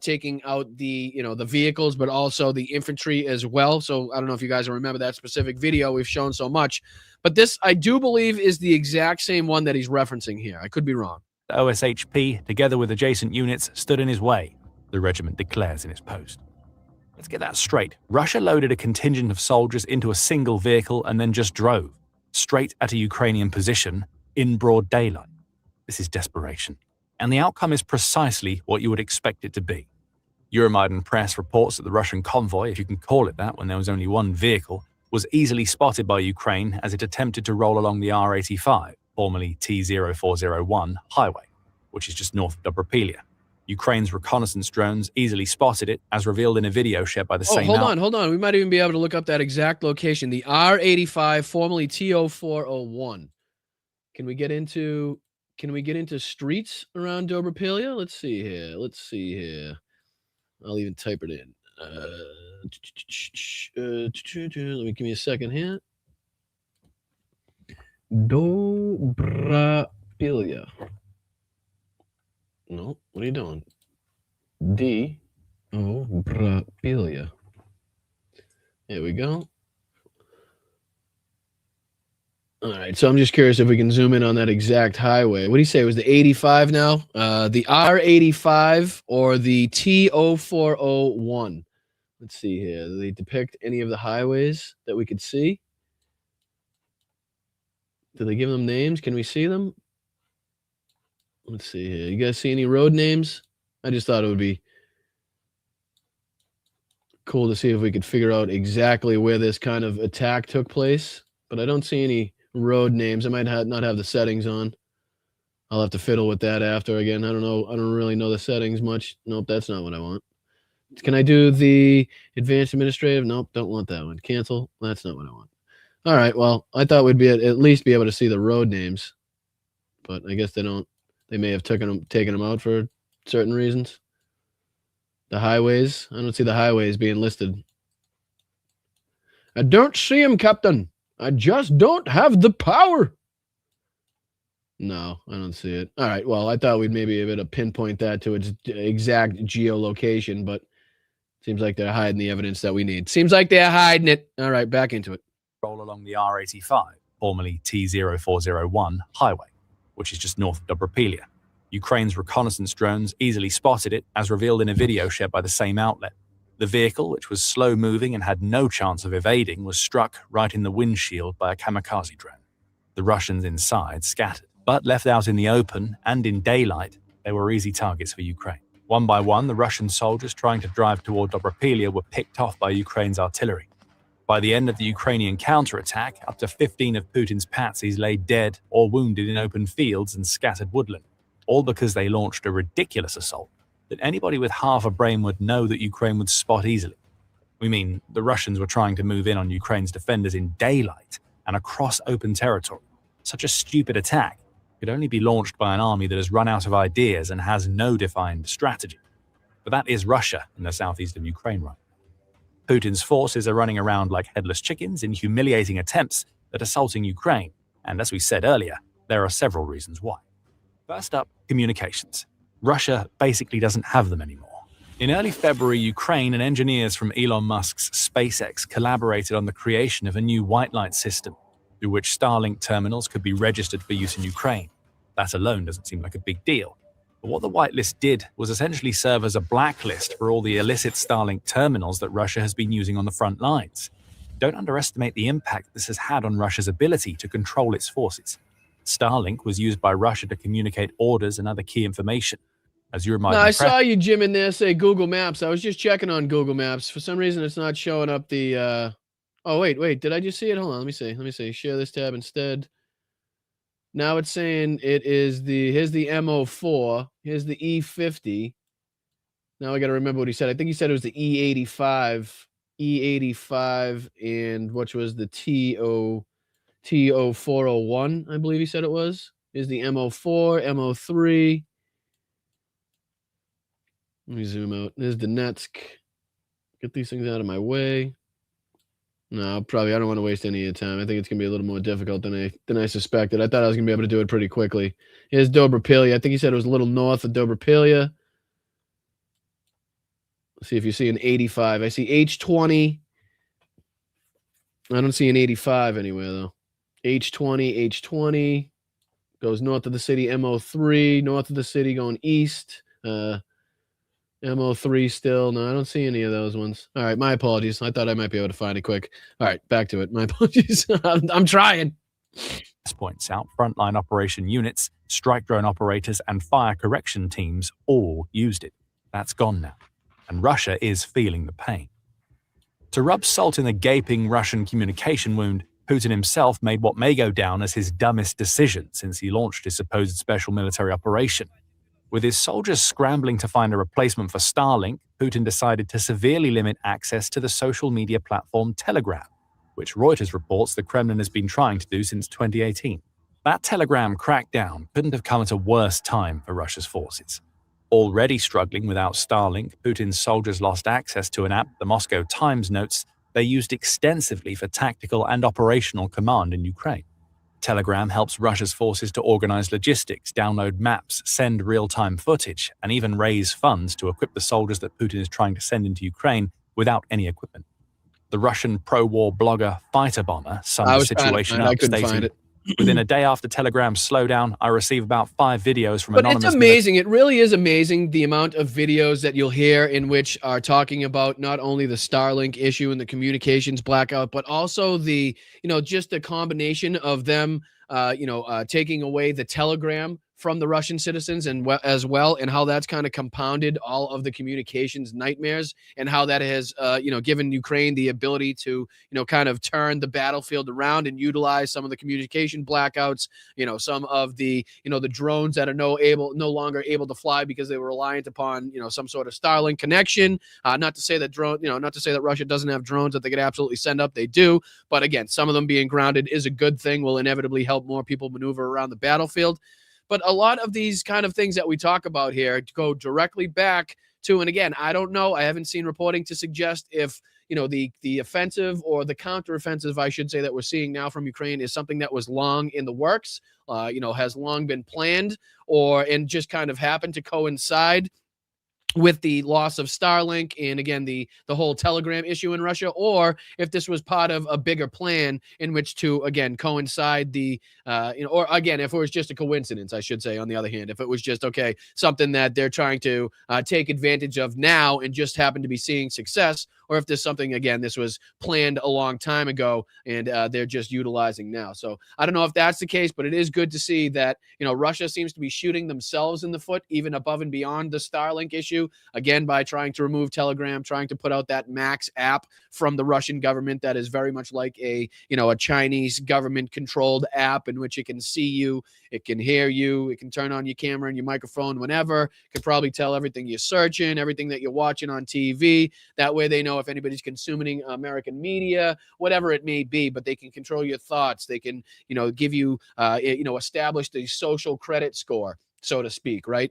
taking out the vehicles, but also the infantry as well. So I don't know if you guys remember that specific video we've shown so much, but this, I do believe, is the exact same one that he's referencing here. I could be wrong. The OSHP, together with adjacent units, stood in his way, the regiment declares in its post. Let's get that straight. Russia loaded a contingent of soldiers into a single vehicle and then just drove straight at a Ukrainian position in broad daylight. This is desperation. And the outcome is precisely what you would expect it to be. Euromaidan press reports that the Russian convoy, if you can call it that when there was only one vehicle, was easily spotted by Ukraine as it attempted to roll along the R85, formerly T0401 highway, which is just north of Dobropilia. Ukraine's reconnaissance drones easily spotted it, as revealed in a video shared by the same outlet. Hold on. We might even be able to look up that exact location. The R85, formerly T0401. Can we get into streets around Dobropilia? Let's see here. I'll even type it in. Give me a second here. Dobropilia. No, what are you doing? Dobropilia. There we go. All right, so I'm just curious if we can zoom in on that exact highway. What do you say? It was the 85 now? The R85 or the T0401? Let's see here. Do they depict any of the highways that we could see? Do they give them names? Can we see them? Let's see here. You guys see any road names? I just thought it would be cool to see if we could figure out exactly where this kind of attack took place. But I don't see any road names. I might not have the settings on. I'll have to fiddle with that after again. I don't know. I don't really know the settings much. Nope, that's not what I want. Can I do the advanced administrative? Nope, don't want that one. Cancel. That's not what I want. All right, well, I thought we'd be at least be able to see the road names. But I guess they don't. They may have taken them out for certain reasons. The highways. I don't see the highways being listed. I don't see them, Captain. I just don't have the power. No, I don't see it. All right, well, I thought we'd maybe be able to pinpoint that to its exact geolocation, but seems like they're hiding the evidence that we need. Seems like they're hiding it. All right, back into it. Roll along the R85, formerly T0401 highway, which is just north of Dobropilia. Ukraine's reconnaissance drones easily spotted it, as revealed in a video shared by the same outlet. The vehicle, which was slow-moving and had no chance of evading, was struck right in the windshield by a kamikaze drone. The Russians inside scattered, but left out in the open and in daylight, they were easy targets for Ukraine. One by one, the Russian soldiers trying to drive toward Dobropilia were picked off by Ukraine's artillery. By the end of the Ukrainian counterattack, up to 15 of Putin's patsies lay dead or wounded in open fields and scattered woodland, all because they launched a ridiculous assault that anybody with half a brain would know that Ukraine would spot easily. We mean, the Russians were trying to move in on Ukraine's defenders in daylight and across open territory. Such a stupid attack could only be launched by an army that has run out of ideas and has no defined strategy. But that is Russia in the southeast of Ukraine right now. Putin's forces are running around like headless chickens in humiliating attempts at assaulting Ukraine, and as we said earlier, there are several reasons why. First up, communications. Russia basically doesn't have them anymore. In early February, Ukraine and engineers from Elon Musk's SpaceX collaborated on the creation of a new white light system, through which Starlink terminals could be registered for use in Ukraine. That alone doesn't seem like a big deal. But what the whitelist did was essentially serve as a blacklist for all the illicit Starlink terminals that Russia has been using on the front lines. Don't underestimate the impact this has had on Russia's ability to control its forces. Starlink was used by Russia to communicate orders and other key information. As you remind I saw you, Jim, in there say Google Maps. I was just checking on Google Maps. For some reason, it's not showing up the... Oh, wait. Did I just see it? Hold on. Let me see. Share this tab instead. Now it's saying it is here's the MO4. Here's the E50. Now I got to remember what he said. I think he said it was the E85. E85 and which was the TO401, I believe he said it was. Here's the MO4, MO3. Let me zoom out. There's Donetsk. Get these things out of my way. No, probably. I don't want to waste any of your time. I think it's going to be a little more difficult than I suspected. I thought I was going to be able to do it pretty quickly. Here's Dobropilia. I think he said it was a little north of Dobropilia. Let's see if you see an 85. I see H20. I don't see an 85 anywhere, though. H20 goes north of the city. MO3, north of the city, going east. MO3 still. No, I don't see any of those ones. All right, my apologies. I thought I might be able to find it quick. All right, back to it. My apologies. I'm trying. This points out frontline operation units, strike drone operators, and fire correction teams all used it. That's gone now, and Russia is feeling the pain. To rub salt in the gaping Russian communication wound, Putin himself made what may go down as his dumbest decision since he launched his supposed special military operation. With his soldiers scrambling to find a replacement for Starlink, Putin decided to severely limit access to the social media platform Telegram, which Reuters reports the Kremlin has been trying to do since 2018. That Telegram crackdown couldn't have come at a worse time for Russia's forces. Already struggling without Starlink, Putin's soldiers lost access to an app the Moscow Times notes they used extensively for tactical and operational command in Ukraine. Telegram helps Russia's forces to organize logistics, download maps, send real-time footage, and even raise funds to equip the soldiers that Putin is trying to send into Ukraine without any equipment. The Russian pro-war blogger Fighter Bomber summed the situation up, stating, "Within a day after Telegram's slowdown, I receive about 5 videos from But anonymous..." it's amazing. It really is amazing the amount of videos that you'll hear in which are talking about not only the Starlink issue and the communications blackout, but also the, just the combination of them, taking away the Telegram from the Russian citizens and as well, and how that's kind of compounded all of the communications nightmares, and how that has, given Ukraine the ability to, kind of turn the battlefield around and utilize some of the communication blackouts, some of the, the drones that are no longer able to fly because they were reliant upon, some sort of Starlink connection. Not to say that not to say that Russia doesn't have drones that they could absolutely send up. They do. But again, some of them being grounded is a good thing, will inevitably help more people maneuver around the battlefield. But a lot of these kind of things that we talk about here go directly back to, and again, I don't know, I haven't seen reporting to suggest if, the offensive or the counteroffensive, I should say, that we're seeing now from Ukraine is something that was long in the works, has long been planned, and just kind of happened to coincide with the loss of Starlink and, again, the whole Telegram issue in Russia, or if this was part of a bigger plan in which to, again, coincide the, or again, if it was just a coincidence, I should say, on the other hand, if it was just, okay, something that they're trying to take advantage of now and just happen to be seeing success, or if there's something, again, this was planned a long time ago and they're just utilizing now. So I don't know if that's the case, but it is good to see that, Russia seems to be shooting themselves in the foot, even above and beyond the Starlink issue, again, by trying to remove Telegram, trying to put out that Max app from the Russian government that is very much like a Chinese government controlled app in which it can see you, it can hear you, it can turn on your camera and your microphone whenever, it can probably tell everything you're searching, everything that you're watching on TV. That way they know if anybody's consuming American media, whatever it may be, but they can control your thoughts. They can, give you, establish the social credit score, so to speak, right?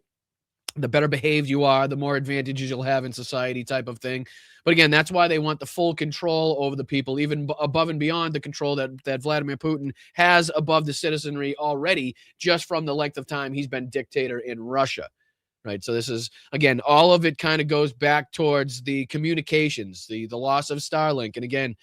The better behaved you are, the more advantages you'll have in society, type of thing. But again, that's why they want the full control over the people, even above and beyond the control that Vladimir Putin has above the citizenry already, just from the length of time he's been dictator in Russia. Right. So this is, again, all of it kind of goes back towards the communications, the loss of Starlink. And again,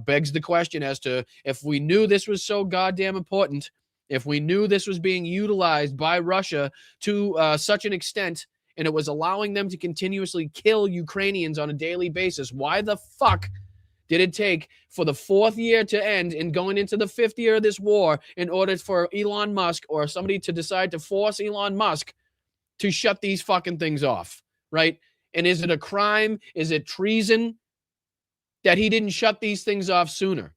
begs the question as to, if we knew this was so goddamn important, if we knew this was being utilized by Russia to such an extent, and it was allowing them to continuously kill Ukrainians on a daily basis, why the fuck did it take for the 4th year to end and going into the 5th year of this war in order for Elon Musk or somebody to decide to force Elon Musk to shut these fucking things off, right? And is it a crime? Is it treason that he didn't shut these things off sooner?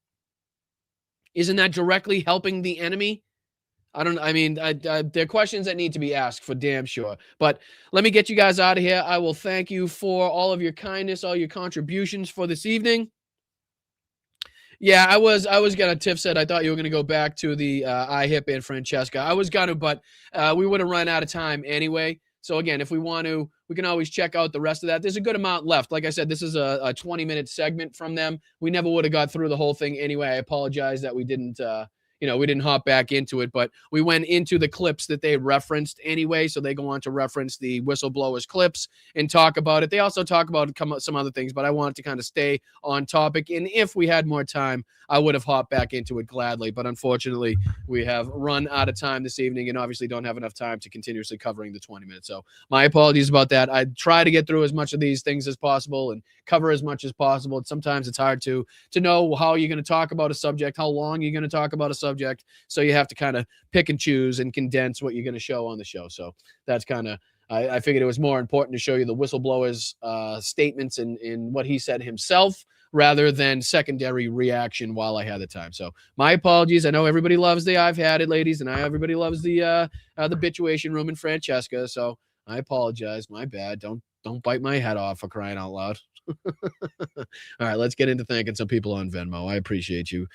Isn't that directly helping the enemy? There are questions that need to be asked for damn sure. But let me get you guys out of here. I will thank you for all of your kindness, all your contributions for this evening. Yeah, I was gonna. Tiff said I thought you were gonna go back to the iHip and Francesca. I was gonna, but we would have run out of time anyway. So again, if we want to, we can always check out the rest of that. There's a good amount left. Like I said, this is a 20-minute segment from them. We never would have got through the whole thing anyway. I apologize that we didn't we didn't hop back into it, but we went into the clips that they referenced anyway. So they go on to reference the whistleblowers clips and talk about it. They also talk about some other things, but I wanted to kind of stay on topic. And if we had more time, I would have hopped back into it gladly. But unfortunately, we have run out of time this evening and obviously don't have enough time to continuously covering the 20 minutes. So my apologies about that. I try to get through as much of these things as possible and cover as much as possible. And sometimes it's hard to know how you're going to talk about a subject, how long you're going to talk about a subject. So you have to kind of pick and choose and condense what you're going to show on the show. So that's kind of, I figured it was more important to show you the whistleblower's statements and what he said himself rather than secondary reaction while I had the time. So my apologies. I know everybody loves the I've had it, ladies, and everybody loves the Bitchuation Room and Francesca. So I apologize. My bad. Don't bite my head off, for crying out loud. All right, let's get into thanking some people on Venmo. I appreciate you.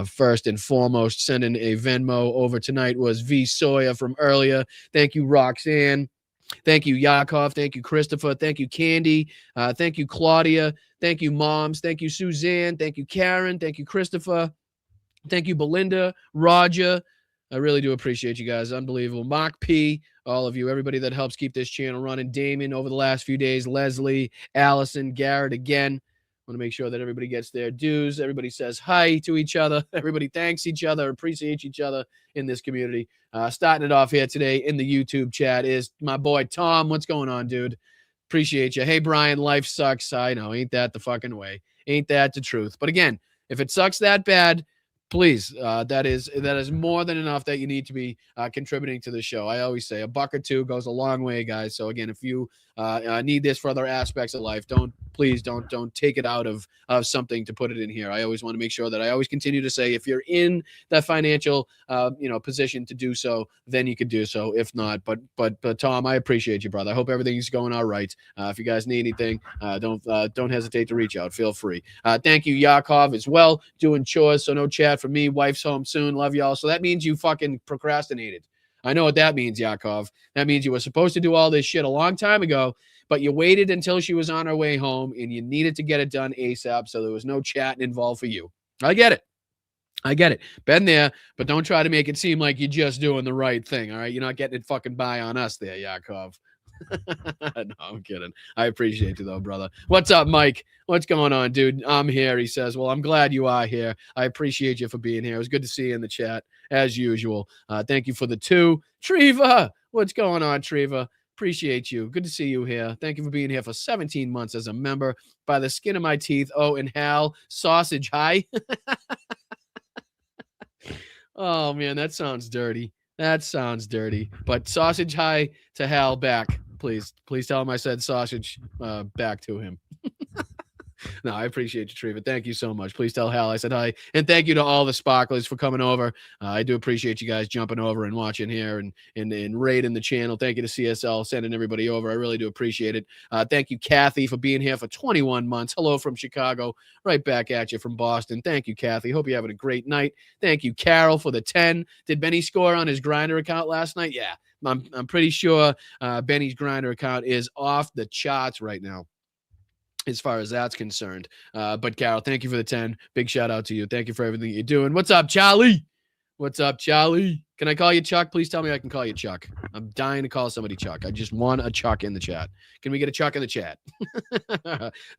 First and foremost, sending a Venmo over tonight was V Sawyer from earlier. Thank you, Roxanne. Thank you, Yakov. Thank you, Christopher. Thank you, Candy. Thank you, Claudia. Thank you, Moms. Thank you, Suzanne. Thank you, Karen. Thank you, Christopher. Thank you, Belinda, Roger. I really do appreciate you guys. Unbelievable. Mark P., all of you, everybody that helps keep this channel running. Damon over the last few days. Leslie, Allison, Garrett again. Want to make sure that everybody gets their dues. Everybody says hi to each other. Everybody thanks each other, appreciates each other in this community. Starting it off here today in the YouTube chat is my boy Tom. What's going on, dude? Appreciate you. Hey, Brian, life sucks. I know. Ain't that the fucking way? Ain't that the truth? But again, if it sucks that bad, please, that is more than enough that you need to be contributing to the show. I always say $1 or $2 goes a long way, guys. So again, if you need this for other aspects of life, please don't take it out of something to put it in here. I always want to make sure that I always continue to say, if you're in that financial position to do so, then you could do so. If not, but Tom, I appreciate you, brother. I hope everything's going all right. If you guys need anything, don't hesitate to reach out. Feel free. Thank you, Yakov, as well. Doing chores, so no chat for me. Wife's home soon. Love y'all. So that means you fucking procrastinated. I know what that means, Yakov. That means you were supposed to do all this shit a long time ago, but you waited until she was on her way home and you needed to get it done ASAP, so there was no chatting involved for you. I get it. Been there, but don't try to make it seem like you're just doing the right thing, all right? You're not getting it fucking by on us there, Yakov. No, I'm kidding. I appreciate you, though, brother. What's up, Mike? What's going on, dude? I'm here, he says. Well, I'm glad you are here. I appreciate you for being here. It was good to see you in the chat, as usual. Thank you for the 2. Treva, what's going on, Treva? Appreciate you. Good to see you here. Thank you for being here for 17 months as a member. By the skin of my teeth. Oh, and Hal, sausage high. Oh, man, that sounds dirty. That sounds dirty. But sausage high to Hal back. Please tell him I said sausage back to him. No, I appreciate you, Treva. Thank you so much. Please tell Hal I said hi. And thank you to all the sparklers for coming over. I do appreciate you guys jumping over and watching here and raiding the channel. Thank you to CSL, sending everybody over. I really do appreciate it. Thank you, Kathy, for being here for 21 months. Hello from Chicago. Right back at you from Boston. Thank you, Kathy. Hope you're having a great night. Thank you, Carol, for the 10. Did Benny score on his Grindr account last night? Yeah. I'm pretty sure Benny's Grindr account is off the charts right now, as far as that's concerned. But Carol, thank you for the 10. Big shout out to you. Thank you for everything you're doing. What's up, Charlie? What's up, Charlie? Can I call you Chuck? Please tell me I can call you Chuck. I'm dying to call somebody Chuck. I just want a Chuck in the chat. Can we get a Chuck in the chat?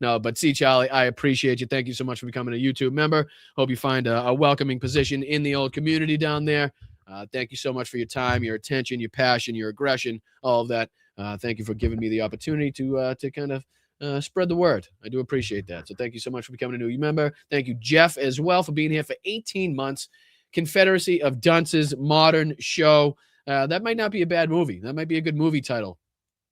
No, but see, Charlie, I appreciate you. Thank you so much for becoming a YouTube member. Hope you find a welcoming position in the old community down there. Thank you so much for your time, your attention, your passion, your aggression, all of that. Thank you for giving me the opportunity to kind of spread the word. I do appreciate that. So thank you so much for becoming a new member. Thank you, Jeff, as well, for being here for 18 months. Confederacy of Dunces modern show. That might not be a bad movie. That might be a good movie title,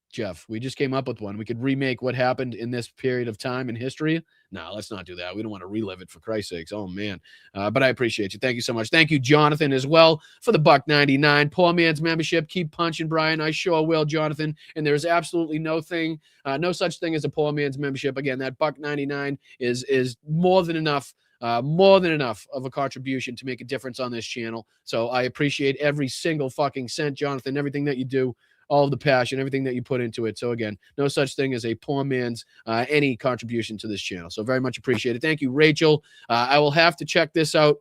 Jeff. We just came up with one. We could remake what happened in this period of time in history. No, let's not do that. We don't want to relive it, for Christ's sakes. Oh, man. But I appreciate you. Thank you so much. Thank you, Jonathan, as well, for the $1.99 poor man's membership. Keep punching, Brian. I sure will, Jonathan. And there is absolutely no such thing as a poor man's membership. Again, that $1.99 is more than enough. More than enough of a contribution to make a difference on this channel. So I appreciate every single fucking cent, Jonathan, everything that you do. all of the passion, everything that you put into it. So again, no such thing as a poor man's any contribution to this channel. So very much appreciated. Thank you, Rachel. I will have to check this out.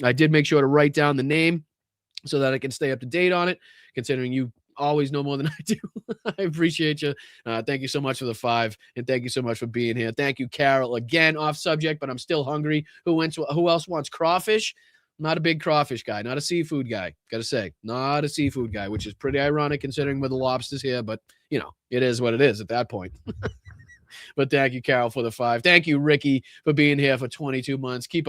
I did make sure to write down the name so that I can stay up to date on it, considering you always know more than I do. I appreciate you. Thank you so much for the 5, and thank you so much for being here. Thank you, Carol. Again, off subject, but I'm still hungry. Who else wants crawfish? Not a big crawfish guy, not a seafood guy. Got to say, not a seafood guy, which is pretty ironic considering with the lobsters here, but you know, it is what it is at that point. But thank you, Carol, for the 5. Thank you, Ricky, for being here for 22 months. Keep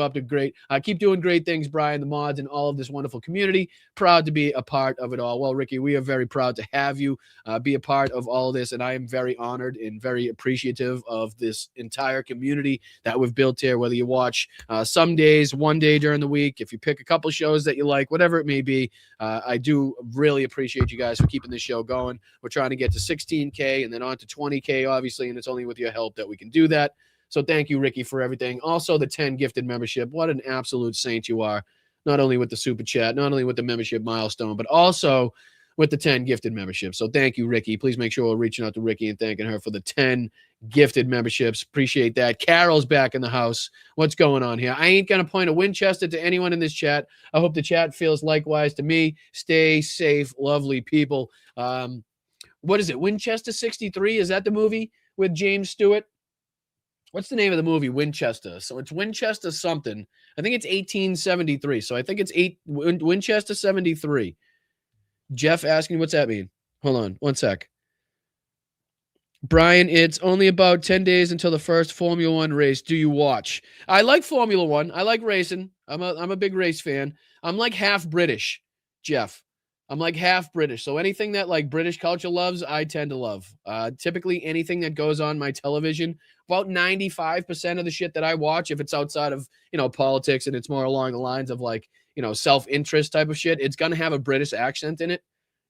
doing great things, Brian, the mods, and all of this wonderful community. Proud to be a part of it all. Well, Ricky, we are very proud to have you be a part of all of this, and I am very honored and very appreciative of this entire community that we've built here, whether you watch some days, one day during the week, if you pick a couple shows that you like, whatever it may be. I do really appreciate you guys for keeping this show going. We're trying to get to 16K and then on to 20K, obviously, and it's only with your help that we can do that. So thank you, Ricky, for everything. Also, the 10 gifted membership. What an absolute saint you are. Not only with the super chat, not only with the membership milestone, but also with the 10 gifted memberships. So thank you, Ricky. Please make sure we're reaching out to Ricky and thanking her for the 10 gifted memberships. Appreciate that. Carol's back in the house. What's going on here? I ain't going to point a Winchester to anyone in this chat. I hope the chat feels likewise to me. Stay safe, lovely people. What is it? Winchester 63? Is that the movie with James Stewart? What's the name of the movie? Winchester. So it's Winchester something. I think it's 1873. So I think it's Winchester 73. Jeff asking, what's that mean? Hold on, one sec. Brian, it's only about 10 days until the first Formula One race. Do you watch? I like Formula One. I like racing. I'm a big race fan. I'm like half British, Jeff. I'm like half British. So anything that like British culture loves, I tend to love. Typically anything that goes on my television, about 95% of the shit that I watch, if it's outside of, politics and it's more along the lines of like, self-interest type of shit, it's going to have a British accent in it,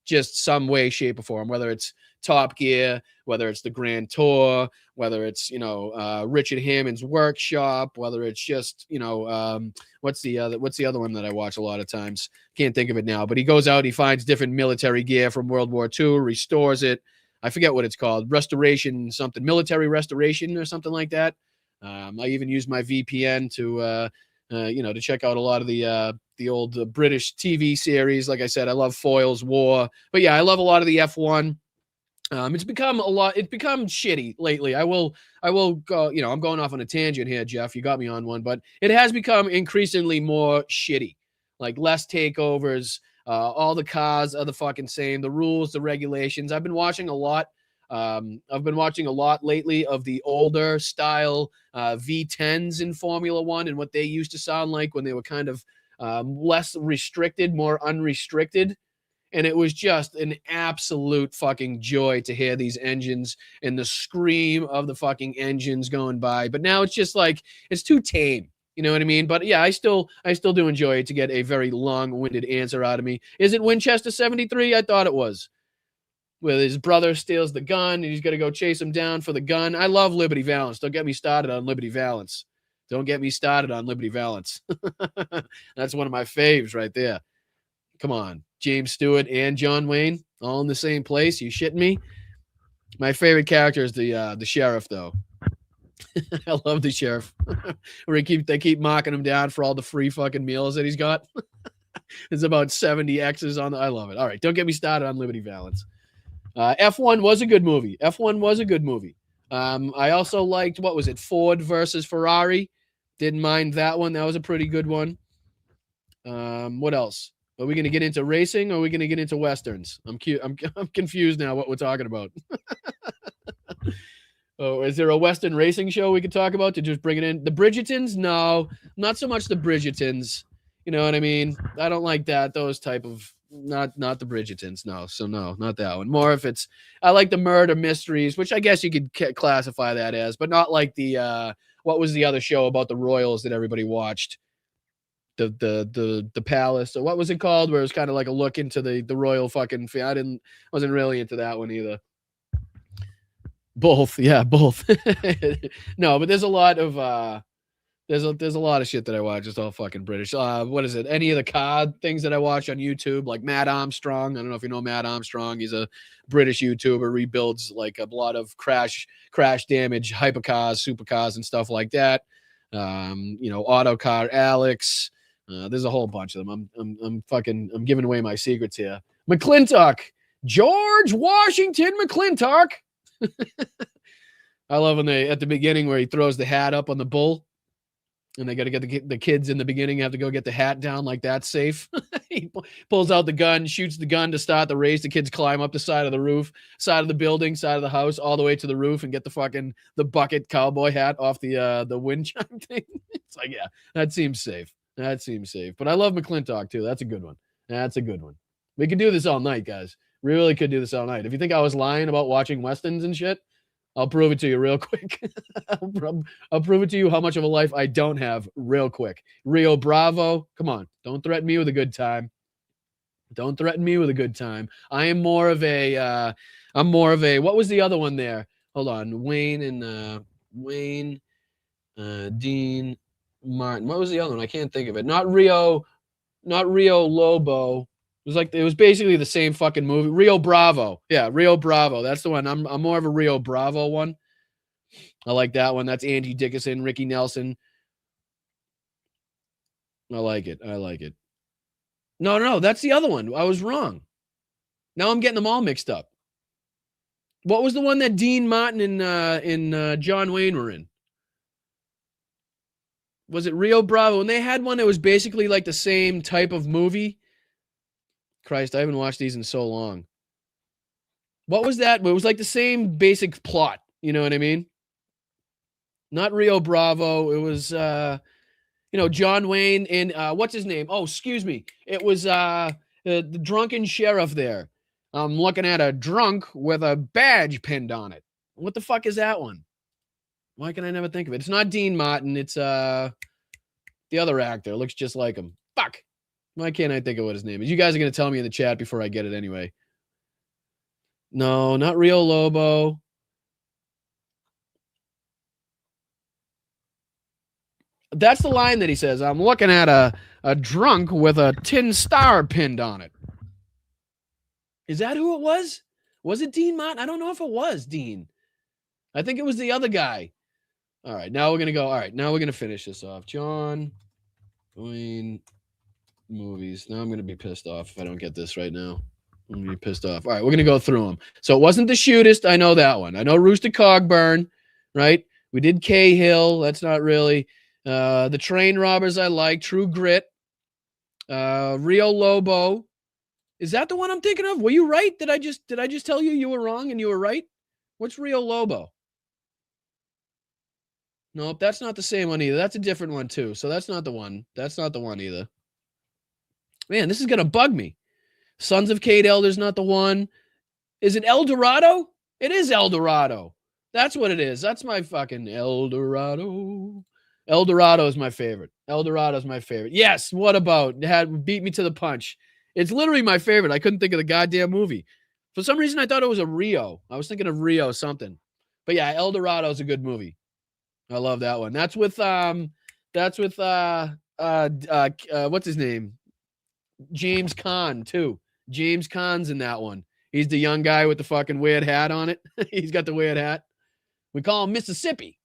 just some way, shape, or form, whether it's Top Gear, whether it's the Grand Tour, whether it's, Richard Hammond's Workshop, whether it's just, what's the other one that I watch a lot of times? Can't think of it now, but he goes out, he finds different military gear from World War II, restores it. I forget what it's called, restoration, something, military restoration or something like that. I even use my VPN to check out a lot of the old British TV series. Like I said, I love Foyle's War, but yeah, I love a lot of the F1. It's become shitty lately. I will go, I'm going off on a tangent here, Jeff. You got me on one, but it has become increasingly more shitty, like less takeovers. All the cars are the fucking same. The rules, the regulations. I've been watching a lot lately of the older style V10s in Formula One and what they used to sound like when they were kind of less restricted, more unrestricted. And it was just an absolute fucking joy to hear these engines and the scream of the fucking engines going by. But now it's just like, it's too tame. You know what I mean? But yeah, I still do enjoy it to get a very long-winded answer out of me. Is it Winchester 73? I thought it was. Where his brother steals the gun and he's going to go chase him down for the gun. I love Liberty Valance. Don't get me started on Liberty Valance. That's one of my faves right there. Come on. James Stewart and John Wayne all in the same place. You shitting me? My favorite character is the sheriff, though. I love the sheriff. Where they keep mocking him down for all the free fucking meals that he's got. There's about 70 X's on I love it. All right, don't get me started on Liberty Valance. F1 was a good movie. I also liked, what was it, Ford versus Ferrari. Didn't mind that one. That was a pretty good one. What else? Are we going to get into racing or are we going to get into Westerns? I'm confused now what we're talking about. Oh, is there a Western racing show we could talk about to just bring it in? The Bridgertons? No, not so much the Bridgertons. You know what I mean? I don't like that. Those type of, not the Bridgertons. No, so no, not that one. More if it's, I like the murder mysteries, which I guess you could classify that as, but not like the, what was the other show about the royals that everybody watched? The palace, or what was it called? Where it was kind of like a look into the royal fucking. Wasn't really into that one either. Both. No, but there's a lot of There's a lot of shit that I watch. It's all fucking British. What is it? Any of the car things that I watch on YouTube, like Matt Armstrong. I don't know if you know Matt Armstrong. He's a British YouTuber. Rebuilds like a lot of crash damage hypercars, supercars, and stuff like that. Autocar Alex. There's a whole bunch of them. I'm giving away my secrets here. McClintock, George Washington McClintock. I love when they at the beginning where he throws the hat up on the bull. And they got to get the kids in the beginning have to go get the hat down like that's safe. He pulls out the gun, shoots the gun to start the race. The kids climb up the side of the roof, side of the building, side of the house, all the way to the roof and get the bucket cowboy hat off the wind chime thing. It's like, yeah, that seems safe. That seems safe. But I love McClintock too. That's a good one. That's a good one. We could do this all night, guys. We really could do this all night. If you think I was lying about watching Westerns and shit, I'll prove it to you real quick. I'll prove it to you how much of a life I don't have real quick. Rio Bravo, come on. Don't threaten me with a good time. Don't threaten me with a good time. I am more of a, what was the other one there? Hold on. Wayne, Dean, Martin. What was the other one? I can't think of it. Not Rio Lobo. It was basically the same fucking movie. Rio Bravo. Yeah, Rio Bravo. That's the one. I'm more of a Rio Bravo one. I like that one. That's Angie Dickinson, Ricky Nelson. I like it. No, that's the other one. I was wrong. Now I'm getting them all mixed up. What was the one that Dean Martin and John Wayne were in? Was it Rio Bravo? And they had one that was basically like the same type of movie. Christ, I haven't watched these in so long. What was that? It was like the same basic plot. You know what I mean? Not Rio Bravo. It was, John Wayne and what's his name? Oh, excuse me. It was the drunken sheriff there. I'm looking at a drunk with a badge pinned on it. What the fuck is that one? Why can I never think of it? It's not Dean Martin. It's the other actor. It looks just like him. Fuck. Why can't I think of what his name is? You guys are going to tell me in the chat before I get it anyway. No, not Rio Lobo. That's the line that he says. I'm looking at a drunk with a tin star pinned on it. Is that who it was? Was it Dean Martin? I don't know if it was Dean. I think it was the other guy. All right, now we're going to go. All right, now we're going to finish this off. John Wayne movies. Now I'm going to be pissed off if I don't get this right now. I'm going to be pissed off. All right, we're going to go through them. So it wasn't The Shootist. I know that one. I know Rooster Cogburn, right? We did Cahill. That's not really. The Train Robbers I like. True Grit. Rio Lobo. Is that the one I'm thinking of? Were you right? Did I just tell you were wrong and you were right? What's Rio Lobo? Nope, that's not the same one either. That's a different one too. So that's not the one. That's not the one either. Man, this is going to bug me. Sons of Kate Elder's not the one. Is it El Dorado? It is El Dorado. That's what it is. That's my fucking El Dorado. El Dorado is my favorite. El Dorado is my favorite. Yes, what about? Beat me to the punch. It's literally my favorite. I couldn't think of the goddamn movie. For some reason, I thought it was a Rio. I was thinking of Rio something. But yeah, El Dorado is a good movie. I love that one. That's with what's his name? James Caan too. James Caan's in that one. He's the young guy with the fucking weird hat on it. He's got the weird hat. We call him Mississippi.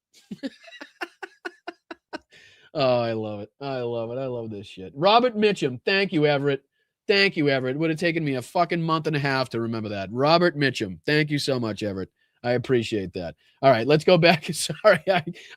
Oh, I love it. I love it. I love this shit. Robert Mitchum. Thank you, Everett. Thank you, Everett. It would have taken me a fucking month and a half to remember that. Robert Mitchum. Thank you so much, Everett. I appreciate that. All right, let's go back. Sorry,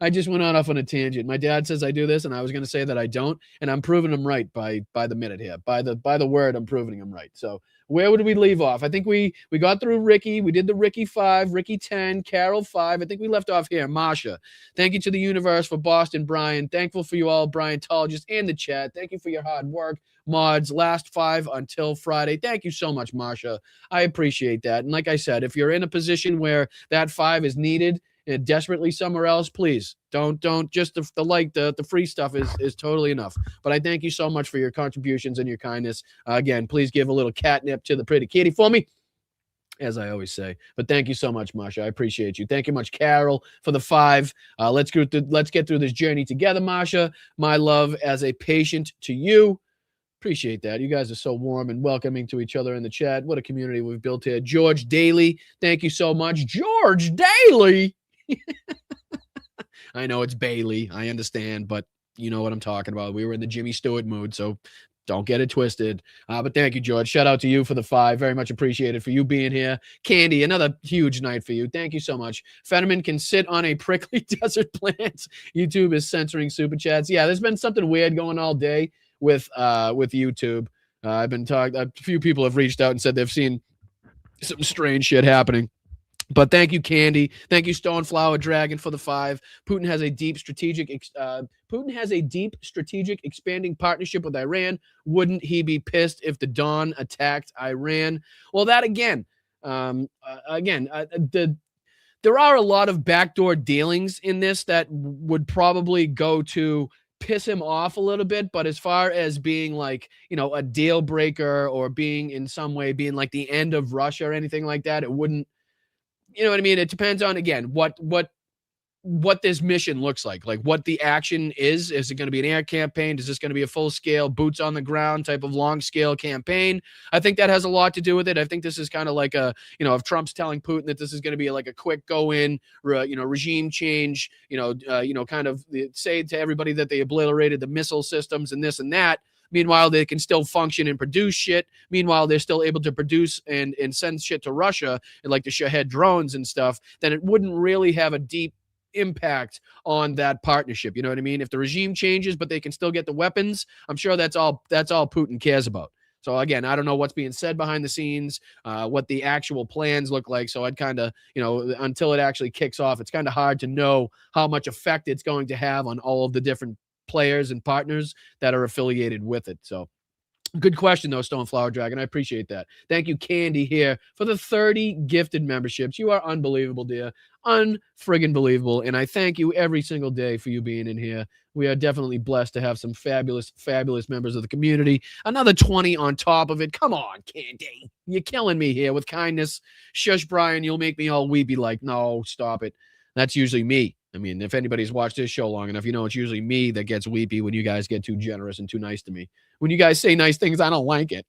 I just went off on a tangent. My dad says I do this, and I was going to say that I don't, and I'm proving him right by the minute here. By the word, I'm proving him right. So where would we leave off? I think we got through Ricky. We did the Ricky 5, Ricky 10, Carol 5. I think we left off here. Masha. Thank you to the universe for Boston, Brian. Thankful for you all, Briantologists, and the chat. Thank you for your hard work. Mods, last 5 until Friday. Thank you so much, Marsha. I appreciate that. And like I said, if you're in a position where that 5 is needed desperately somewhere else, please don't just the free stuff is totally enough. But I thank you so much for your contributions and your kindness. Again, please give a little catnip to the pretty kitty for me. as I always say. But thank you so much, Masha. I appreciate you. Thank you much, Carol, for the 5. Let's get through this journey together, Masha. My love as a patient to you. Appreciate that. You guys are so warm and welcoming to each other in the chat. What a community we've built here. George Daly, thank you so much. George Daly. I know it's Bailey. I understand, but you know what I'm talking about. We were in the Jimmy Stewart mood, so don't get it twisted. But thank you, George. Shout out to you for the 5. Very much appreciated for you being here. Candy, another huge night for you. Thank you so much. Fetterman can sit on a prickly desert plant. YouTube is censoring super chats. Yeah, there's been something weird going all day with YouTube. I've been talking. A few people have reached out and said they've seen some strange shit happening. But thank you, Candy. Thank you, Stoneflower Dragon, for the 5. Putin has a deep strategic expanding partnership with Iran. Wouldn't he be pissed if the Don attacked Iran? Well, that again, there are a lot of backdoor dealings in this that would probably go to piss him off a little bit. But as far as being like, a deal breaker or being in some way being like the end of Russia or anything like that, it wouldn't. You know what I mean? It depends on, again, what this mission looks like what the action is. Is it going to be an air campaign? Is this going to be a full-scale, boots on the ground type of long-scale campaign? I think that has a lot to do with it. I think this is kind of like if Trump's telling Putin that this is going to be like a quick go-in, regime change, kind of say to everybody that they obliterated the missile systems and this and that. Meanwhile, they can still function and produce shit. Meanwhile, they're still able to produce and send shit to Russia, and like the Shahed drones and stuff. Then it wouldn't really have a deep impact on that partnership. You know what I mean? If the regime changes, but they can still get the weapons, I'm sure that's all Putin cares about. So again, I don't know what's being said behind the scenes, what the actual plans look like. So I'd kind of, until it actually kicks off, it's kind of hard to know how much effect it's going to have on all of the different players and partners that are affiliated with it. So good question, though, Stoneflower Dragon. I appreciate that. Thank you, Candy, here for the 30 gifted memberships. You are unbelievable, dear. Unfriggin' believable. And I thank you every single day for you being in here. We are definitely blessed to have some fabulous, fabulous members of the community. Another 20 on top of it. Come on, Candy. You're killing me here with kindness. Shush, Brian. You'll make me all weepy like, no, stop it. That's usually me. I mean, if anybody's watched this show long enough, it's usually me that gets weepy when you guys get too generous and too nice to me. When you guys say nice things, I don't like it.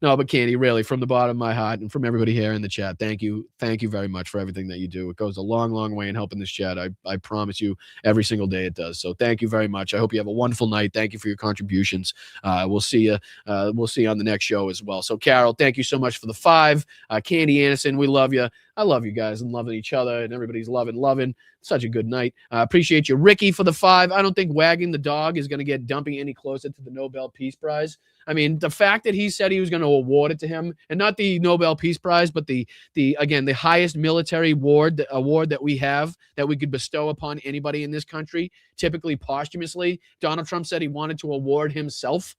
No, but Candy, really, from the bottom of my heart and from everybody here in the chat, thank you. Thank you very much for everything that you do. It goes a long, long way in helping this chat. I promise you every single day it does. So thank you very much. I hope you have a wonderful night. Thank you for your contributions. We'll see you. We'll see you on the next show as well. So Carol, thank you so much for the 5. Candy Anderson, we love you. I love you guys and loving each other, and everybody's loving. Such a good night. Appreciate you, Ricky, for the 5. I don't think wagging the dog is going to get dumping any closer to the Nobel Peace Prize. I mean, the fact that he said he was going to award it to him, and not the Nobel Peace Prize, but the highest military award that we have that we could bestow upon anybody in this country, typically posthumously. Donald Trump said he wanted to award himself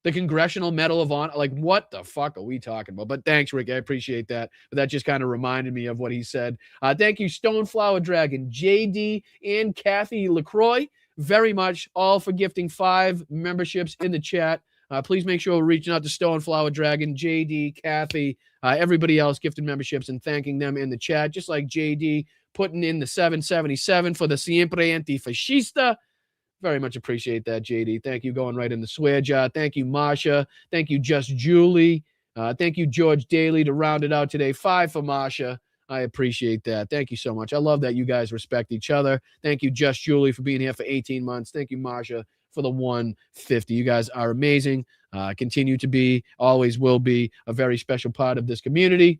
the Congressional Medal of Honor. Like, what the fuck are we talking about? But thanks, Rick. I appreciate that. But that just kind of reminded me of what he said. Thank you, Stoneflower Dragon, JD, and Kathy LaCroix, very much, all for gifting 5 memberships in the chat. Please make sure we're reaching out to Stoneflower Dragon, JD, Kathy, everybody else gifting memberships and thanking them in the chat, just like JD putting in the 777 for the Siempre Antifascista. Very much appreciate that, JD. Thank you. Going right in the swear jar. Thank you, Masha. Thank you, Just Julie. Thank you, George Daly, to round it out today. 5 for Masha. I appreciate that. Thank you so much. I love that you guys respect each other. Thank you, Just Julie, for being here for 18 months. Thank you, Masha, for the 150. You guys are amazing. Continue to be, always will be, a very special part of this community.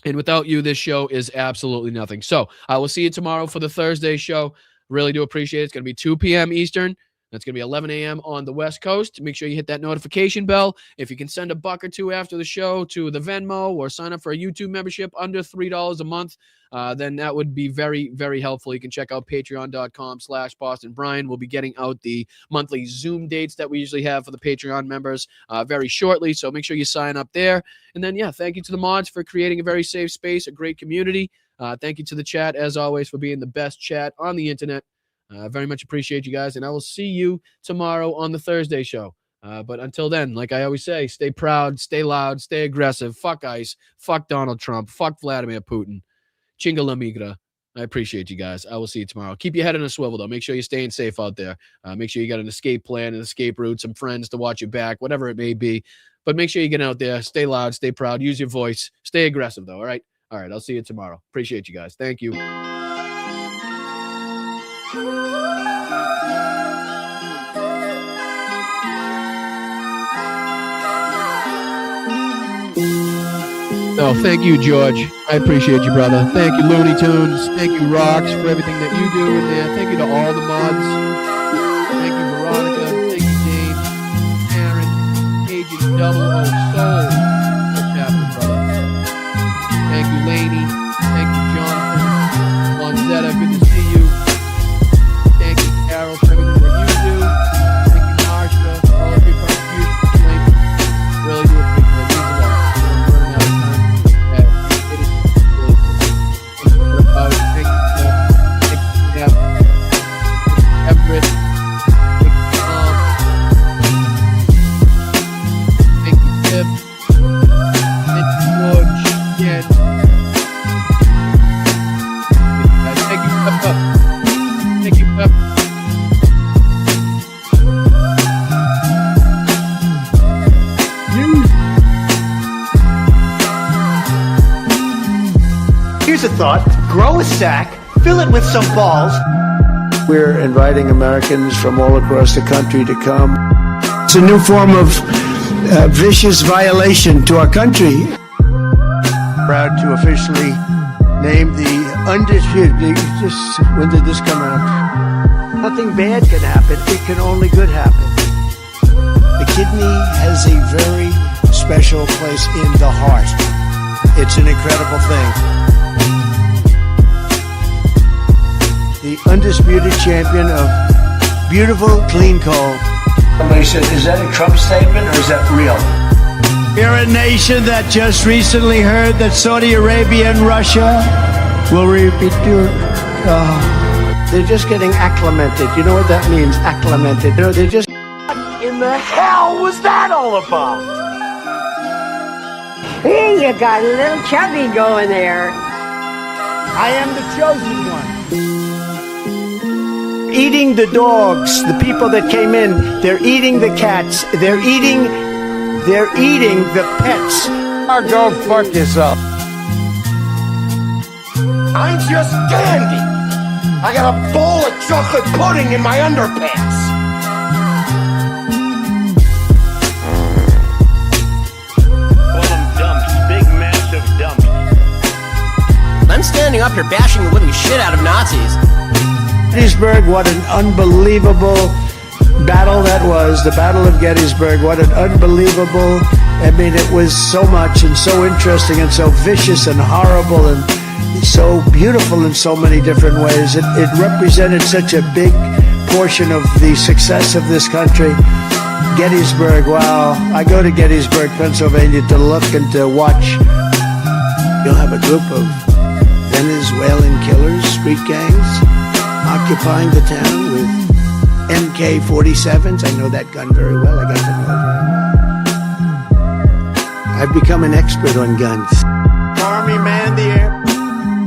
And without you, this show is absolutely nothing. So I will see you tomorrow for the Thursday show. Really do appreciate it. It's going to be 2 p.m. Eastern. That's going to be 11 a.m. on the West Coast. Make sure you hit that notification bell. If you can send a buck or two after the show to the Venmo or sign up for a YouTube membership under $3 a month, then that would be very, very helpful. You can check out patreon.com/Boston Brian. We'll be getting out the monthly Zoom dates that we usually have for the Patreon members very shortly. So make sure you sign up there. And then, thank you to the mods for creating a very safe space, a great community. Thank you to the chat, as always, for being the best chat on the internet. Very much appreciate you guys, and I will see you tomorrow on the Thursday show. But until then, like I always say, stay proud, stay loud, stay aggressive. Fuck ICE. Fuck Donald Trump. Fuck Vladimir Putin. Chinga la migra. I appreciate you guys. I will see you tomorrow. Keep your head in a swivel, though. Make sure you're staying safe out there. Make sure you got an escape plan, an escape route, some friends to watch your back, whatever it may be. But make sure you get out there. Stay loud, stay proud, use your voice. Stay aggressive, though, all right? All right, I'll see you tomorrow. Appreciate you guys. Thank you. Oh, thank you, George. I appreciate you, brother. Thank you, Looney Tunes. Thank you, Rocks, for everything that you do in there. Thank you to all the mods. Thank you, Veronica. Thank you, James, Aaron, Agent 00 Soul. What's happening, brother? Thank you, Laney. Thank you, Jonathan. Lonzetta, good to see you. Thank you, Carol, for everything that you do. Thank you, Marsha, for all of your contributions. Thank you. Really do appreciate it. It means a lot. We're running out of time. Thank you, Everett. Thank you, Tip. Thank you, George. Again. Thank you, Peppa. Thank you, Peppa. Here's a thought. Grow a sack, fill it with some balls. We're inviting Americans from all across the country to come. It's a new form of vicious violation to our country. Proud to officially name the undisputed. When did this come out? Nothing bad can happen. It can only good happen. The kidney has a very special place in the heart. It's an incredible thing. The undisputed champion of beautiful, clean coal. Somebody said, is that a Trump statement or is that real? We're a nation that just recently heard that Saudi Arabia and Russia will repeat they're just getting acclimated. You know what that means, acclimated? You know, they're just... What in the hell was that all about? Hey, you got a little chubby going there. I am the chosen one. Eating the dogs, the people that came in, they're eating the cats, they're eating the pets. Or go fuck yourself. I'm just dandy. I got a bowl of chocolate pudding in my underpants. Call them dumps, big massive dumps. I'm standing up here bashing the living shit out of Nazis. Gettysburg, what an unbelievable battle that was. The Battle of Gettysburg, what an unbelievable, I mean, it was so much and so interesting and so vicious and horrible and so beautiful in so many different ways. It represented such a big portion of the success of this country. Gettysburg, wow. I go to Gettysburg, Pennsylvania to look and to watch. You'll have a group of Venezuelan killers, street gangs, occupying the town with MK-47s. I know that gun very well. I got to know it very well. I've become an expert on guns. Army manned the air.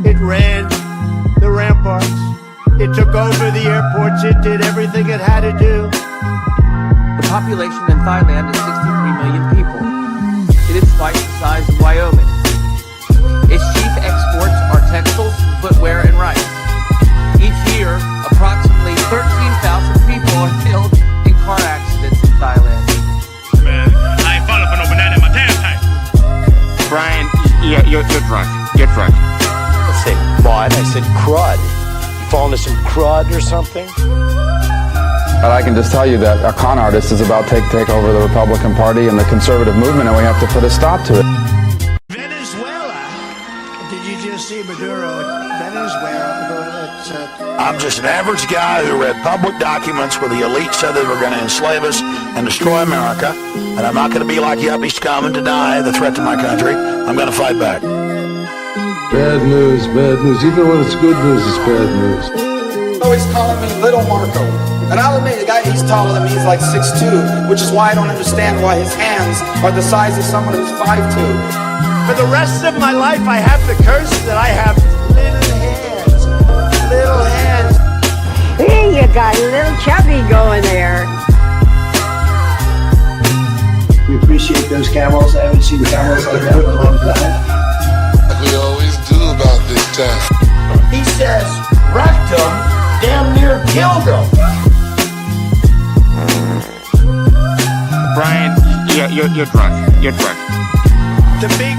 It ran the ramparts. It took over the airports. It did everything it had to do. The population in Thailand is 63 million people. It is twice the size of Wyoming. Its chief exports are textiles, footwear, and rice. Each year, approximately 13,000 people are killed in car accidents in Thailand. Man, I ain't falling for no banana in my damn tank. Brian, yeah, you're drunk. You're drunk. I said mud, I said crud. You fall into some crud or something? But I can just tell you that a con artist is about to take over the Republican Party and the conservative movement, and we have to put a stop to it. Venezuela. Did you just see Maduro? Venezuela. I'm just an average guy who read public documents where the elite said they were going to enslave us and destroy America. And I'm not going to be like yuppie scum and deny the threat to my country. I'm going to fight back. Bad news, bad news. Even when it's good news, it's bad news. Always calling me Little Marco. And I'll admit, the guy, he's taller than me, he's like 6'2", which is why I don't understand why his hands are the size of someone who's 5'2". For the rest of my life, I have the curse that I have little hands. Little hands. Hey, you got a little chubby going there. We appreciate those camels. I haven't seen camels like that in a long time. Like we always do about this time. He says, rectum damn near killed him. Brian, you're drunk. You're drunk. The big